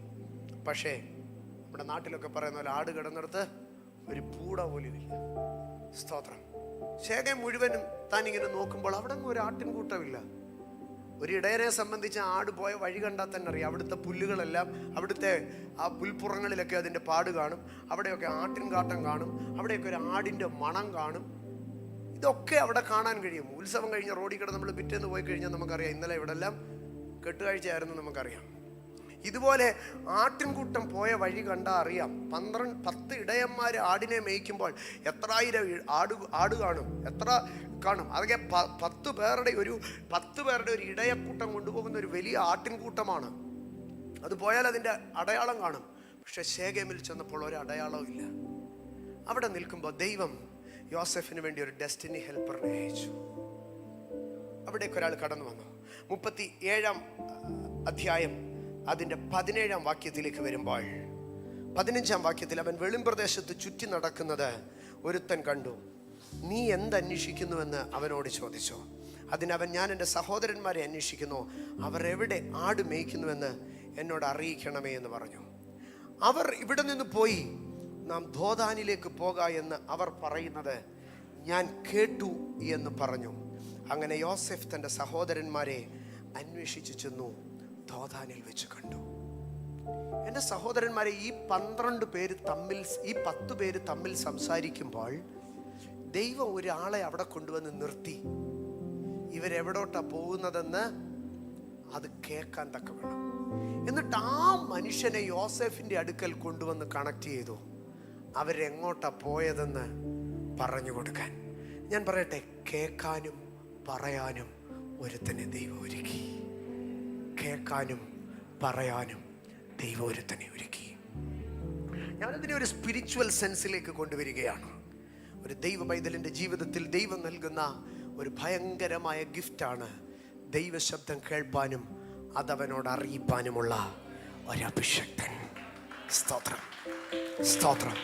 പക്ഷേ നമ്മുടെ നാട്ടിലൊക്കെ പറയുന്ന പോലെ ആട് കിടന്നിടത്ത് ഒരു പൂട പോലും ഇല്ല. സ്തോത്രം. ശേഖേം മുഴുവനും താൻ ഇങ്ങനെ നോക്കുമ്പോൾ അവിടെ ഒരു ആട്ടിൻകൂട്ടമില്ല. ഒരു ഇടയനെ സംബന്ധിച്ച് ആട് പോയ വഴി കണ്ടാൽ തന്നെ അറിയാം, അവിടുത്തെ പുല്ലുകളെല്ലാം, അവിടുത്തെ ആ പുൽപ്പുറങ്ങളിലൊക്കെ അതിൻ്റെ പാട് കാണും, അവിടെയൊക്കെ ആട്ടിൻകാട്ടം കാണും, അവിടെയൊക്കെ ഒരു ആടിൻ്റെ മണം കാണും. ഇതൊക്കെ അവിടെ കാണാൻ കഴിയും. ഉത്സവം കഴിഞ്ഞ റോഡിൽ കിടന്ന് നമ്മൾ പിറ്റേന്ന് പോയി കഴിഞ്ഞാൽ നമുക്കറിയാം, ഇന്നലെ ഇവിടെ എല്ലാം കെട്ടുകാഴ്ചയായിരുന്നു നമുക്കറിയാം. ഇതുപോലെ ആട്ടിൻകൂട്ടം പോയ വഴി കണ്ടാൽ അറിയാം. 10 ഇടയന്മാർ ആടിനെ മേയ്ക്കുമ്പോൾ എത്രായിരം ആട് കാണും, എത്ര കാണും. അതൊക്കെ 10 പേരുടെ ഒരു ഇടയക്കൂട്ടം കൊണ്ടുപോകുന്ന ഒരു വലിയ ആട്ടിൻകൂട്ടമാണ്. അത് പോയാൽ അതിൻ്റെ അടയാളം കാണും. പക്ഷെ ശേഖേമിൽ ചെന്നപ്പോൾ ഒരു അടയാളവും ഇല്ല. അവിടെ നിൽക്കുമ്പോൾ ദൈവം യോസഫിന് വേണ്ടി ഒരു ഡെസ്റ്റിനി ഹെൽപ്പറിനെ അയച്ചു. അവിടേക്ക് ഒരാൾ കടന്നു വന്നു. 37 അധ്യായം അതിൻ്റെ 17 വാക്യത്തിലേക്ക് വരുമ്പോൾ 15 വാക്യത്തിൽ അവൻ വെളിമ്പ്രദേശത്ത് ചുറ്റി നടക്കുന്നത് ഒരുത്തൻ കണ്ടു. നീ എന്തന്വേഷിക്കുന്നുവെന്ന് അവനോട് ചോദിച്ചു. അതിനവൻ, ഞാൻ എൻ്റെ സഹോദരന്മാരെ അന്വേഷിക്കുന്നു, അവർ എവിടെ ആട് മേയ്ക്കുന്നുവെന്ന് എന്നോട് അറിയിക്കണമേ എന്ന് പറഞ്ഞു. അവർ ഇവിടെ നിന്ന് പോയി നാം ദോദാനിലേക്ക് പോക എന്ന് അവർ പറയുന്നത് ഞാൻ കേട്ടു എന്ന് പറഞ്ഞു. അങ്ങനെ യോസഫ് തൻ്റെ സഹോദരന്മാരെ അന്വേഷിച്ചു ചെന്നു, ദോദാനിൽ വെച്ച് കണ്ടു. എൻ്റെ സഹോദരന്മാരെ, ഈ 10 പേര് തമ്മിൽ സംസാരിക്കുമ്പോൾ ദൈവം ഒരാളെ അവിടെ കൊണ്ടുവന്ന് നിർത്തി. ഇവരെവിടോട്ടാ പോകുന്നതെന്ന് അത് കേൾക്കാൻ തക്കവണ്ണം. എന്നിട്ട് ആ മനുഷ്യനെ യോസഫിൻ്റെ അടുക്കൽ കൊണ്ടുവന്ന് കണക്ട് ചെയ്തു. അവരെങ്ങോട്ടാ പോയതെന്ന് പറഞ്ഞു കൊടുക്കാൻ. ഞാൻ പറയട്ടെ, കേൾക്കാനും പറയാനും ഒരുത്തനെ ദൈവം ഒരുക്കി. കേൾക്കാനും പറയാനും ദൈവം ഒരുത്തനെ ഒരുക്കി. ഞാനതിനെ ഒരു സ്പിരിച്വൽ സെൻസിലേക്ക് കൊണ്ടുവരികയാണ്. ഒരു ദൈവ പൈതലിൻ്റെ ജീവിതത്തിൽ ദൈവം നൽകുന്ന ഒരു ഭയങ്കരമായ ഗിഫ്റ്റാണ് ദൈവശബ്ദം കേൾപ്പാനും അതവനോട് അറിയിപ്പാനുമുള്ള ഒരഭിഷക്തൻ. സ്തോത്രം, സ്തോത്രം.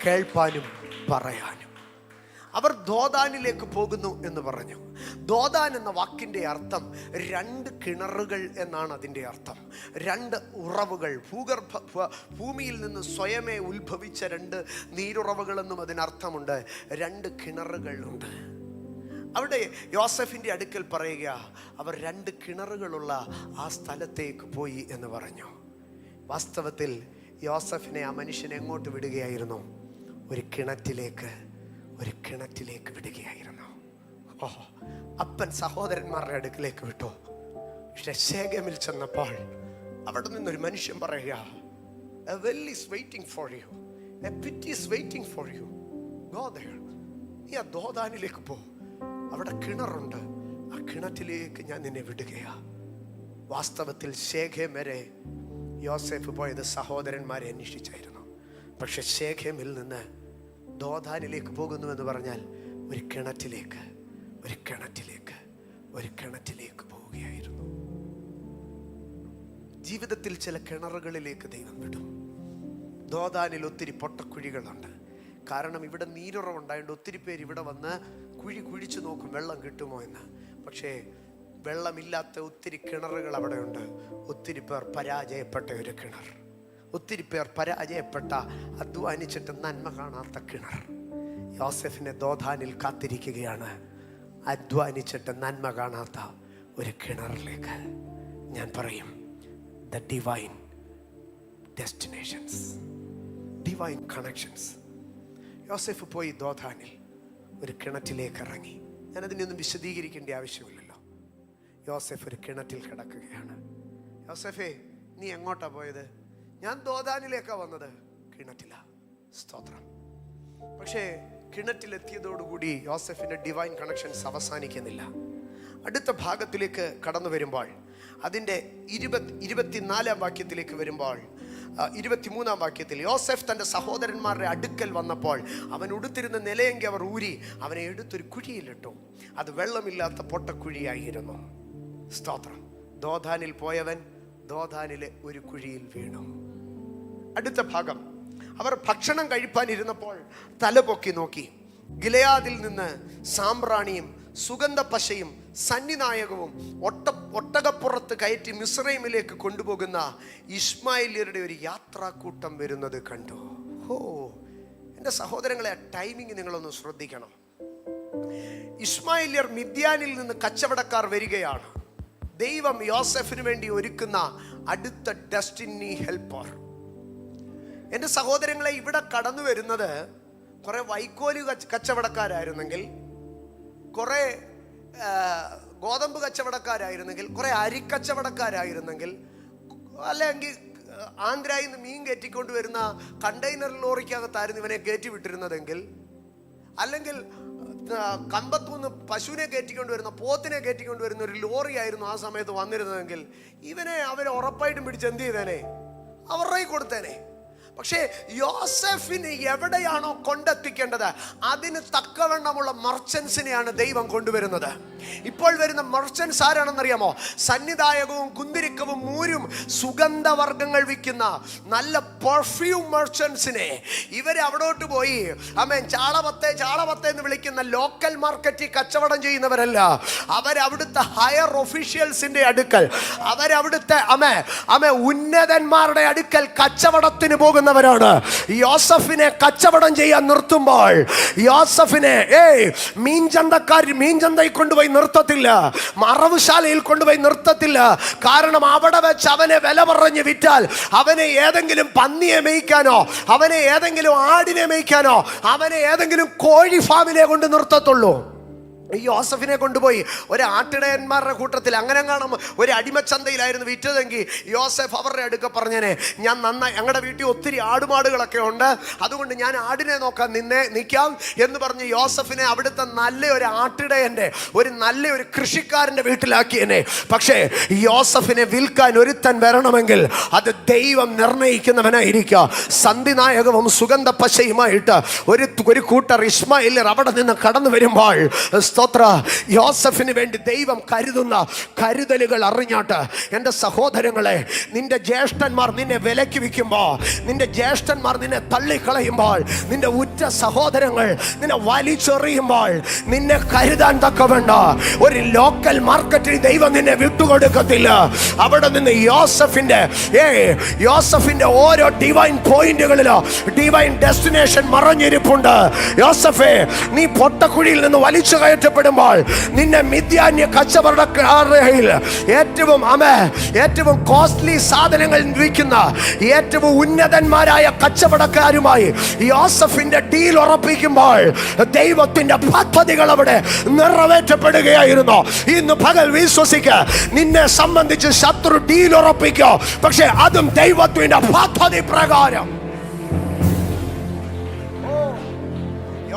കേൾപ്പാനും പറയാനും. അവർ ദോദാനിലേക്ക് പോകുന്നു എന്ന് പറഞ്ഞു. ദോദാൻ എന്ന വാക്കിൻ്റെ അർത്ഥം 2 കിണറുകൾ എന്നാണ്. അതിൻ്റെ അർത്ഥം 2 ഉറവുകൾ, ഭൂമിയിൽ നിന്ന് സ്വയമേ ഉത്ഭവിച്ച 2 നീരുറവുകളെന്നും അതിനർത്ഥമുണ്ട്. 2 കിണറുകളുണ്ട്. അവിടെ യോസഫിൻ്റെ അടുക്കൽ പറയുക, അവർ 2 കിണറുകളുള്ള ആ സ്ഥലത്തേക്ക് പോയി എന്ന് പറഞ്ഞു. വാസ്തവത്തിൽ യോസഫിനെ ആ മനുഷ്യനെ എങ്ങോട്ട് വിടുകയായിരുന്നു? ഒരു കിണറ്റിലേക്ക് വിടുകയായിരുന്നു. അപ്പൻ സഹോദരന്മാരുടെ അടുക്കിലേക്ക് വിട്ടു. പക്ഷെ ശേഖേമിൽ ചെന്നപ്പോൾ അവിടെ നിന്നൊരു മനുഷ്യൻ പറയുക, a well is waiting for you, a pit is waiting for you, go there. നീ ആ ദോദാനിലേക്ക് പോ, അവിടെ കിണറുണ്ട്, ആ കിണറ്റിലേക്ക് ഞാൻ നിന്നെ വിടുകയാ. വാസ്തവത്തിൽ ശേഖേം വരെ യോസേഫ് പോയത് സഹോദരന്മാരെ അന്വേഷിച്ചായിരുന്നു. പക്ഷെ ശേഖേമിൽ നിന്ന് ദോദാനിലേക്ക് പോകുന്നു എന്ന് പറഞ്ഞാൽ ഒരു കിണറ്റിലേക്ക് പോവുകയായിരുന്നു. ജീവിതത്തിൽ ചില കിണറുകളിലേക്ക് ദൈവം വിടും. ദോദാനിൽ ഒത്തിരി പൊട്ടക്കുഴികളുണ്ട്. കാരണം ഇവിടെ നീരുറവുണ്ടായതുകൊണ്ട് ഒത്തിരി പേര് ഇവിടെ വന്ന് കുഴിച്ചു നോക്കും വെള്ളം കിട്ടുമോ എന്ന്. പക്ഷേ വെള്ളമില്ലാത്ത ഒത്തിരി കിണറുകൾ അവിടെയുണ്ട്. ഒത്തിരി പേർ പരാജയപ്പെട്ട ഒരു കിണർ, ഒത്തിരി പേർ പരാജയപ്പെട്ട, അധ്വാനിച്ചിട്ട് നന്മ കാണാത്ത കിണർ. യോസെഫിനെ ദോദാനിൽ കാത്തിരിക്കുകയാണ്, അധ്വാനിച്ചിട്ട് നന്മ കാണാത്ത ഒരു കിണറിലേക്ക്. ഞാൻ പറയും, the divine destinations, divine connections. യോസെഫ് പോയി ദോദാനിൽ ഒരു കിണറ്റിലേക്ക് ഇറങ്ങി. ഞാനതിനൊന്നും വിശദീകരിക്കേണ്ട ആവശ്യമില്ലല്ലോ. യോസെഫ് ഒരു കിണറ്റിൽ കിടക്കുകയാണ്. യോസെഫേ, നീ എങ്ങോട്ടാ പോയത്? ഞാൻ ദോദാനിലേക്കാണ് വന്നത്. കിണറ്റില. സ്തോത്രം. പക്ഷേ കിണറ്റിലെത്തിയതോടുകൂടി യോസെഫിൻ്റെ ഡിവൈൻ കണക്ഷൻസ് അവസാനിക്കുന്നില്ല. അടുത്ത ഭാഗത്തിലേക്ക് കടന്നു വരുമ്പോൾ, അതിൻ്റെ 24-ാം വാക്യത്തിലേക്ക് വരുമ്പോൾ, 23-ാം വാക്യത്തിൽ, യോസെഫ് തൻ്റെ സഹോദരന്മാരുടെ അടുക്കൽ വന്നപ്പോൾ അവൻ ഉടുത്തിരുന്ന നിലയെങ്കിൽ അവർ ഊരി അവനെ എടുത്തൊരു കുഴിയിലിട്ടു. അത് വെള്ളമില്ലാത്ത പൊട്ടക്കുഴിയായിരുന്നു. സ്തോത്രം. ദോദാനിൽ പോയവൻ ദോദാനിലെ ഒരു കുഴിയിൽ വീണു. അടുത്ത ഭാഗം, അവർ ഭക്ഷണം കഴിപ്പാനിരുന്നപ്പോൾ തലപൊക്കി നോക്കി. ഗിലെയാദിൽ നിന്ന് സാമ്പ്രാണിയും സുഗന്ധ പശയും സന്നിനായകവും ഒട്ടകപ്പുറത്ത് കയറ്റി മിസ്രൈമിലേക്ക് കൊണ്ടുപോകുന്ന ഇശ്മായേല്യരുടെ ഒരു യാത്രാക്കൂട്ടം വരുന്നത് കണ്ടു. എൻ്റെ സഹോദരങ്ങളെ, ആ ടൈമിങ് നിങ്ങളൊന്ന് ശ്രദ്ധിക്കണം. ഇശ്മായേല്യർ മിദ്യാനിൽ നിന്ന് കച്ചവടക്കാർ വരികയാണ്. ദൈവം യോസെഫിന് വേണ്ടി ഒരുക്കുന്ന അടുത്ത ഡെസ്റ്റിനി ഹെൽപ്പർ. എൻ്റെ സഹോദരങ്ങളെ, ഇവിടെ കടന്നു വരുന്നത് കുറെ വൈക്കോല് കച്ചവടക്കാരായിരുന്നെങ്കിൽ, കുറെ ഗോതമ്പ് കച്ചവടക്കാരായിരുന്നെങ്കിൽ, കുറെ അരിക്കച്ചവടക്കാരായിരുന്നെങ്കിൽ, അല്ലെങ്കിൽ ആന്ധ്രയിൽ നിന്ന് മീൻ കയറ്റിക്കൊണ്ട് വരുന്ന കണ്ടെയ്നർ ലോറിക്കകത്തായിരുന്നു ഇവനെ കയറ്റി വിട്ടിരുന്നതെങ്കിൽ, അല്ലെങ്കിൽ കമ്പത്തുനിന്ന് പശുവിനെ കയറ്റിക്കൊണ്ട് വരുന്ന, പോത്തിനെ കയറ്റിക്കൊണ്ട് വരുന്ന ഒരു ലോറി ആയിരുന്നു ആ സമയത്ത് വന്നിരുന്നതെങ്കിൽ, ഇവനെ അവരെ ഉറപ്പായിട്ടും പിടിച്ച് എന്ത് ചെയ്തേനെ? അവരുടെ കൊടുത്തേനെ. പക്ഷേ യോസെഫിന് എവിടെയാണോ കൊണ്ടെത്തിക്കേണ്ടത് അതിന് തക്കവണ്ണമുള്ള മർച്ചൻസിനെയാണ് ദൈവം കൊണ്ടുവരുന്നത്. ഇപ്പോൾ വരുന്ന മർച്ചൻസ് ആരാണെന്നറിയാമോ? സന്നിധായകവും കുന്തിരിക്കവും മൂരും സുഗന്ധവർഗ്ഗങ്ങൾ വിൽക്കുന്ന നല്ല പെർഫ്യൂം മർച്ചൻസിനെ ഇവരെ അവിടോട്ട് പോയി ചാളപത്തെ എന്ന് വിളിക്കുന്ന ലോക്കൽ മാർക്കറ്റിൽ കച്ചവടം ചെയ്യുന്നവരല്ല. അവരവിടുത്തെ ഹയർ ഒഫീഷ്യൽസിന്റെ അടുക്കൽ, അവരവിടുത്തെ ഉന്നതന്മാരുടെ അടുക്കൽ കച്ചവടത്തിന് പോകുന്നവരാണ്. യോസഫിനെ കച്ചവടം ചെയ്യാൻ നിർത്തുമ്പോൾ യോസഫിനെ മീൻചന്തയിൽ കൊണ്ടുപോയി നിർത്തത്തില്ല, മറവുശാലയിൽ കൊണ്ടുപോയി നിർത്തത്തില്ല. കാരണം അവിടെ വെച്ച് അവനെ വില പറഞ്ഞ് വിറ്റാൽ അവനെ ഏതെങ്കിലും പന്നിയെ മേയ്ക്കാനോ, അവനെ ഏതെങ്കിലും ആടിനെ മേയ്ക്കാനോ, അവനെ ഏതെങ്കിലും കോഴി ഫാമിനെ കൊണ്ട് നിർത്തത്തുള്ളൂ. യോസഫിനെ കൊണ്ടുപോയി ഒരു ആട്ടിടയന്മാരുടെ കൂട്ടത്തിൽ അങ്ങനെ കാണും ഒരു അടിമച്ചന്തയിലായിരുന്നു വിറ്റതെങ്കിൽ യോസഫ് അവരുടെ അടുക്ക പറഞ്ഞേനെ, ഞാൻ നന്നായി, ഞങ്ങളുടെ വീട്ടിൽ ഒത്തിരി ആടുമാടുകളൊക്കെ ഉണ്ട്, അതുകൊണ്ട് ഞാൻ ആടിനെ നോക്കാൻ നിൽക്കാം എന്ന് പറഞ്ഞ് യോസഫിനെ അവിടുത്തെ നല്ലൊരു ആട്ടിടയൻ്റെ നല്ലൊരു കൃഷിക്കാരൻ്റെ വീട്ടിലാക്കിയനെ. പക്ഷേ യോസഫിനെ വിൽക്കാൻ ഒരുത്തൻ വരണമെങ്കിൽ അത് ദൈവം നിർണയിക്കുന്നവനായിരിക്കുക. സന്ധിനായകവും സുഗന്ധ പശയുമായിട്ട് ഒരു കൂട്ടർ ഇസ്മായേല്യർ അവിടെ നിന്ന് കടന്നു വരുമ്പോൾ സ്തോത്ര, യോസഫിന് വേണ്ടി ദൈവം കരുതുന്ന കരുതലുകൾ അറിഞ്ഞാട്ട്, എൻ്റെ സഹോദരങ്ങളെ, നിന്റെ ജ്യേഷ്ഠന്മാർ നിന്നെ വിലക്ക് വിൽക്കുമ്പോൾ, നിന്റെ ജ്യേഷ്ഠന്മാർ നിന്നെ തള്ളിക്കളയുമ്പോൾ, നിന്റെ ഉറ്റ സഹോദരങ്ങൾ നിന്നെ വലിച്ചെറിയുമ്പോൾ നിന്നെ കരുതാൻ തക്കവേണ്ട ഒരു ലോക്കൽ മാർക്കറ്റിൽ ദൈവം നിന്നെ വിട്ടുകൊടുക്കത്തില്ല. അവിടെ നിന്ന് യോസഫിന്റെ ഓരോ ഡിവൈൻ പോയിന്റുകളിലോ ഡിവൈൻ ഡെസ്റ്റിനേഷൻ മറഞ്ഞിരിപ്പുണ്ട്. യോസഫേ, നീ പൊട്ടക്കുഴിയിൽ നിന്ന് വലിച്ചു കയറ്റപ്പെടുമ്പോൾ നിന്നെ മിദ്യാന്യ കച്ചവടക്കാരിൽ ഏറ്റവും കോസ്റ്റ്ലി സാധനങ്ങൾ വിൽക്കുന്ന ഏറ്റവും ഉന്നതന്മാരായ കച്ചവടക്കാരുമായി യോസഫിന്റെ ഡീൽ ഉറപ്പിക്കുമ്പോൾ ദൈവത്തിന്റെ പദ്ധതികൾ അവിടെ നിറവേറ്റപ്പെടുകയായിരുന്നു. ഇന്ന് പകൽ വിശ്വസിക്ക, നിന്നെ സംബന്ധിച്ച് ശത്രു ഡീൽ ഉറപ്പിക്കോ, പക്ഷെ അതും ദൈവത്തിന്റെ പദ്ധതി പ്രകാരം.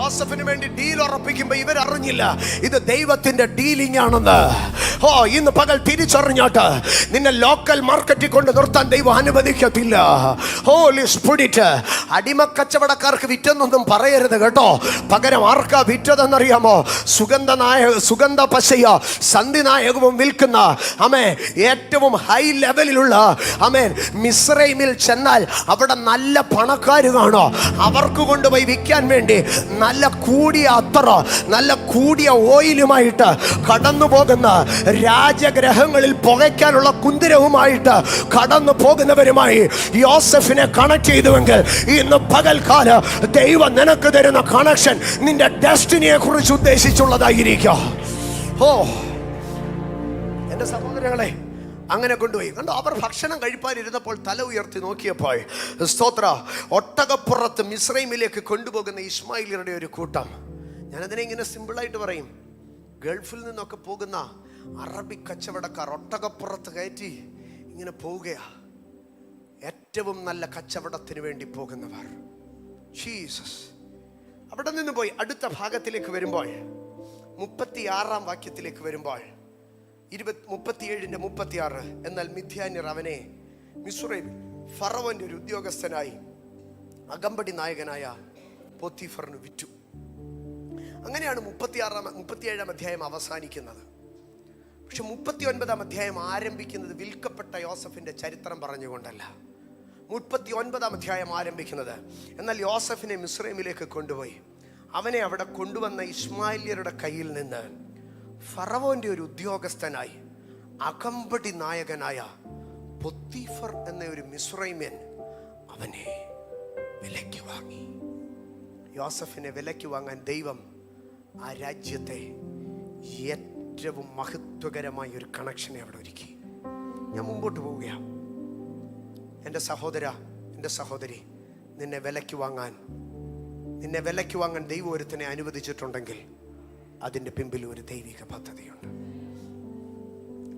യോസഫിന് വേണ്ടി ഡീൽ ഉറപ്പിക്കുമ്പോൾ ഇവരറിഞ്ഞില്ല ഇത് ദൈവത്തിന്റെ ഡീലിംഗ് ആണെന്ന്. ഇന്ന് പകൽ തിരിച്ചറിഞ്ഞോട്ട് നിന്നെ ലോക്കൽ മാർക്കറ്റിൽ കൊണ്ട് നിർത്താൻ ദൈവം അനുവദിക്കത്തില്ല. ഹോളി സ്പിരിറ്റ്, അടിമക്കച്ചവടക്കാർക്ക് വിറ്റെന്നൊന്നും പറയരുത് കേട്ടോ. പകരം ആർക്കാ വിറ്റതെന്നറിയാമോ? സുഗന്ധ പശയോ സന്ധിനായകവും വിൽക്കുന്ന ഏറ്റവും ഹൈ ലെവലിലുള്ള മിസ്രൈമിൽ ചെന്നാൽ അവിടെ നല്ല പണക്കാർ കാണോ, അവർക്ക് കൊണ്ടുപോയി വിൽക്കാൻ വേണ്ടി നല്ല കൂടിയ അത്തറ, നല്ല കൂടിയ ഓയിലുമായിട്ട് കടന്നു പോകുന്ന, രാജഗ്രഹങ്ങളിൽ പുകയ്ക്കാനുള്ള കുന്തിരവുമായിട്ട് കടന്നു പോകുന്നവരുമായി യോസഫിനെ കണക്ട് ചെയ്തുവെങ്കിൽ ഇന്ന് പകൽക്കാല ദൈവം നിനക്ക് തരുന്ന കണക്ഷൻ നിന്റെ ഡെസ്റ്റിനിയെ കുറിച്ച് ഉദ്ദേശിച്ചുള്ളതായിരിക്കും. എന്റെ സഹോദരങ്ങളെ, അങ്ങനെ കൊണ്ടുപോയി. കണ്ടോ, അവർ ഭക്ഷണം കഴിപ്പാനിരുന്നപ്പോൾ തല ഉയർത്തി നോക്കിയപ്പോൾ സ്തോത്ര, ഒട്ടകപ്പുറത്ത് മിസ്രൈമിലേക്ക് കൊണ്ടുപോകുന്ന ഇസ്മായിലിയരുടെ ഒരു കൂട്ടം. ഞാനതിനെ ഇങ്ങനെ സിമ്പിളായിട്ട് പറയും, ഗൾഫിൽ നിന്നൊക്കെ പോകുന്ന അറബി കച്ചവടക്കാർ ഒട്ടകപ്പുറത്ത് കയറ്റി ഇങ്ങനെ പോവുകയാ. ഏറ്റവും നല്ല കച്ചവടത്തിന് വേണ്ടി പോകുന്നവർ. ജീസസ് അവിടെ നിന്ന് പോയി അടുത്ത ഭാഗത്തിലേക്ക് വരുമ്പോൾ 36 വാക്യത്തിലേക്ക് വരുമ്പോൾ 37:36, എന്നാൽ മിദ്യാന്യർ അവനെ മിസ്രൈമിൽ ഫറവോന്റെ ഒരു ഉദ്യോഗസ്ഥനായി അകമ്പടി നായകനായ പോത്തിഫറിന് വിറ്റു. അങ്ങനെയാണ് 37 അധ്യായം അവസാനിക്കുന്നത്. പക്ഷെ 39 അധ്യായം ആരംഭിക്കുന്നത് വിൽക്കപ്പെട്ട യോസഫിന്റെ ചരിത്രം പറഞ്ഞുകൊണ്ടല്ല. 39 അധ്യായം ആരംഭിക്കുന്നത്, എന്നാൽ യോസഫിനെ മിസ്രൈമിലേക്ക് കൊണ്ടുപോയി അവനെ അവിടെ കൊണ്ടുവന്ന ഇസ്മായില്യരുടെ കയ്യിൽ നിന്ന് ഫറവോന്റെ ഒരു ഉദ്യോഗസ്ഥനായി അകമ്പടി നായകനായ പോത്തിഫർ എന്ന ഒരു മിസ്രൈമ്യൻ അവനെ വിലയ്ക്ക് വാങ്ങി. യോസഫിനെ വിലയ്ക്ക് വാങ്ങാൻ ദൈവം ആ രാജ്യത്തെ ഏറ്റവും മഹത്വകരമായ ഒരു കണക്ഷനെ അവിടെ ഒരുക്കി. ഞാൻ മുമ്പോട്ട് പോവുകയാണ്. എൻ്റെ സഹോദര, എൻ്റെ സഹോദരി, നിന്നെ വിലയ്ക്ക് വാങ്ങാൻ ദൈവം ഒരുത്തനെ അനുവദിച്ചിട്ടുണ്ടെങ്കിൽ അതിൻ്റെ പിമ്പിൽ ഒരു ദൈവിക പദ്ധതിയുണ്ട്.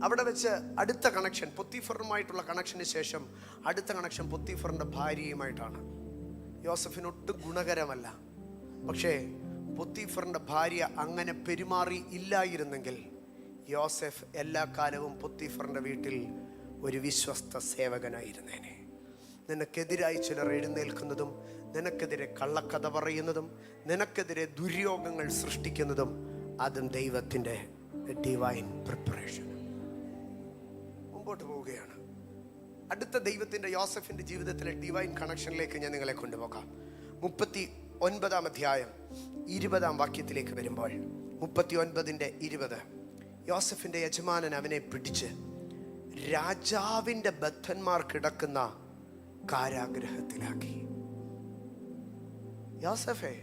അവിടെ വെച്ച് അടുത്ത കണക്ഷൻ, പോത്തിഫറുമായിട്ടുള്ള കണക്ഷന് ശേഷം അടുത്ത കണക്ഷൻ പോത്തിഫറിൻ്റെ ഭാര്യയുമായിട്ടാണ്. യോസഫിനൊട്ടും ഗുണകരമല്ല. പക്ഷേ പോത്തിഫറിൻ്റെ ഭാര്യ അങ്ങനെ പെരുമാറി ഇല്ലായിരുന്നെങ്കിൽ യോസഫ് എല്ലാ കാലവും പോത്തിഫറിൻ്റെ വീട്ടിൽ ഒരു വിശ്വസ്ത സേവകനായിരുന്നേനെ. നിനക്കെതിരായി ചിലർ എഴുന്നേൽക്കുന്നതും, നിനക്കെതിരെ കള്ളക്കഥ പറയുന്നതും, നിനക്കെതിരെ ദുര്യോഗങ്ങൾ സൃഷ്ടിക്കുന്നതും അതും ദൈവത്തിൻ്റെ ഡിവൈൻ പ്രിപ്പറേഷൻ. മുമ്പോട്ട് പോവുകയാണ്. അടുത്ത ദൈവത്തിൻ്റെ യോസഫിൻ്റെ ജീവിതത്തിലെ ഡിവൈൻ കണക്ഷനിലേക്ക് ഞാൻ നിങ്ങളെ കൊണ്ടുപോകാം. 39 അധ്യായം 20 വാക്യത്തിലേക്ക് വരുമ്പോൾ 39:20, യോസഫിൻ്റെ യജമാനൻ അവനെ പിടിച്ച് രാജാവിൻ്റെ ബദ്ധന്മാർ കിടക്കുന്ന കാരാഗ്രഹത്തിലാക്കി. യോസഫേ,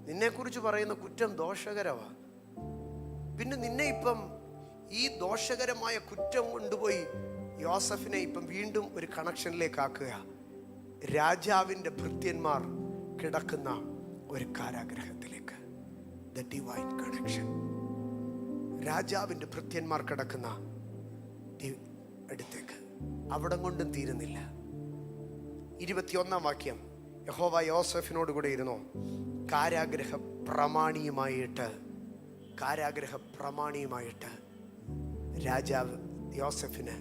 നിന്നെക്കുറിച്ച് പറയുന്ന കുറ്റം ദോഷകരമാണ്. പിന്നെ നിന്നെ ഇപ്പം ഈ ദോഷകരമായ കുറ്റം കൊണ്ടുപോയി യോസഫിനെ ഇപ്പം വീണ്ടും ഒരു കണക്ഷനിലേക്ക് ആക്കുക. രാജാവിൻ്റെ ഭൃത്യന്മാർ കിടക്കുന്ന ഒരു കാരാഗ്രഹത്തിലേക്ക്. The divine connection. രാജാവിൻ്റെ ഭൃത്യന്മാർ കിടക്കുന്ന അടുത്തേക്ക്. അവിടം കൊണ്ടും തീരുന്നില്ല. 21-ാം വാക്യം, യഹോവ യോസെഫിനോട് കൂടെ ഇരുന്നു. കാരാഗ്രഹ പ്രമാണിയുമായിട്ട് രാജാവ് യോസെഫിന്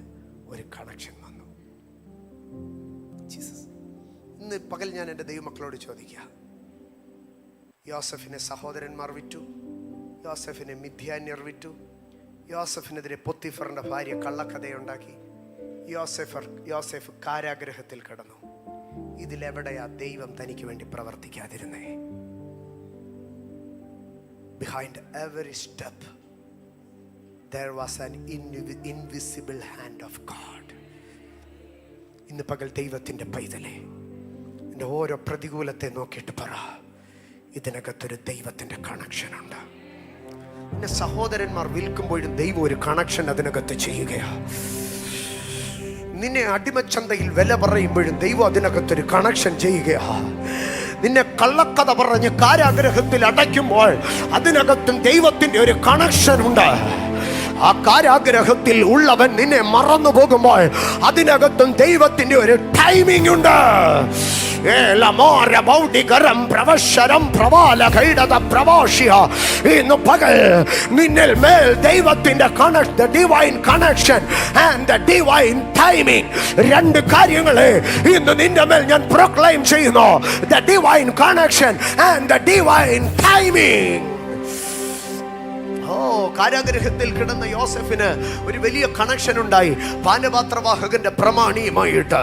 ഒരു കണക്ഷൻ വന്നു. ജീസസ്. ഇന്ന് പകൽ ഞാൻ എൻ്റെ ദൈവമക്കളോട് ചോദിക്കുക, യോസെഫിനെ സഹോദരന്മാർ വിറ്റു, യോസെഫിനെ മിദ്യാന്യർ വിറ്റു, യോസെഫിനെതിരെ പൊത്തിഫറിന്റെ ഭാര്യ കള്ളക്കഥയുണ്ടാക്കി, യോസെഫ് കാരാഗ്രഹത്തിൽ കിടന്നു. ഇതിലെവിടെയാ ദൈവം തനിക്ക് വേണ്ടി പ്രവർത്തിക്കാതിരുന്നേ? Behind every step there was an invisible hand of God. ഇന്ന് പകൽ ദൈവത്തിൻ്റെ പൈതലേ, എൻ്റെ ഓരോ പ്രതികൂലത്തെ നോക്കിയിട്ട് പറ, ഇതിനകത്തൊരു ദൈവത്തിൻ്റെ കണക്ഷൻ ഉണ്ട്. എന്നെ സഹോദരന്മാർ വിൽക്കുമ്പോഴും ദൈവം ഒരു കണക്ഷൻ അതിനകത്ത് ചെയ്യുകയാണ്. നിന്നെ അടിമച്ചന്തയിൽ വില പറയുമ്പോഴും ദൈവം അതിനകത്തൊരു കണക്ഷൻ ചെയ്യുകയാണ്. നിന്നെ കള്ളക്കഥ പറഞ്ഞ് കാരാഗ്രഹത്തിൽ അടയ്ക്കുമ്പോൾ അതിനകത്തും ദൈവത്തിൻ്റെ ഒരു കണക്ഷൻ ഉണ്ട്. ആ കാരാഗ്രഹത്തിൽ ഉള്ളവൻ നിന്നെ മറന്നു പോകുമ്പോൾ അതിനകത്തും ദൈവത്തിൻ്റെ ഒരു ടൈമിംഗ് ഉണ്ട്. ഇന്ന് പകൽ നിന്നിൽ മേൽ ദൈവത്തിന്റെ divine connection and divine timing, രണ്ട് കാര്യങ്ങളെ ഇന്ന് നിന്റെ മേൽ ഞാൻ പ്രൊക്ലെയിം ചെയ്യുന്നു. The divine connection and the divine timing. കാരാഗ്രഹത്തിൽ കിടന്ന യോസെഫിന് ഒരു വലിയ കണക്ഷൻ ഉണ്ടായി പാനപാത്രവാഹകന്റെ പ്രമാണിയുമായിട്ട്.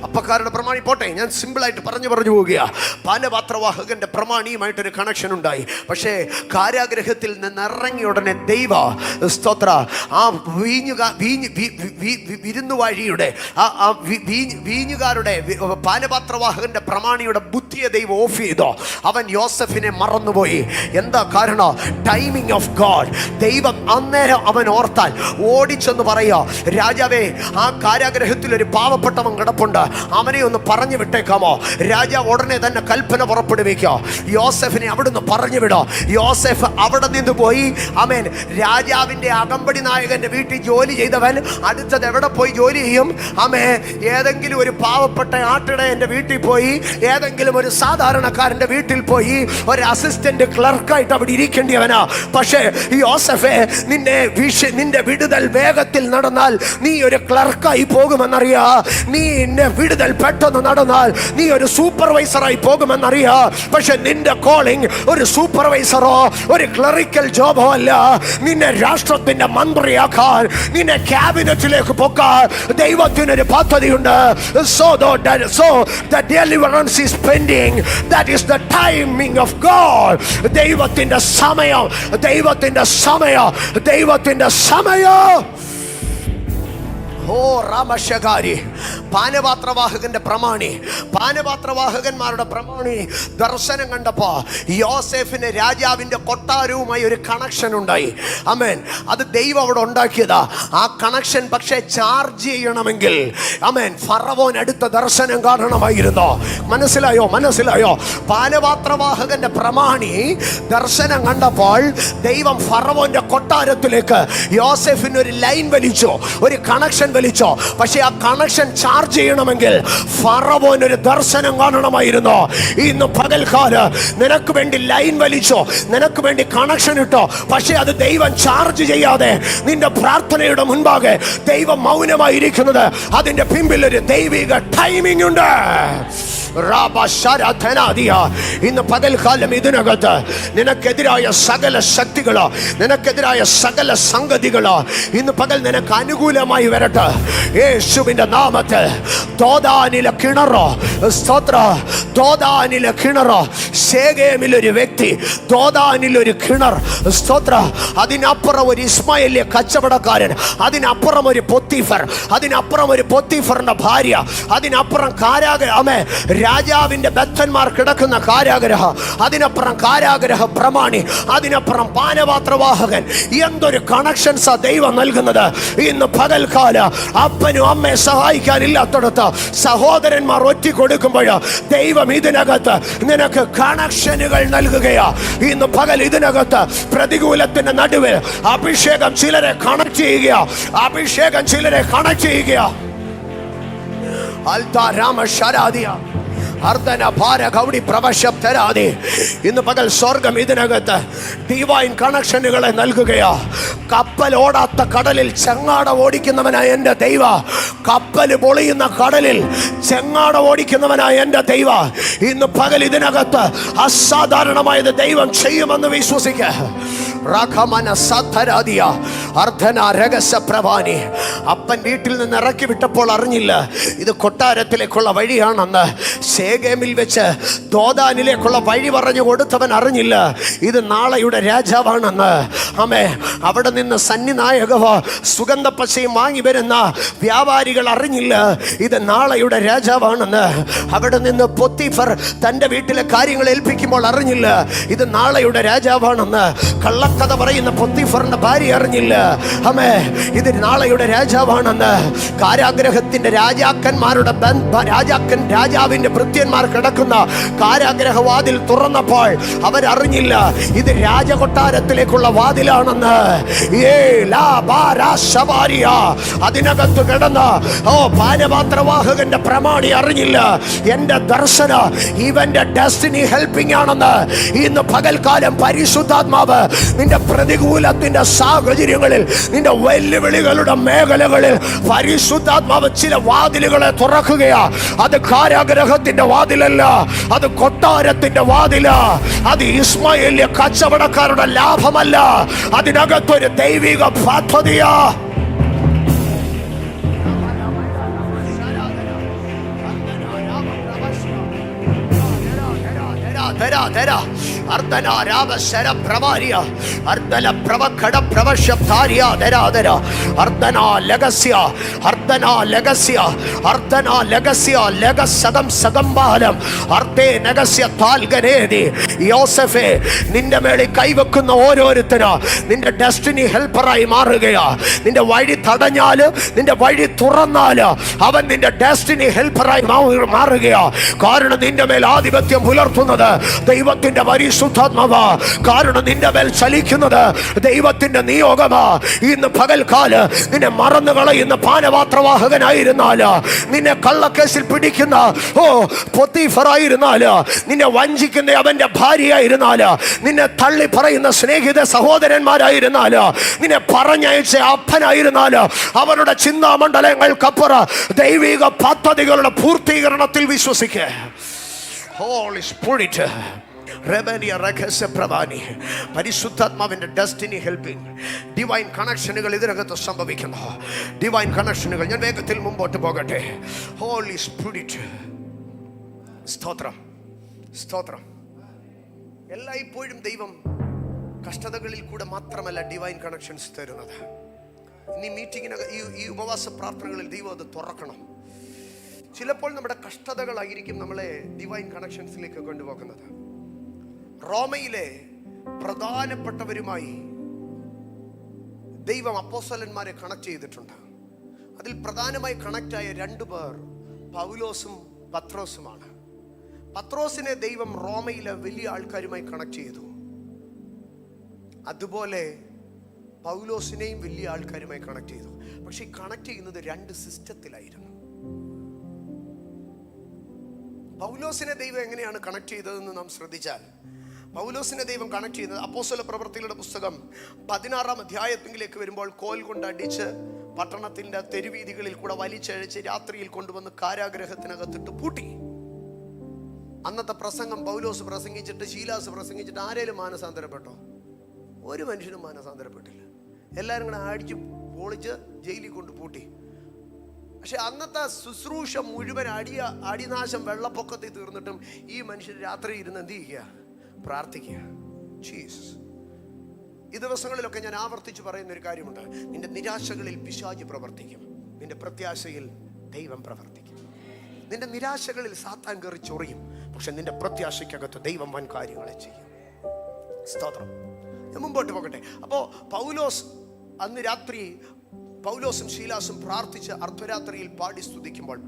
അപ്പക്കാരുടെ പ്രമാണി പോട്ടെ, ഞാൻ സിമ്പിളായിട്ട് പറഞ്ഞു പോവുക. പാനപാത്രവാഹകന്റെ പ്രമാണിയുമായിട്ടൊരു കണക്ഷൻ ഉണ്ടായി. പക്ഷേ കാരാഗ്രഹത്തിൽ നിന്ന് ഇറങ്ങിയ ഉടനെ ദൈവ സ്തോത്ര ആ വിരുന്നുവാഴിയുടെ വീഞ്ഞുകാരുടെ പാനപാത്രവാഹകന്റെ പ്രമാണിയുടെ ബുദ്ധിയെ ദൈവം ഓഫ് ചെയ്തോ. അവൻ യോസെഫിനെ മറന്നുപോയി. എന്താ കാരണം? Timing of God. ദൈവം അന്നേരം അവൻ ഓർത്താൽ ഓടിച്ചെന്ന് പറയുക, രാജാവേ, ആ കാരാഗ്രഹത്തിൽ ഒരു പാവപ്പെട്ടവൻ കിടപ്പുണ്ട്, അവനെ ഒന്ന് പറഞ്ഞു വിട്ടേക്കാമോ? രാജാവ് ഉടനെ തന്നെ കൽപ്പന പുറപ്പെടുവിക്കുക, യോസെഫിനെ അവിടുന്ന് പറഞ്ഞു വിടോ. യോസെഫ് അവിടെ നിന്ന് പോയി. ആമേൻ. രാജാവിന്റെ അകമ്പടി നായകന്റെ വീട്ടിൽ ജോലി ചെയ്തവൻ അടുത്തത് എവിടെ പോയി ജോലി ചെയ്യും? ആമേ, ഏതെങ്കിലും ഒരു പാവപ്പെട്ട ആട്ടിടയന്റെ വീട്ടിൽ പോയി, ഏതെങ്കിലും ഒരു സാധാരണക്കാരന്റെ വീട്ടിൽ പോയി ഒരു അസിസ്റ്റന്റ് ക്ലർക്കായിട്ട് അവിടെ ഇരിക്കേണ്ടിയവനാ. പക്ഷേ യോസഫേ, നിന്റെ വിടുതൽ വേഗത്തിൽ നടന്നാൽ നീ ഒരു ക്ലർക്കായി പോകുമെന്നറിയാ. നിന്റെ വിടുതൽ പെട്ടെന്ന് നടന്നാൽ നീ ഒരു സൂപ്പർവൈസറായി പോകുമെന്നറിയാ. പക്ഷെ നിന്റെ കോളിംഗ് ഒരു സൂപ്പർവൈസറോ ഒരു ക്ലറിക്കൽ ജോബോ അല്ല. നിന്നെ രാഷ്ട്രത്തിന്റെ മന്ത്രിയാക്കാൻ, നിന്നെ ക്യാബിനറ്റിലേക്ക് പൊക്കാൻ ദൈവത്തിനൊരു പദ്ധതിയുണ്ട്. So the deliverance is pending. That is the timing of God. ദൈവത്തിന്റെ സമയം, ദൈവത്തിന്റെ സമയം. ഓ രാമശകാരി, പാനപാത്രവാഹകന്റെ പ്രമാണി, പാനപാത്രവാഹകന്മാരുടെ പ്രമാണി ദർശനം കണ്ടപ്പോ യോസെഫിന് രാജാവിന്റെ കൊട്ടാരവുമായി ഒരു കണക്ഷൻ ഉണ്ടായി. ആമേൻ. അത് ദൈവം അവിടെ ഉണ്ടാക്കിയതാ. ആ കണക്ഷൻ പക്ഷേ ചാർജ് ചെയ്യണമെങ്കിൽ ആമേൻ ഫറവോൻ അടുത്ത ദർശനം കാണണമായിരുന്നു. മനസ്സിലായോ? പാനപാത്രവാഹകന്റെ പ്രമാണി ദർശനം കണ്ടപ്പോൾ ദൈവം ഫറവോന്റെ കൊട്ടാരത്തിലേക്ക് യോസെഫിന് ഒരു ലൈൻ വലിച്ചു, ഒരു കണക്ഷൻ വലിച്ചോ. പക്ഷെ ആ കണക്ഷൻ ചാർജ് ചെയ്യണമെങ്കിൽ ഫറവോൻ ഒരു ദർശനം കാണണമായിരുന്നു. ഇന്ന് പകൽക്കാലം നിനക്ക് വേണ്ടി ലൈൻ വലിച്ചോ, നിനക്ക് വേണ്ടി കണക്ഷൻ ഇട്ടോ, പക്ഷെ അത് ദൈവം ചാർജ് ചെയ്യാതെ നിന്റെ പ്രാർത്ഥനയുടെ മുൻപാകെ ദൈവം മൗനമായിരിക്കുന്നത്, അതിന്റെ പിമ്പിൽ ഒരു ദൈവിക ടൈമിംഗ് ഉണ്ട്. ഇന്ന് പകൽക്കാലം ഇതിനകത്ത് നിനക്കെതിരായ സകല ശക്തികളോ, നിനക്കെതിരായ സകല സംഗതികളോ ഇന്ന് പകൽ നിനക്ക് അനുകൂലമായി വരട്ടെ യേശുവിന്റെ നാമത്തിൽ. ദോദാനിലെ കിണറോ, സ്തോത്ര, ദോദാനിലെ കിണറോ, ശേഖേമിലൊരു വ്യക്തി, ദോദാനിലൊരു കിണർ, സ്തോത്ര, അതിനപ്പുറം ഒരു ഇസ്മായേലിയ കച്ചവടക്കാരൻ, അതിനപ്പുറം ഒരു പൊത്തിഫർ, അതിനപ്പുറം ഒരു പൊത്തിഫറിന്റെ ഭാര്യ, അതിനപ്പുറം രാജാവിന്റെ ബദ്ധന്മാർ കിടക്കുന്ന കാരാഗ്രഹം, അതിനപ്പുറം കാരാഗ്രഹ പ്രമാണി, അതിനപ്പുറം പാനപാത്രവാഹകൻ. എന്തൊരു കണക്ഷൻസാ ദൈവം നൽകുന്നത്. ഇന്ന് പകൽക്കാല അപ്പനും അമ്മയെ സഹായിക്കാനില്ലാത്തടത്ത് സഹോദരന്മാർ ഒറ്റ കൊടുക്കുമ്പോൾ ദൈവം ദൈവം ഇതിനകത്ത് നിനക്ക് കണക്ഷനുകൾ നൽകുകയാ. ഇന്ന് പകൽ ഇതിനകത്ത് പ്രതികൂലത്തിന്റെ നടുവിൽ അഭിഷേകം ചിലരെ കണക്ട് ചെയ്യുക. അഭിഷേകം ചിലരെ കണക്ട് ചെയ്യുക. അൽത്താ രാമ ശരാദിയ അർദ്ധന ഭാര ഗൗഡി പ്രവശബ്ദരാതി. ഇന്ന് പകൽ സ്വർഗം ഇതിനകത്ത് ഡിവൈൻ കണക്ഷനുകളെ നൽകുകയാ. കപ്പൽ ഓടാത്ത കടലിൽ ചെങ്ങാട ഓടിക്കുന്നവനായ എൻ്റെ ദൈവ, കപ്പൽ പൊളിയുന്ന കടലിൽ ചെങ്ങാട ഓടിക്കുന്നവനായ എൻ്റെ ദൈവ, ഇന്ന് പകൽ ഇതിനകത്ത് അസാധാരണമായത് ദൈവം ചെയ്യുമെന്ന് വിശ്വസിക്കുക. അപ്പൻ വീട്ടിൽ നിന്ന് ഇറക്കി വിട്ടപ്പോൾ അറിഞ്ഞില്ല ഇത് കൊട്ടാരത്തിലേക്കുള്ള വഴിയാണെന്ന്. ശേഖേമിൽ വെച്ച് ദോദാനിലേക്കുള്ള വഴി പറഞ്ഞു കൊടുത്തവൻ അറിഞ്ഞില്ല ഇത് നാളെയുടെ രാജാവാണെന്ന്. ആമേ, അവിടെ നിന്ന് സന്നിനായകവോ സുഗന്ധപ്പശയും വാങ്ങി വരുന്ന വ്യാപാരികൾ അറിഞ്ഞില്ല ഇത് നാളെയുടെ രാജാവാണെന്ന്. അവിടെ നിന്ന് പൊത്തിഫർ തൻ്റെ വീട്ടിലെ കാര്യങ്ങൾ ഏൽപ്പിക്കുമ്പോൾ അറിഞ്ഞില്ല ഇത് നാളെയുടെ രാജാവാണെന്ന്. കള്ളക്കഥ പറയുന്ന പൊത്തിഫറിന്റെ ഭാര്യ അറിഞ്ഞില്ല ആമേ ഇത് നാളെയുടെ രാജാവാണെന്ന്. കാരാഗ്രഹത്തിന്റെ രാജാവിന്റെ ഭൃത്യന്മാർ കിടക്കുന്ന കാരാഗ്രഹവാതിൽ തുറന്നപ്പോൾ അവരറിഞ്ഞില്ല ഇത് രാജകൊട്ടാരത്തിലേക്കുള്ള വാതിലാണെന്ന്. അതിനകത്ത് കിടന്ന പാനപാത്രവാഹകന്റെ പ്രമാണി അറിഞ്ഞില്ല എന്റെ ദർശന ഇവന്റെ ഡെസ്റ്റിനി ഹെൽപ്പിംഗ് ആണെന്ന്. ഇന്ന് പകൽക്കാലം പരിശുദ്ധാത്മാവ് നിന്റെ പ്രതികൂലത്തിന്റെ സാഹചര്യങ്ങളിൽ, നിന്റെ വെല്ലുവിളികളുടെ മേഖലകളിൽ പരിശുദ്ധാത്മാവ് ചില വാതിലുകളെ തുറക്കുകയാ. അത് കാരാഗ്രഹത്തിന്റെ വാതിലല്ല, അത് കൊട്ടാരത്തിന്റെ വാതിലാ. അത് ഇസ്മായേലിയ കച്ചവടക്കാരുടെ ലാഭമല്ല, അതിനകത്തൊരു ദൈവിക പദ്ധതിയാ. യോസഫേ, നിന്റെ മേളിൽ കൈവെക്കുന്ന ഓരോരുത്തരാ നിന്റെ ഡെസ്റ്റിനി ഹെൽപ്പറായി മാറുകയാ. നിന്റെ വഴി തടഞ്ഞാല്, നിന്റെ വഴി തുറന്നാല് അവൻ നിന്റെ ഡെസ്റ്റിനി ഹെൽപ്പറായി മാറുകയാ. കാരണം നിന്റെ മേൽ ആധിപത്യം പുലർത്തുന്നത് ദൈവത്തിന്റെ പരിശുദ്ധാത്മാവാ. കാരണം നിന്റെ മേൽ ചലിക്കുന്നത് ദൈവത്തിന്റെ നിയോഗമാ. ഇന്ന് പകൽക്കാല് നിന്നെ മറന്നു കളയുന്ന പാനപാത്രവാഹകനായിരുന്നാല്, നിന്നെ കള്ളക്കേസിൽ പിടിക്കുന്ന പൊത്തിഫറായിരുന്നാല്, നിന്നെ വഞ്ചിക്കുന്ന അവന്റെ ഭാര്യയായിരുന്നാല്, നിന്നെ തള്ളി പറയുന്ന സ്നേഹിത സഹോദരന്മാരായിരുന്നാല്, നിന്നെ പറഞ്ഞയച്ച അപ്പനായിരുന്നാല്, അവരുടെ ചിന്താമണ്ഡലങ്ങൾക്കപ്പുറം ദൈവിക പദ്ധതികളുടെ പൂർത്തീകരണത്തിൽ വിശ്വസിക്കുക. Holy Spirit, പരിശുദ്ധാത്മാവിന്റെ ഡെസ്റ്റിനി ഹെൽപ്പിംഗ് ഡിവൈൻ കണക്ഷനുകൾ ഇതിനകത്ത് സംഭവിക്കുന്നു. ഡിവൈൻ കണക്ഷനുകൾ. ഞാൻ വേഗത്തിൽ മുമ്പോട്ട് പോകട്ടെ. ഹോളി സ്പിരിറ്റ്, സ്തോത്രം, സ്തോത്രം. എല്ലായ്പ്പോഴും ദൈവം കഷ്ടതകളിൽ കൂടെ മാത്രമല്ല ഡിവൈൻ കണക്ഷൻസ് തരുന്നത്. ഇനി മീറ്റിങ്ങിനക ഈ ഉപവാസ പ്രാർത്ഥനകളിൽ ദൈവം അത് തുറക്കണം. ചിലപ്പോൾ നമ്മുടെ കഷ്ടതകളായിരിക്കും നമ്മളെ ഡിവൈൻ കണക്ഷൻസിലേക്ക് കൊണ്ടുപോകുന്നത്. റോമയിലെ പ്രധാനപ്പെട്ടവരുമായി ദൈവം അപ്പോസ്തലന്മാരെ കണക്ട് ചെയ്തിട്ടുണ്ട്. അതിൽ പ്രധാനമായി കണക്റ്റായ 2 പേർ പൗലോസും പത്രോസുമാണ്. പത്രോസിനെ ദൈവം റോമയിലെ വലിയ ആൾക്കാരുമായി കണക്ട് ചെയ്തു. അതുപോലെ പൗലോസിനെയും വലിയ ആൾക്കാരുമായി കണക്ട് ചെയ്തു. പക്ഷെ ഈ കണക്ട് ചെയ്യുന്നത് 2 സിസ്റ്റത്തിലായിരുന്നു. പൗലോസിനെ ദൈവം എങ്ങനെയാണ് കണക്ട് ചെയ്തതെന്ന് നാം ശ്രദ്ധിച്ചാൽ, പൗലോസിനെ ദൈവം കണക്ട് ചെയ്യുന്നത് അപ്പോസ്തല പ്രവൃത്തികളുടെ പുസ്തകം 16-ാം അധ്യായത്തിലേക്ക് വരുമ്പോൾ കോൽ കൊണ്ട് അടിച്ച് പട്ടണത്തിന്റെ തെരുവീതികളിൽ കൂടെ വലിച്ചഴിച്ച് രാത്രിയിൽ കൊണ്ടുവന്ന് കാരാഗ്രഹത്തിനകത്തിട്ട് പൂട്ടി. അന്നത്തെ പ്രസംഗം പൗലോസ് പ്രസംഗിച്ചിട്ട് ശീലാസ് പ്രസംഗിച്ചിട്ട് ആരേലും മാനസാന്തരപ്പെട്ടോ? ഒരു മനുഷ്യനും മാനസാന്തരപ്പെട്ടില്ല. എല്ലാവരും കൂടെ അടിച്ച് പൊളിച്ച് ജയിലിൽ കൊണ്ട് പൂട്ടി. പക്ഷെ അന്നത്തെ ശുശ്രൂഷ മുഴുവൻ അടിനാശം വെള്ളപ്പൊക്കത്തിൽ തീർന്നിട്ടും ഈ മനുഷ്യർ രാത്രി ഇരുന്ന് എന്ത് ചെയ്യുക? പ്രാർത്ഥിക്കുക. ജീസസ്. ഈ ദിവസങ്ങളിലൊക്കെ ഞാൻ ആവർത്തിച്ച് പറയുന്ന ഒരു കാര്യമുണ്ട്. നിന്റെ നിരാശകളിൽ പിശാച് പ്രവർത്തിക്കും, നിന്റെ പ്രത്യാശയിൽ ദൈവം പ്രവർത്തിക്കും. നിന്റെ നിരാശകളിൽ സാത്താൻ കയറി ചൊറിയും, പക്ഷെ നിന്റെ പ്രത്യാശയ്ക്കകത്ത് ദൈവം വൻ കാര്യങ്ങളെ ചെയ്യും. സ്തോത്രം. ഞാൻ മുമ്പോട്ട് പോകട്ടെ. അപ്പോൾ പൗലോസ് അന്ന് രാത്രി പൗലോസും ശീലാസും പ്രാർത്ഥിച്ച് അർദ്ധരാത്രിയിൽ പാടി സ്തുതിക്കുമ്പോൾ,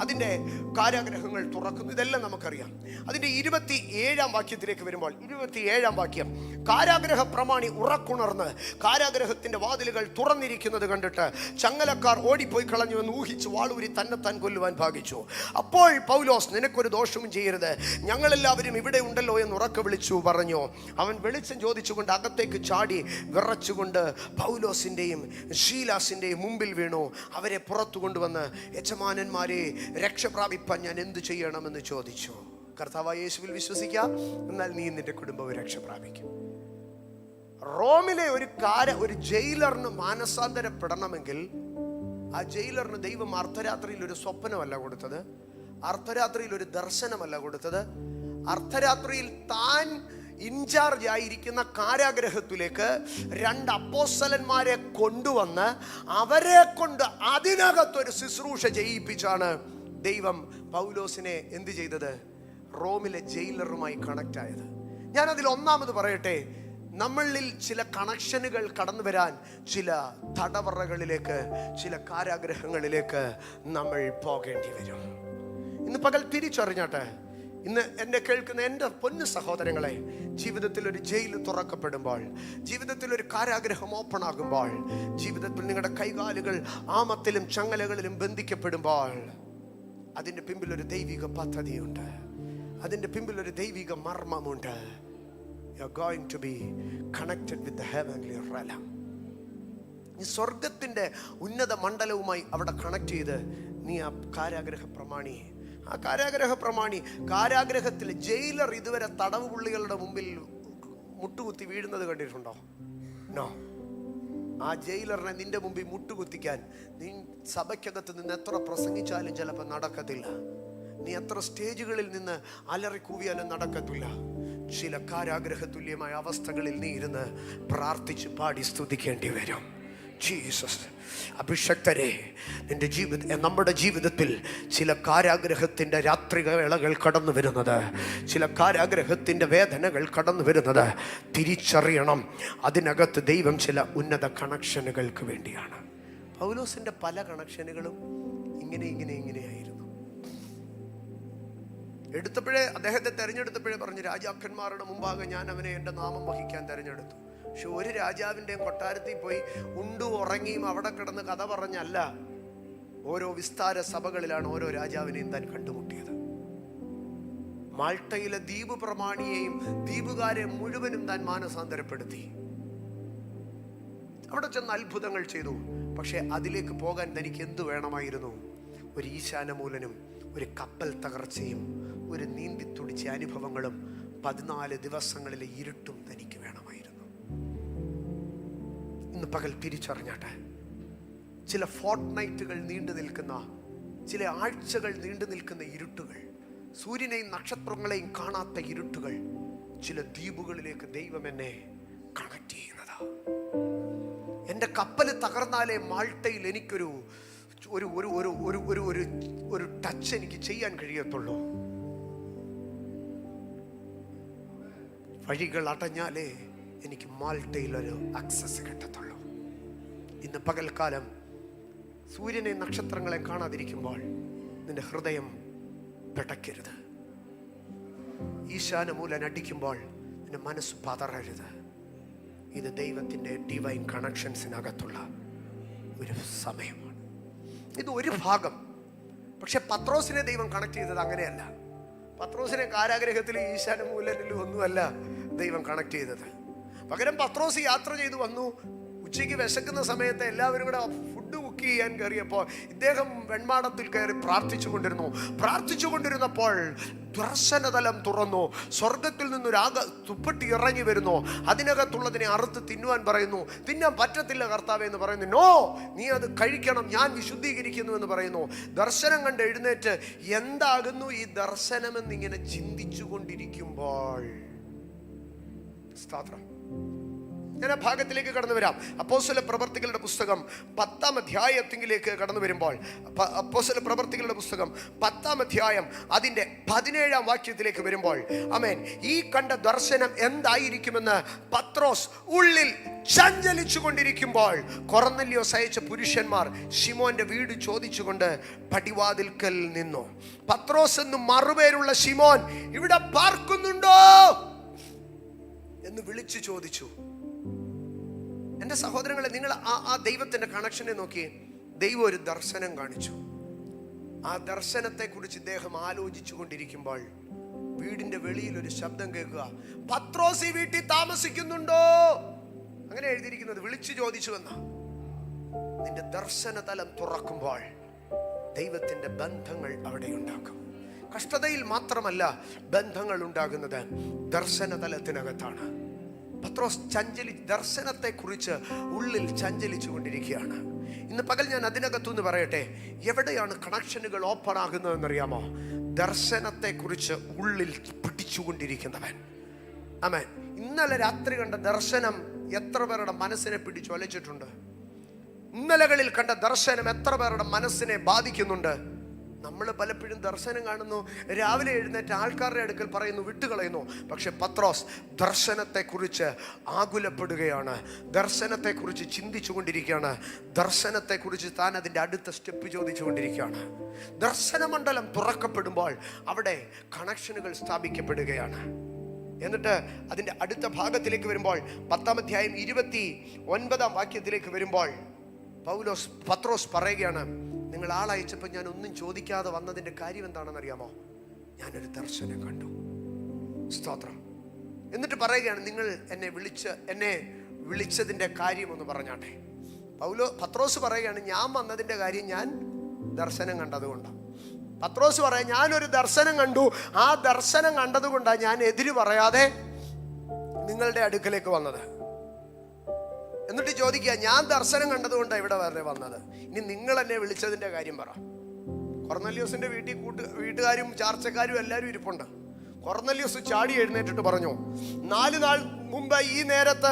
അതിൻ്റെ കാരാഗ്രഹങ്ങൾ തുറക്കുന്നു. ഇതെല്ലാം നമുക്കറിയാം. അതിൻ്റെ 27-ാം വാക്യത്തിലേക്ക് വരുമ്പോൾ, 27-ാം വാക്യം, കാരാഗ്രഹ പ്രമാണി ഉറക്കുണർന്ന് കാരാഗ്രഹത്തിൻ്റെ വാതിലുകൾ തുറന്നിരിക്കുന്നത് കണ്ടിട്ട് ചങ്ങലക്കാർ ഓടിപ്പോയി കളഞ്ഞുവെന്ന് ഊഹിച്ച് വാളൂരി തന്നെത്താൻ കൊല്ലുവാൻ ഭാഗിച്ചു. അപ്പോൾ പൗലോസ്, നിനക്കൊരു ദോഷവും ചെയ്യരുത്, ഞങ്ങളെല്ലാവരും ഇവിടെ ഉണ്ടല്ലോ എന്ന് ഉറക്കെ വിളിച്ചു പറഞ്ഞു. അവൻ വെളിച്ചം ചോദിച്ചുകൊണ്ട് അകത്തേക്ക് ചാടി വിറച്ചുകൊണ്ട് പൗലോസിൻ്റെയും ശീലാസിൻ്റെയും മുമ്പിൽ വീണു. അവരെ പുറത്തു കൊണ്ടുവന്ന്, യജമാനന്മാരെ, രക്ഷപ്രാപിപ്പാൻ ഞാൻ എന്തു ചെയ്യണമെന്ന് ചോദിച്ചു. കർത്താവായ യേശുവിൽ വിശ്വസിക്കാം, എന്നാൽ നീ നിന്റെ കുടുംബവും രക്ഷപ്രാപിക്കും. റോമിലെ ഒരു ജയിലറിന് മാനസാന്തരപ്പെടണമെങ്കിൽ ആ ജയിലറിന് ദൈവം അർദ്ധരാത്രിയിൽ ഒരു സ്വപ്നമല്ല കൊടുത്തത്, അർദ്ധരാത്രിയിൽ ഒരു ദർശനമല്ല കൊടുത്തത്. അർദ്ധരാത്രിയിൽ താൻ ഇൻചാർജ് ആയിരിക്കുന്ന കാരാഗ്രഹത്തിലേക്ക് 2 അപ്പോസ്തലന്മാരെ കൊണ്ടുവന്ന് അവരെ കൊണ്ട് അതിനകത്തൊരു ശുശ്രൂഷ ചെയ്യിപ്പിച്ചാണ് ദൈവം പൗലോസിനെ എന്ത് ചെയ്തത്? റോമിലെ ജയിലറുമായി കണക്റ്റ് ആയത്. ഞാനതിൽ ഒന്നാമത് പറയട്ടെ, നമ്മളിൽ ചില കണക്ഷനുകൾ കടന്നു വരാൻ ചില തടവറകളിലേക്ക്, ചില കാരാഗ്രഹങ്ങളിലേക്ക് നമ്മൾ പോകേണ്ടി വരും. ഇന്ന് പകൽ തിരിച്ചറിഞ്ഞാട്ടെ, ഇന്ന് എന്നെ കേൾക്കുന്ന എൻ്റെ പൊന്നു സഹോദരങ്ങളെ, ജീവിതത്തിൽ ഒരു ജയിൽ തുറക്കപ്പെടുമ്പോൾ, ജീവിതത്തിൽ ഒരു കാരാഗ്രഹം ഓപ്പൺ ആകുമ്പോൾ, ജീവിതത്തിൽ നിങ്ങളുടെ കൈകാലുകൾ ആമത്തിലും ചങ്ങലകളിലും ബന്ധിക്കപ്പെടുമ്പോൾ, അതിൻ്റെ പിമ്പിൽ ഒരു ദൈവിക പദ്ധതിയുണ്ട്, അതിൻ്റെ പിമ്പിൽ ഒരു ദൈവിക മർമ്മമുണ്ട്. You are going to be connected with the heavenly realm. ഈ സ്വർഗത്തിൻ്റെ ഉന്നത മണ്ഡലവുമായി അവിടെ കണക്ട് ചെയ്ത് നീ ആ കാരാഗ്രഹ പ്രമാണി കാരാഗ്രഹത്തിൽ ജയിലർ ഇതുവരെ തടവ് പുള്ളികളുടെ മുമ്പിൽ മുട്ടുകുത്തി വീഴുന്നത് കണ്ടിട്ടുണ്ടോ? നോ. ആ ജയിലറിനെ നിന്റെ മുമ്പിൽ മുട്ടുകുത്തിക്കാൻ നീ സഭയ്ക്കകത്ത് നിന്ന് എത്ര പ്രസംഗിച്ചാലും ചിലപ്പോൾ നടക്കത്തില്ല. നീ എത്ര സ്റ്റേജുകളിൽ നിന്ന് അലറി കൂവിയാലും നടക്കത്തില്ല. ചില കാരാഗ്രഹ തുല്യമായ അവസ്ഥകളിൽ നീ ഇരുന്ന് പ്രാർത്ഥിച്ച് പാടി സ്തുതിക്കേണ്ടി വരും. ജീസസ്, അഭിഷക്തരെ, നമ്മുടെ ജീവിതത്തിൽ ചില കാരാഗ്രഹത്തിൻ്റെ രാത്രിവേളകൾ കടന്നു വരുന്നത്, ചില കാരാഗ്രഹത്തിൻ്റെ വേദനകൾ കടന്നു വരുന്നത് തിരിച്ചറിയണം. അതിനകത്ത് ദൈവം ചില ഉന്നത കണക്ഷനുകൾക്ക് വേണ്ടിയാണ്. പൗലോസിൻ്റെ പല കണക്ഷനുകളും ഇങ്ങനെയായിരുന്നു. അദ്ദേഹത്തെ തെരഞ്ഞെടുത്തപ്പോഴേ പറഞ്ഞു, രാജാക്കന്മാരുടെ മുമ്പാകെ ഞാൻ അവനെ എൻ്റെ നാമം വഹിക്കാൻ തെരഞ്ഞെടുത്തു. പക്ഷെ ഒരു രാജാവിൻ്റെയും കൊട്ടാരത്തിൽ പോയി ഉണ്ടു ഉറങ്ങിയും അവിടെ കിടന്ന് കഥ പറഞ്ഞല്ല, ഓരോ വിസ്താര സഭകളിലാണ് ഓരോ രാജാവിനെയും താൻ കണ്ടുമുട്ടിയത്. മാൾട്ടയിലെ ദ്വീപ് പ്രമാണിയെയും ദ്വീപുകാരെ മുഴുവനും താൻ മാനസാന്തരപ്പെടുത്തി. അവിടെ ചെന്ന് അത്ഭുതങ്ങൾ ചെയ്തു. പക്ഷെ അതിലേക്ക് പോകാൻ തനിക്ക് എന്തു വേണമായിരുന്നു? ഒരു ഈശാനമൂലനും, ഒരു കപ്പൽ തകർച്ചയും, ഒരു നീന്തി തുടിച്ച അനുഭവങ്ങളും 14 ദിവസങ്ങളിലെ ഇരുട്ടും തനിക്ക് വേണമായിരുന്നു. ഇന്ന് പകൽ തിരിച്ചറിഞ്ഞാട്ടെ, ചില ഫോർട്ട്നൈറ്റുകൾ നീണ്ടു നിൽക്കുന്ന, ചില ആഴ്ചകൾ നീണ്ടു നിൽക്കുന്ന ഇരുട്ടുകൾ, സൂര്യനെയും നക്ഷത്രങ്ങളെയും കാണാത്ത ഇരുട്ടുകൾ, ചില ദ്വീപുകളിലേക്ക് ദൈവം എന്നെ കണക്ട് ചെയ്യുന്നതാ. എൻ്റെ കപ്പൽ തകർന്നാലേ മാൾട്ടയിൽ എനിക്കൊരു ഒരു ടച്ച് എനിക്ക് ചെയ്യാൻ കഴിയത്തുള്ളൂ. വഴികൾ അടഞ്ഞാലേ എനിക്ക് മാൾട്ടയിൽ ഒരു ആക്സസ് കിട്ടത്തുള്ളൂ. ഇന്ന് പകൽക്കാലം സൂര്യനെ നക്ഷത്രങ്ങളെ കാണാതിരിക്കുമ്പോൾ നിന്റെ ഹൃദയം പിടയ്ക്കരുത്. ഈശാനമൂലൻ അടിക്കുമ്പോൾ നിന്റെ മനസ്സ് പതറരുത്. ഇത് ദൈവത്തിൻ്റെ ഡിവൈൻ കണക്ഷൻസിനകത്തുള്ള ഒരു സമയമാണ്. ഇത് ഒരു ഭാഗം. പക്ഷെ പത്രോസിനെ ദൈവം കണക്ട് ചെയ്തത് അങ്ങനെയല്ല. പത്രോസിനെ കാരാഗ്രഹത്തിലും ഈശാനമൂലനിലും ഒന്നുമല്ല ദൈവം കണക്ട് ചെയ്തത്. പകരം പത്രോസ് യാത്ര ചെയ്തു വന്നു. ഉച്ചയ്ക്ക് വിശക്കുന്ന സമയത്ത് എല്ലാവരും കൂടെ ഫുഡ് കുക്ക് ചെയ്യാൻ കയറിയപ്പോൾ ഇദ്ദേഹം വെൺമാടത്തിൽ കയറി പ്രാർത്ഥിച്ചു കൊണ്ടിരുന്നപ്പോൾ ദർശനതലം തുറന്നു. സ്വർഗത്തിൽ നിന്നൊരു തുപ്പട്ടി ഇറങ്ങി വരുന്നു. അതിനകത്തുള്ളതിനെ അറുത്ത് തിന്നുവാൻ പറയുന്നു. തിന്നാൻ പറ്റത്തില്ല കർത്താവേ എന്ന് പറയുന്നു. നോ, നീ അത് കഴിക്കണം, ഞാൻ വിശുദ്ധീകരിക്കുന്നു എന്ന് പറയുന്നു. ദർശനം കണ്ട് എഴുന്നേറ്റ് എന്താകുന്നു ഈ ദർശനമെന്നിങ്ങനെ ചിന്തിച്ചു കൊണ്ടിരിക്കുമ്പോൾ, സ്തോത്രം, ഞാൻ ആ ഭാഗത്തിലേക്ക് കടന്നു വരാം. അപ്പോസ്തല പ്രവർത്തികളുടെ പുസ്തകം 10-ാം അധ്യായത്തിലേക്ക് കടന്നു വരുമ്പോൾ, അപ്പോസ്തല പ്രവർത്തികളുടെ പുസ്തകം 10-ാം അധ്യായം അതിൻ്റെ 17-ാം വാക്യത്തിലേക്ക് വരുമ്പോൾ, ആമേൻ, ഈ കണ്ട ദർശനം എന്തായിരിക്കുമെന്ന് പത്രോസ് ഉള്ളിൽ ചഞ്ചലിച്ചു കൊണ്ടിരിക്കുമ്പോൾ കൊർന്നല്യോസ് അയച്ച പുരുഷന്മാർ ശിമോന്റെ വീട് ചോദിച്ചുകൊണ്ട് പടിവാതിൽക്കൽ നിന്നു. പത്രോസ് എന്ന് മറുപേരുള്ള ശിമോൻ ഇവിടെ പാർക്കുന്നുണ്ടോ എന്ന് വിളിച്ചു ചോദിച്ചു. എൻ്റെ സഹോദരങ്ങളെ, നിങ്ങൾ ആ ദൈവത്തിന്റെ കണക്ഷനെ നോക്കി. ദൈവം ഒരു ദർശനം കാണിച്ചു. ആ ദർശനത്തെ കുറിച്ച് ഇദ്ദേഹം ആലോചിച്ചു കൊണ്ടിരിക്കുമ്പോൾ വീടിന്റെ വെളിയിൽ ഒരു ശബ്ദം കേൾക്കുക. പത്രോസ് ഈ വീട്ടിൽ താമസിക്കുന്നുണ്ടോ? അങ്ങനെ എഴുതിയിരിക്കുന്നത്. വിളിച്ചു ചോദിച്ചു എന്ന. നിന്റെ ദർശന തലം തുറക്കുമ്പോൾ ദൈവത്തിന്റെ ബന്ധങ്ങൾ അവിടെ ഉണ്ടാക്കും. കഷ്ടതയിൽ മാത്രമല്ല ബന്ധങ്ങൾ ഉണ്ടാകുന്നത്, ദർശന തലത്തിനകത്താണ്. പത്രോസ് ദർശനത്തെ കുറിച്ച് ഉള്ളിൽ ചഞ്ചലിച്ചു കൊണ്ടിരിക്കുകയാണ്. ഇന്ന് പകൽ ഞാൻ അതിനകത്തുനിന്ന് പറയട്ടെ, എവിടെയാണ് കണക്ഷനുകൾ ഓപ്പൺ ആകുന്നതെന്നറിയാമോ? ദർശനത്തെ കുറിച്ച് ഉള്ളിൽ പിടിച്ചുകൊണ്ടിരിക്കുന്നവൻ. ആമേൻ. ഇന്നലെ രാത്രി കണ്ട ദർശനം എത്ര പേരുടെ മനസ്സിനെ പിടിച്ചൊലച്ചിട്ടുണ്ട്? ഇന്നലകളിൽ കണ്ട ദർശനം എത്ര പേരുടെ മനസ്സിനെ ബാധിക്കുന്നുണ്ട്? നമ്മൾ പലപ്പോഴും ദർശനം കാണുന്നു, രാവിലെ എഴുന്നേറ്റ് ആൾക്കാരുടെ അടുക്കൽ പറയുന്നു, വിട്ടുകളയുന്നു. പക്ഷെ പത്രോസ് ദർശനത്തെക്കുറിച്ച് ആകുലപ്പെടുകയാണ്, ദർശനത്തെക്കുറിച്ച് ചിന്തിച്ചു കൊണ്ടിരിക്കുകയാണ്, ദർശനത്തെക്കുറിച്ച് താൻ അതിൻ്റെ അടുത്ത സ്റ്റെപ്പ് ചോദിച്ചുകൊണ്ടിരിക്കുകയാണ്. ദർശനമണ്ഡലം തുറക്കപ്പെടുമ്പോൾ അവിടെ കണക്ഷനുകൾ സ്ഥാപിക്കപ്പെടുകയാണ്. എന്നിട്ട് അതിൻ്റെ അടുത്ത ഭാഗത്തിലേക്ക് വരുമ്പോൾ 10-ാം അധ്യായം 29-ാം വാക്യത്തിലേക്ക് വരുമ്പോൾ പത്രോസ് പറയുകയാണ്, നിങ്ങൾ ആളയച്ചപ്പോൾ ഞാൻ ഒന്നും ചോദിക്കാതെ വന്നതിൻ്റെ കാര്യം എന്താണെന്നറിയാമോ? ഞാനൊരു ദർശനം കണ്ടു. സ്തോത്രം. എന്നിട്ട് പറയുകയാണ്, നിങ്ങൾ എന്നെ വിളിച്ചതിൻ്റെ കാര്യം ഒന്ന് പറഞ്ഞാട്ടെ. പത്രോസ് പറയുകയാണ്, ഞാൻ വന്നതിൻ്റെ കാര്യം ഞാൻ ദർശനം കണ്ടതുകൊണ്ടാണ്. പത്രോസ് പറയാം, ഞാനൊരു ദർശനം കണ്ടു, ആ ദർശനം കണ്ടതുകൊണ്ടാണ് ഞാൻ എതിര് പറയാതെ നിങ്ങളുടെ അടുക്കലേക്ക് വന്നത്. എന്നിട്ട് ചോദിക്കുക, ഞാൻ ദർശനം കണ്ടതുകൊണ്ടാണ് ഇവിടെ വരെ വന്നത്, ഇനി നിങ്ങൾ എന്നെ വിളിച്ചതിൻ്റെ കാര്യം പറ. കൊർന്നല്യോസിന്റെ വീട്ടുകാരും ചാർച്ചക്കാരും എല്ലാവരും ഇരിപ്പുണ്ട്. കൊർന്നല്യോസ് ചാടി എഴുന്നേറ്റിട്ട് പറഞ്ഞു, 4 നാൾ മുമ്പ് ഈ നേരത്ത്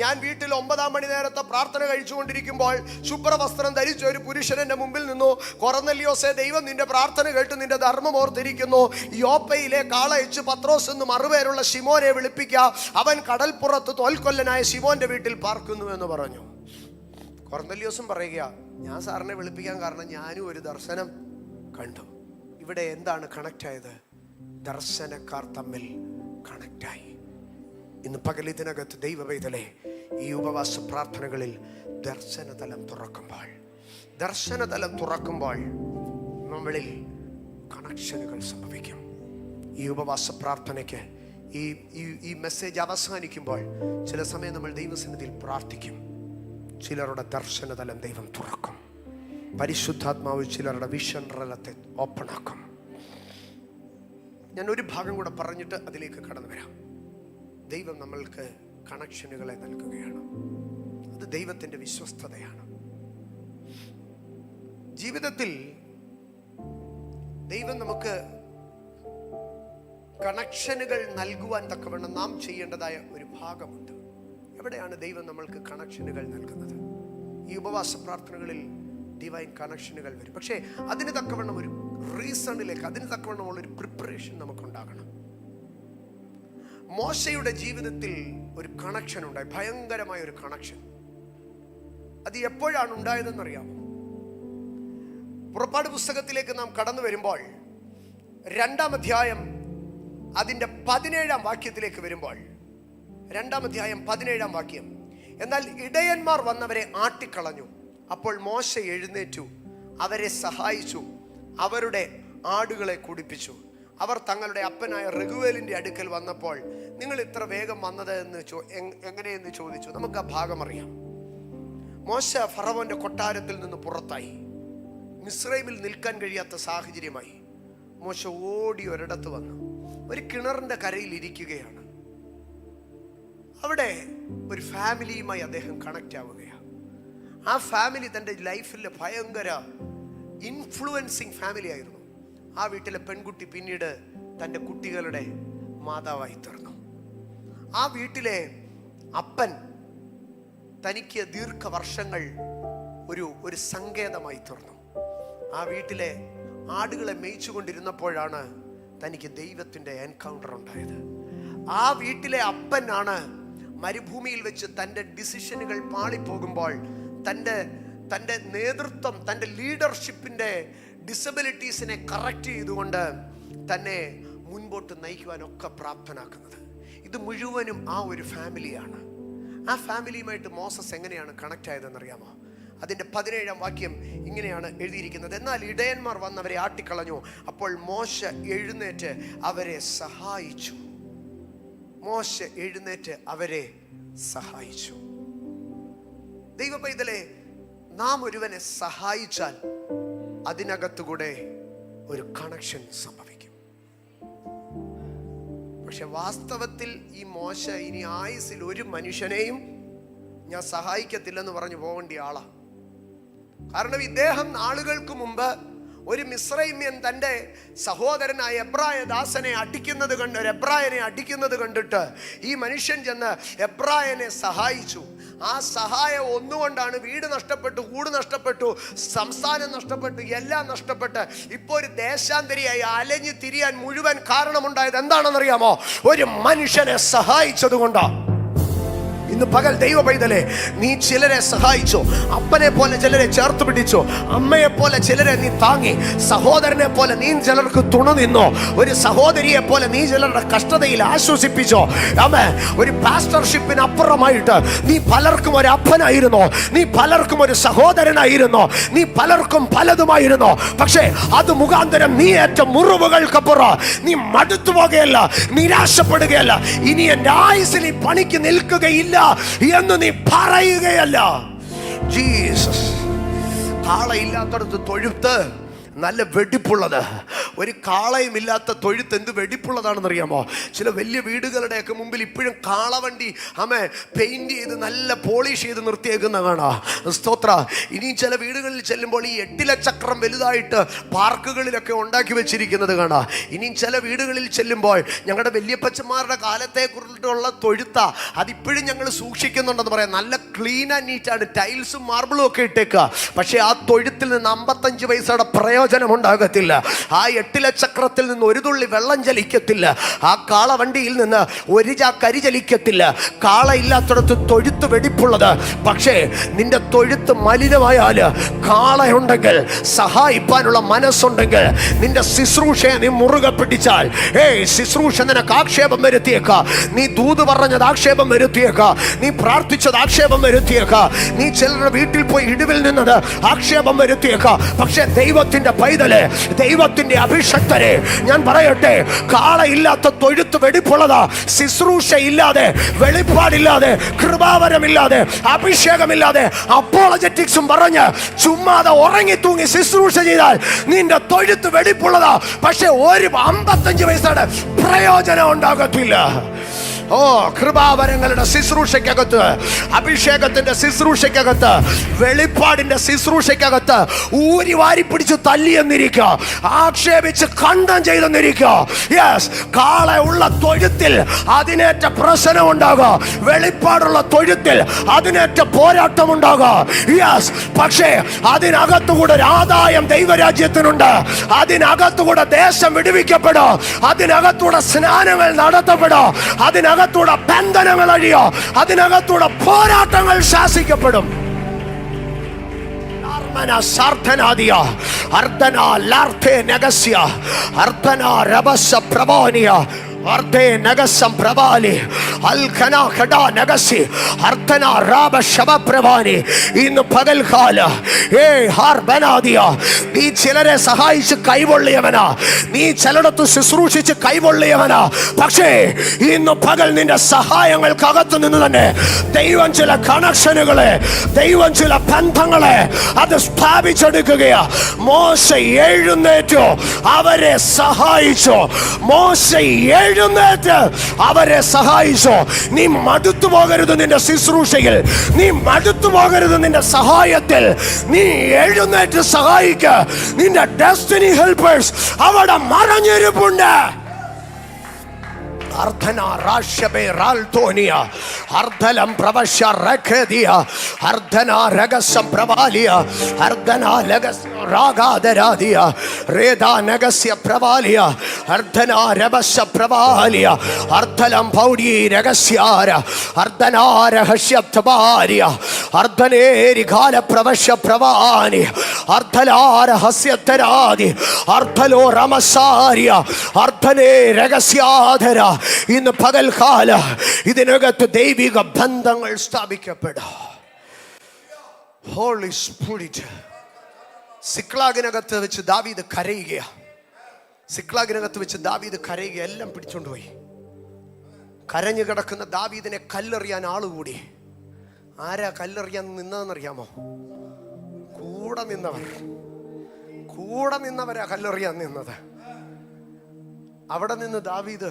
ഞാൻ വീട്ടിൽ 9-ാം മണി നേരത്തെ പ്രാർത്ഥന കഴിച്ചുകൊണ്ടിരിക്കുമ്പോൾ ശുഭ്രവസ്ത്രം ധരിച്ച ഒരു പുരുഷൻ എൻ്റെ മുമ്പിൽ നിന്നു. കൊർന്നല്യോസേ, ദൈവം നിന്റെ പ്രാർത്ഥന കേട്ട് നിന്റെ ധർമ്മം ഓർത്തിരിക്കുന്നു. യോപ്പയിലെ കാളയച്ച് പത്രോസ് എന്ന് മറുപേരുള്ള ശിമോനെ വിളിപ്പിക്കുക, അവൻ കടൽപ്പുറത്ത് തോൽക്കൊല്ലനായ ശിമോന്റെ വീട്ടിൽ പാർക്കുന്നു എന്ന് പറഞ്ഞു. കൊർന്നല്യോസും പറയുക, ഞാൻ സാറിനെ വിളിപ്പിക്കാൻ കാരണം ഞാനും ഒരു ദർശനം കണ്ടു. ഇവിടെ എന്താണ് കണക്ട് ആയത്? ദർശനക്കാർ തമ്മിൽ കണക്റ്റായി. ഇന്ന് പകലിതിനകത്ത് ദൈവവേദലേ, ഈ ഉപവാസ പ്രാർത്ഥനകളിൽ ദർശനതലം തുറക്കുമ്പോൾ നമ്മളിൽ കണക്ഷനുകൾ സംഭവിക്കും. ഈ ഉപവാസ പ്രാർത്ഥനയ്ക്ക് ഈ മെസ്സേജ് അവസാനിക്കുമ്പോൾ ചില സമയം നമ്മൾ ദൈവസന്നിധിയിൽ പ്രാർത്ഥിക്കും. ചിലരുടെ ദർശനതലം ദൈവം തുറക്കും. പരിശുദ്ധാത്മാവ് ചിലരുടെ വിഷൻ റലത്തെ ഓപ്പണാക്കും. ഞാൻ ഒരു ഭാഗം കൂടെ പറഞ്ഞിട്ട് അതിലേക്ക് കടന്നു വരാം. ദൈവം നമ്മൾക്ക് കണക്ഷനുകളെ നൽകുകയാണ്. അത് ദൈവത്തിൻ്റെ വിശ്വസ്തതയാണ്. ജീവിതത്തിൽ ദൈവം നമുക്ക് കണക്ഷനുകൾ നൽകുവാൻ തക്കവണ്ണം നാം ചെയ്യേണ്ടതായ ഒരു ഭാഗമുണ്ട്. എവിടെയാണ് ദൈവം നമ്മൾക്ക് കണക്ഷനുകൾ നൽകുന്നത്? ഈ ഉപവാസ പ്രാർത്ഥനകളിൽ ഡിവൈൻ കണക്ഷനുകൾ വരും. പക്ഷേ അതിന് തക്കവണ്ണം ഒരു റീസണിലേക്ക്, അതിന് തക്കവണ്ണമുള്ളൊരു പ്രിപ്പറേഷൻ നമുക്കുണ്ടാകണം. മോശയുടെ ജീവിതത്തിൽ ഒരു കണക്ഷൻ ഉണ്ടായി, ഭയങ്കരമായ ഒരു കണക്ഷൻ. അത് എപ്പോഴാണ് ഉണ്ടായതെന്നറിയാമോ? പുറപ്പാട് പുസ്തകത്തിലേക്ക് നാം കടന്നു വരുമ്പോൾ 2-ാം അധ്യായം അതിൻ്റെ 17-ാം വാക്യത്തിലേക്ക് വരുമ്പോൾ, 2-ാം അധ്യായം 17-ാം വാക്യം, എന്നാൽ ഇടയന്മാർ വന്നവരെ ആട്ടിക്കളഞ്ഞു. അപ്പോൾ മോശ എഴുന്നേറ്റു അവരെ സഹായിച്ചു, അവരുടെ ആടുകളെ കുടിപ്പിച്ചു. അവർ തങ്ങളുടെ അപ്പനായ റഘുവേലിൻ്റെ അടുക്കൽ വന്നപ്പോൾ, നിങ്ങൾ ഇത്ര വേഗം വന്നത് എങ്ങനെയെന്ന് ചോദിച്ചു. നമുക്ക് ആ ഭാഗം അറിയാം. മോശ ഫറവോന്റെ കൊട്ടാരത്തിൽ നിന്ന് പുറത്തായി, മിസ്രൈമിൽ നിൽക്കാൻ കഴിയാത്ത സാഹചര്യമായി. മോശ ഓടി ഒരിടത്ത് വന്നു, ഒരു കിണറിന്റെ കരയിൽ ഇരിക്കുകയാണ്. അവിടെ ഒരു ഫാമിലിയുമായി അദ്ദേഹം കണക്റ്റ് ആവുകയാണ്. ആ ഫാമിലി തൻ്റെ ലൈഫിലെ ഭയങ്കര ഇൻഫ്ലുവൻസിങ് ഫാമിലി ആയിരുന്നു. ആ വീട്ടിലെ പെൺകുട്ടി പിന്നീട് തൻ്റെ കുട്ടികളുടെ മാതാവായി തീർന്നു. ആ വീട്ടിലെ അപ്പൻ തനിക്ക് ദീർഘവർഷങ്ങൾ ഒരു സങ്കേതമായി തീർന്നു. ആ വീട്ടിലെ ആടുകളെ മേയിച്ചുകൊണ്ടിരുന്നപ്പോഴാണ് തനിക്ക് ദൈവത്തിൻ്റെ എൻകൗണ്ടർ ഉണ്ടായത്. ആ വീട്ടിലെ അപ്പനാണ് മരുഭൂമിയിൽ വെച്ച് തൻ്റെ ഡിസിഷനുകൾ പാളിപ്പോകുമ്പോൾ തൻ്റെ നേതൃത്വം, തൻ്റെ ലീഡർഷിപ്പിൻ്റെ ഡിസബിലിറ്റീസിനെ കറക്റ്റ് ചെയ്തുകൊണ്ട് തന്നെ മുൻപോട്ട് നയിക്കുവാനൊക്കെ പ്രാപ്തനാക്കുന്നത്. ഇത് മുഴുവനും ആ ഒരു ഫാമിലിയാണ്. ആ ഫാമിലിയുമായിട്ട് മോസസ് എങ്ങനെയാണ് കണക്ട് ആയതെന്നറിയാമോ? അതിൻ്റെ 17-ാം വാക്യം ഇങ്ങനെയാണ് എഴുതിയിരിക്കുന്നത്: എന്നാൽ ഇടയന്മാർ വന്നവരെ ആട്ടിക്കളഞ്ഞു. അപ്പോൾ മോശ എഴുന്നേറ്റ് അവരെ സഹായിച്ചു. മോശ എഴുന്നേറ്റ് അവരെ സഹായിച്ചു. ദൈവ പൈതലേ, നാം ഒരുവനെ സഹായിച്ചാൽ അതിനകത്തുകൂടെ ഒരു കണക്ഷൻ സംഭവിക്കും. പക്ഷെ വാസ്തവത്തിൽ ഈ മോശ ഇനി ആയുസ്സിൽ ഒരു മനുഷ്യനെയും ഞാൻ സഹായിക്കത്തില്ലെന്ന് പറഞ്ഞു പോകേണ്ട ആളാ. കാരണം ഇദ്ദേഹം നാളുകൾക്ക് മുമ്പ് ഒരു മിസ്രൈമ്യൻ തൻ്റെ സഹോദരനായ എബ്രായദാസനെ എബ്രായനെ അടിക്കുന്നത് കണ്ടിട്ട് ഈ മനുഷ്യൻ ചെന്ന് എബ്രായനെ സഹായിച്ചു. ആ സഹായം ഒന്നുകൊണ്ടാണ് വീട് നഷ്ടപ്പെട്ടു, കൂട് നഷ്ടപ്പെട്ടു, സംസ്ഥാനം നഷ്ടപ്പെട്ടു, എല്ലാം നഷ്ടപ്പെട്ട് ഇപ്പോൾ ഒരു ദേശാന്തരിയായി അലഞ്ഞു തിരിയാൻ മുഴുവൻ കാരണമുണ്ടായത് എന്താണെന്നറിയാമോ? ഒരു മനുഷ്യനെ സഹായിച്ചത് കൊണ്ടാണ്. ഇന്ന് പകൽ ദൈവ പൈതലേ, നീ ചിലരെ സഹായിച്ചു. അപ്പനെ പോലെ ചിലരെ ചേർത്ത് പിടിച്ചു, അമ്മയെ പോലെ ചിലരെ നീ താങ്ങി, സഹോദരനെ പോലെ നീ ചിലർക്ക് തുണ നിന്നോ, ഒരു സഹോദരിയെ പോലെ നീ ചിലരുടെ കഷ്ടതയിൽ ആശ്വസിപ്പിച്ചോ. അമ്മേ, ഒരു പാസ്റ്റർഷിപ്പിന് അപ്പുറമായിട്ട് നീ പലർക്കും ഒരു അപ്പനായിരുന്നോ, നീ പലർക്കും ഒരു സഹോദരനായിരുന്നോ, നീ പലർക്കും പലതുമായിരുന്നോ. പക്ഷേ അത് മുഖാന്തരം നീ ഏറ്റ മുറിവുകൾക്കപ്പുറം നീ മടുത്തു പോകുകയല്ല, നിരാശപ്പെടുകയല്ല, ഇനി എൻ്റെ ആയുസ്സിൽ ഈ പണിക്ക് നിൽക്കുകയില്ല എന്ന് നീ പറയുകയല്ല. ജീസസ്. കാളയില്ലാത്തടത്ത് തൊഴുത്ത് നല്ല വെടിപ്പുള്ളത്. ഒരു കാളയും ഇല്ലാത്ത തൊഴുത്ത് എന്ത് വെടിപ്പുള്ളതാണെന്നറിയാമോ? ചില വലിയ വീടുകളുടെയൊക്കെ മുമ്പിൽ ഇപ്പോഴും കാളവണ്ടി പെയിന്റ് ചെയ്ത് നല്ല പോളിഷ് ചെയ്ത് നിർത്തിയേക്കുന്ന കാണാം. സ്തോത്ര. ഇനി ചില വീടുകളിൽ ചെല്ലുമ്പോൾ ഈ 8 ചക്രം വലുതായിട്ട് പാർക്കുകളിലൊക്കെ ഉണ്ടാക്കി വെച്ചിരിക്കുന്നത് കാണാം. ഇനിയും ചില വീടുകളിൽ ചെല്ലുമ്പോൾ ഞങ്ങളുടെ വല്യപ്പച്ചന്മാരുടെ കാലത്തെക്കുറിച്ചുള്ള തൊഴുത്ത അതിപ്പോഴും ഞങ്ങൾ സൂക്ഷിക്കുന്നുണ്ടെന്ന് പറയാം. നല്ല ക്ലീൻ ആൻഡ് നീറ്റാണ്, ടൈൽസും മാർബിളും ഒക്കെ ഇട്ടേക്കുക. പക്ഷേ ആ തൊഴുത്തിൽ നിന്ന് 55 പൈസയുടെ പ്രയോജനം ഉണ്ടാകത്തില്ല. ആ 8 ചക്രത്തിൽ നിന്ന് ഒരു തുള്ളി വെള്ളം ചലിക്കത്തില്ല. ആ കാളവണ്ടിയിൽ നിന്ന് ഒരു ചാക്കരി ചലിക്കത്തില്ല. കാളയില്ലാത്തടത്ത് തൊഴുത്ത് വെടിപ്പുള്ളത്. പക്ഷേ നിന്റെ തൊഴുത്ത് മലിനമായാൽ, കാളയുണ്ടെങ്കിൽ, സഹായിപ്പാനുള്ള മനസ്സുണ്ടെങ്കിൽ, നിന്റെ ശുശ്രൂഷയെ നീ മുറുകെ പിടിച്ചാൽ, ശുശ്രൂഷ നിനക്ക് ആക്ഷേപം വരുത്തിയേക്ക, നീ ദൂത് പറഞ്ഞത് ആക്ഷേപം വരുത്തിയേക്ക, നീ പ്രാർത്ഥിച്ചത് ആക്ഷേപം വരുത്തിയേക്ക, നീ ചിലരുടെ വീട്ടിൽ പോയി ഇടിവിൽ നിന്നത് ആക്ഷേപം വരുത്തിയേക്ക. പക്ഷേ ദൈവത്തിന്റെ പൈതലെ, ദൈവത്തിന്റെ അഭിഷക്തരെ, ഞാൻ പറയട്ടെ, കാളയില്ലാത്ത തൊഴുത്ത് വെടിപ്പുള്ളതാ. ശുശ്രൂഷ ഇല്ലാതെ, വെളിപ്പാടില്ലാതെ, കൃപാവരമില്ലാതെ, അഭിഷേകമില്ലാതെ, അപ്പോളജറ്റിക്സും പറഞ്ഞ് ചുമ്മാതെ ഉറങ്ങി തൂങ്ങി ശുശ്രൂഷ ചെയ്താൽ നിന്റെ തൊഴുത്ത് വെടിപ്പുള്ളതാ. പക്ഷെ ഒരു 55 പൈസയുടെ പ്രയോജനം ഉണ്ടാകത്തില്ല. കൃപാവരങ്ങളുടെ ശുശ്രൂഷയ്ക്കകത്ത്, അഭിഷേകത്തിന്റെ ശുശ്രൂഷയ്ക്കകത്ത്, വെളിപ്പാടിന്റെ ശുശ്രൂഷയ്ക്കകത്ത് ഊരി വാരി പിടിച്ച് തല്ലിയെന്നിരിക്കുക, ആക്ഷേപിച്ച് ഖണ്ഡം ചെയ്തെന്നിരിക്കുക. യെസ്, കാളയുള്ള തൊഴുത്തിൽ അതിനേറ്റ പ്രശ്നം ഉണ്ടാകുക, വെളിപ്പാടുള്ള തൊഴുത്തിൽ അതിനേറ്റ പോരാട്ടം ഉണ്ടാകുക. യെസ്, പക്ഷേ അതിനകത്തുകൂടെ ഒരു ആദായം ദൈവരാജ്യത്തിനുണ്ട്. അതിനകത്തുകൂടെ ദേശം വിടുവിക്കപ്പെടും, അതിനകത്തൂടെ സ്നാനങ്ങൾ നടത്തപ്പെടും, അതിനകത്തൂടെ ബന്ധനങ്ങൾ അഴിയോ, അതിനകത്തൂടെ പോരാട്ടങ്ങൾ ശാസിക്കപ്പെടും. ഇന്ന് പകൽക്കാല നീ ചിലരെ സഹായിച്ച് കൈവൊള്ളിയവനാ, നീ ചിലടത്ത് ശുശ്രൂഷിച്ച് കൈവൊള്ളിയവനാ. പക്ഷേ ഇന്ന് പകൽ നിന്റെ സഹായങ്ങൾക്കകത്ത് നിന്ന് തന്നെ ദൈവം ചില കണക്ഷനുകളെ, ദൈവം ചില ബന്ധങ്ങളെ അത് സ്ഥാപിച്ചെടുക്കുകയാ. മോശ എഴുന്നേറ്റു അവരെ സഹായിച്ചു. മോശ എഴുന്നേറ്റ് അവരെ സഹായിച്ചു. നീ മടുത്തു പോകരുത് നിന്റെ ശുശ്രൂഷയിൽ, നീ മടുത്തു പോകരുത് നിന്റെ സഹായത്തിൽ. നീ എഴുന്നേറ്റ് സഹായിക്ക. നിന്റെ ഡെസ്റ്റിനി ഹെൽപ്പേഴ്സ് അവിടെ മറഞ്ഞിരിപ്പുണ്ട്. അർദ്ധന റാഷബെ റാൽതോനിയ അർദ്ധലം പ്രവശ്യ റഖദിയ അർദ്ധന രഗസം പ്രവാലിയ അർദ്ധന ലഗസ് രാഗാദരാദിയ രേദാ നഗസ്യ പ്രവാലിയ അർദ്ധന രബസ പ്രവാലിയ അർദ്ധലം പൗഡി രഗസ്യാര അർദ്ധന രഹസ്യ തബാരിയ അർദ്ധനേരി കാല പ്രവശ്യ പ്രവാനി അർദ്ധലാര ഹസ്യത്തരാദി അർദ്ധലോ രമസാരിയ അർദ്ധനേ രഹസ്യാധര. ഇന്ന് പകൽക്കാല ഇതിനകത്ത് ദൈവിക ബന്ധങ്ങൾ സ്ഥാപിക്കപ്പെടാം. Holy spirit. സിക്ലാഗിനകത്ത് വെച്ച് ദാവീദ് കരയുക. സിക്ലാഗിനകത്ത് വെച്ച് ദാവീദ് കരയുക. എല്ലാം പിടിച്ചോണ്ടുപോയി. കരഞ്ഞു കിടക്കുന്ന ദാവീദിനെ കല്ലെറിയാൻ ആളുകൂടി. ആരാ കല്ലെറിയാൻ നിന്നതെന്നറിയാമോ? കൂടെ നിന്നവരാ കല്ലെറിയാൻ നിന്നത്. അവിടെ നിന്ന് ദാവീദ്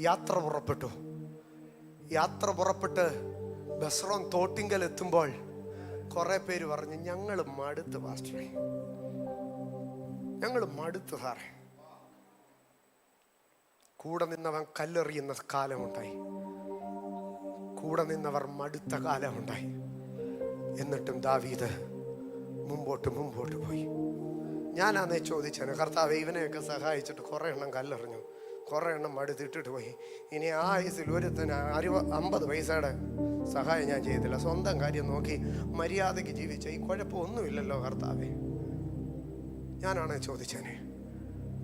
യാത്ര പുറപ്പെട്ട് ബസ്രോൻ തോട്ടിങ്കൽ എത്തുമ്പോൾ കുറെ പേര് പറഞ്ഞു, ഞങ്ങൾ മടുത്ത് പാസ്റ്ററെ, ഞങ്ങൾ മടുത്ത് സാറേ. കൂടെ നിന്നവൻ കല്ലെറിയുന്ന കാലമുണ്ടായി, കൂടെ നിന്നവർ മടുത്ത കാലമുണ്ടായി. എന്നിട്ടും ദാവീദ് മുമ്പോട്ട് പോയി. ഞാനാന്നേ ചോദിച്ചേനെ, കർത്താവേ ഇവനെയൊക്കെ സഹായിച്ചിട്ട് കുറെ എണ്ണം കല്ലെറിഞ്ഞു, കുറെ എണ്ണം മടുത്തിട്ടിട്ട് പോയി. ഇനി ആ വയസ്സിൽ ഒരുത്തന് 50 പൈസയുടെ സഹായം ഞാൻ ചെയ്തില്ല. സ്വന്തം കാര്യം നോക്കി മര്യാദയ്ക്ക് ജീവിച്ച ഈ കുഴപ്പമൊന്നുമില്ലല്ലോ കർത്താവേ. ഞാനാണേ ചോദിച്ചേനെ.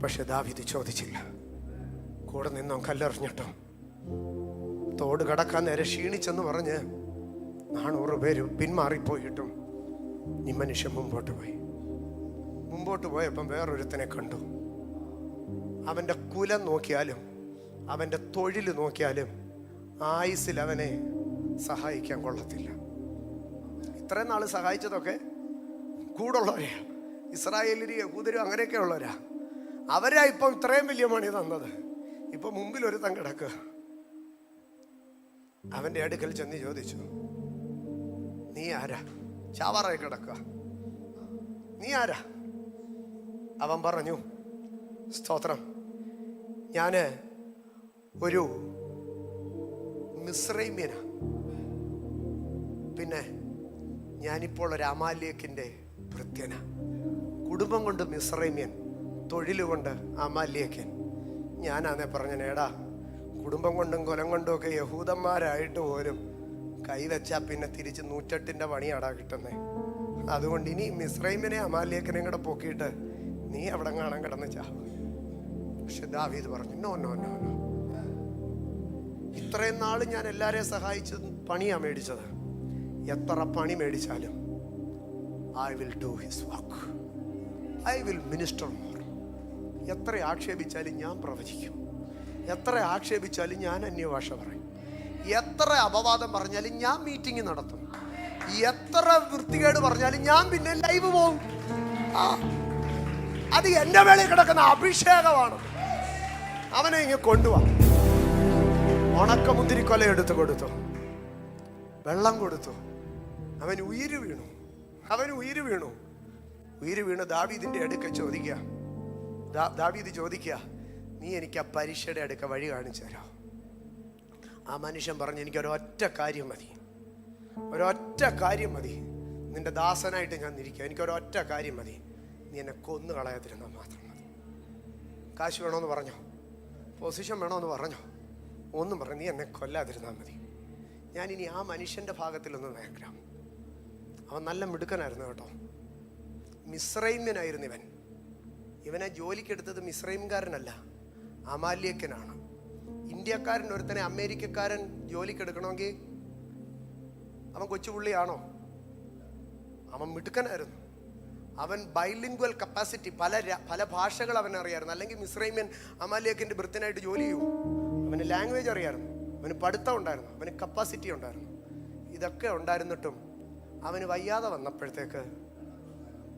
പക്ഷെ ദാവീദ് ചോദിച്ചില്ല. കൂടെ നിന്നോ കല്ലെറിഞ്ഞിട്ടോ തോട് കടക്കാൻ നേരെ ക്ഷീണിച്ചെന്ന് പറഞ്ഞ് 400 പേര് പിന്മാറിപ്പോയിട്ടും ഈ മനുഷ്യൻ മുമ്പോട്ട് പോയപ്പം വേറൊരുത്തനെ കണ്ടു. അവൻ്റെ കുലം നോക്കിയാലും അവൻ്റെ തൊഴിൽ നോക്കിയാലും ആയുസ്സിൽ അവനെ സഹായിക്കാൻ കൊള്ളത്തില്ല. ഇത്രയും നാൾ സഹായിച്ചതൊക്കെ കൂടുള്ളവരാ, ഇസ്രായേലിനും യഹൂദരും അങ്ങനെയൊക്കെ ഉള്ളവരാ. അവരാ ഇപ്പം ഇത്രയും വലിയ മണി തന്നത്. ഇപ്പൊ മുമ്പിൽ ഒരുത്തൻ കിടക്കുക. അവന്റെ അടുക്കൽ ചെന്ന് ചോദിച്ചു, നീ ആരാ? ചാവാറായി കിടക്കുക, നീ ആരാ? അവൻ പറഞ്ഞു, സ്തോത്രം, ഞാന് ഒരു മിസ്രൈമ്യനാ. പിന്നെ ഞാനിപ്പോൾ ഒരു അമാലേക്കിന്റെ ഭൃത്യനാ. കുടുംബം കൊണ്ട് മിസ്രൈമ്യൻ, തൊഴിലുകൊണ്ട് അമാലേക്കൻ. ഞാനാന്നേ പറഞ്ഞേടാ, കുടുംബം കൊണ്ടും കൊലം കൊണ്ടും ഒക്കെ യഹൂദന്മാരായിട്ട് പോലും കൈവച്ചാ പിന്നെ തിരിച്ച് 108ന്റെ പണിയാടാ കിട്ടുന്നേ. അതുകൊണ്ട് ഇനി മിസ്രൈമിനെ അമാലേക്കനെയും കൂടെ പൊക്കിയിട്ട് നീ അവിടെ കാണാൻ കിടന്ന് ചാവും. പക്ഷെ ദാവീദ് പറഞ്ഞു, നോ നോ നോ നോ, ഇത്രയും നാള് ഞാൻ എല്ലാരെയും സഹായിച്ച് പണിയാ മേടിച്ചത്. എത്ര പണി മേടിച്ചാലും I will do his work, I will minister more. എത്ര ആക്ഷേപിച്ചാലും ഞാൻ പ്രവചിക്കും, എത്ര ആക്ഷേപിച്ചാലും ഞാൻ അന്യഭാഷ പറയും, എത്ര അപവാദം പറഞ്ഞാലും ഞാൻ മീറ്റിംഗ് നടത്തും, എത്ര വൃത്തികേട് പറഞ്ഞാലും ഞാൻ പിന്നെ ലൈവ് പോകും. അത് എന്റെ വേളയിൽ കിടക്കുന്ന അഭിഷേകമാണ്. അവനെ ഇങ്ങ് കൊണ്ടുപോവാ. ഉണക്കമുന്തിരിക്കൊല എടുത്ത് കൊടുത്തു, വെള്ളം കൊടുത്തു. അവൻ ഉയിര് വീണു. ദാവീദിന്റെ അടുക്ക ചോദിക്കുക, ദാവീദ് ചോദിക്കുക, നീ എനിക്ക് ആ പരീക്ഷയുടെ അടുക്ക വഴി കാണിച്ചു തരാം. ആ മനുഷ്യൻ പറഞ്ഞു, എനിക്കൊരൊറ്റ കാര്യം മതി, നിന്റെ ദാസനായിട്ട് ഞാൻ ഇരിക്കുക. എനിക്കൊരൊറ്റ കാര്യം മതി, നീ എന്നെ കൊന്നു കളയാതിരുന്നാൽ മാത്രം മതി. കാശ് വേണമെന്ന് പറഞ്ഞോ, പൊസിഷൻ വേണമെന്ന് പറഞ്ഞോ, ഒന്നും പറഞ്ഞു, നീ എന്നെ കൊല്ലാതിരുന്നാൽ മതി. ഞാനിനി ആ മനുഷ്യൻ്റെ ഭാഗത്തിലൊന്ന് നേക്കാം. അവൻ നല്ല മിടുക്കനായിരുന്നു കേട്ടോ, മിസ്രൈമ്യനായിരുന്നു ഇവൻ. ഇവനെ ജോലിക്കെടുത്തത് മിസ്രൈംകാരനല്ല, അമാലേക്കനാണ്. ഇന്ത്യക്കാരൻ ഒരുത്തനെ അമേരിക്കക്കാരൻ ജോലിക്കെടുക്കണമെങ്കിൽ അവൻ കൊച്ചുപുള്ളിയാണോ? അവൻ മിടുക്കനായിരുന്നു. അവൻ ബൈലിംഗ്വൽ കപ്പാസിറ്റി, പല ഭാഷകൾ അവൻ അറിയായിരുന്നു. അല്ലെങ്കിൽ മിസ്രൈമ്യൻ അമാലേക്കിന്റെ ഭൃത്യനായിട്ട് ജോലി ചെയ്യൂ. അവന് ലാംഗ്വേജ് അറിയായിരുന്നു, അവന് പഠിത്തം ഉണ്ടായിരുന്നു, അവന് കപ്പാസിറ്റി ഉണ്ടായിരുന്നു. ഇതൊക്കെ ഉണ്ടായിരുന്നിട്ടും അവന് വയ്യാതെ വന്നപ്പോഴത്തേക്ക്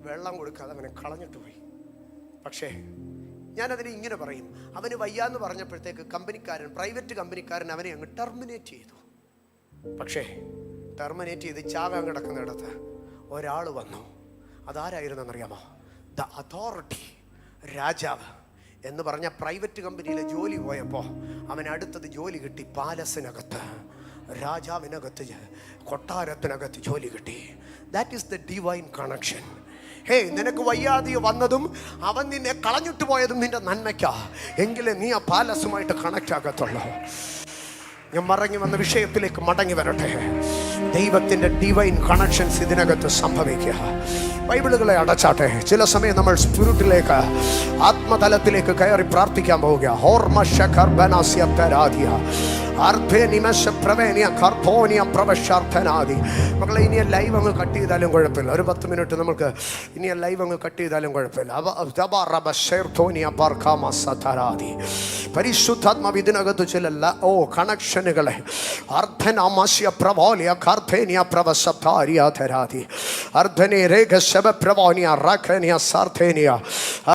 വെള്ളം കൊടുക്കാതെ അവനെ കളഞ്ഞിട്ട് പോയി. പക്ഷേ ഞാനതിനെ ഇങ്ങനെ പറയും, അവന് വയ്യാന്ന് പറഞ്ഞപ്പോഴത്തേക്ക് പ്രൈവറ്റ് കമ്പനിക്കാരൻ അവനെ അങ്ങ് ടെർമിനേറ്റ് ചെയ്തു. പക്ഷേ ടെർമിനേറ്റ് ചെയ്ത് ചാകാൻ കിടക്കുന്നിടത്ത് ഒരാൾ വന്നു. അതാരായിരുന്നെന്നറിയാമോ? ദ അതോറിറ്റി, രാജാവ്. എന്ന് പറഞ്ഞ പ്രൈവറ്റ് കമ്പനിയിലെ ജോലി പോയപ്പോൾ അവൻ അടുത്തത് ജോലി കിട്ടി പാലസിനകത്ത്, രാജാവിനകത്ത്, കൊട്ടാരത്തിനകത്ത് ജോലി കിട്ടി. That is the divine connection. ഹേ, നിനക്ക് വയ്യാതെ വന്നതും അവൻ നിന്നെ കളഞ്ഞിട്ട് പോയതും നിന്റെ നന്മയ്ക്കാ. എങ്കിലേ നീ ആ പാലസുമായിട്ട് കണക്റ്റ് ആകത്തുള്ളൂ. ഞാൻ മടങ്ങി വന്ന വിഷയത്തിലേക്ക് മടങ്ങി വരട്ടെ. ദൈവത്തിൻ്റെ ഡിവൈൻ കണക്ഷൻസ് ഇതിനകത്ത് സംഭവിക്കുക. ബൈബിളുകളെ അടച്ചാട്ടെ. ചില സമയം നമ്മൾ സ്പിരിറ്റിലേക്ക്, ആത്മതലത്തിലേക്ക് കയറി പ്രാർത്ഥിക്കാൻ പോവുക. മക്കളെ, ഇനി ലൈവ് അങ്ങ് കട്ട് ചെയ്താലും കുഴപ്പമില്ല. ഒരു 10 മിനിറ്റ് നമുക്ക് ഇനി ലൈവ് അങ്ങ് കട്ട് ചെയ്താലും കുഴപ്പമില്ല. പരിശുദ്ധാത്മാവ് ഇതിനകത്ത് ചില കണക്ഷനുകളെ അർദ്ധനാമാസ്യ പ്രവാലിയ കാർത്തേനിയ പ്രവസപ്താരിയ ധരാതി അർദ്ധനെ രേഖ ശബ പ്രവാനിയ റാഖനിയ സാർത്തേനിയ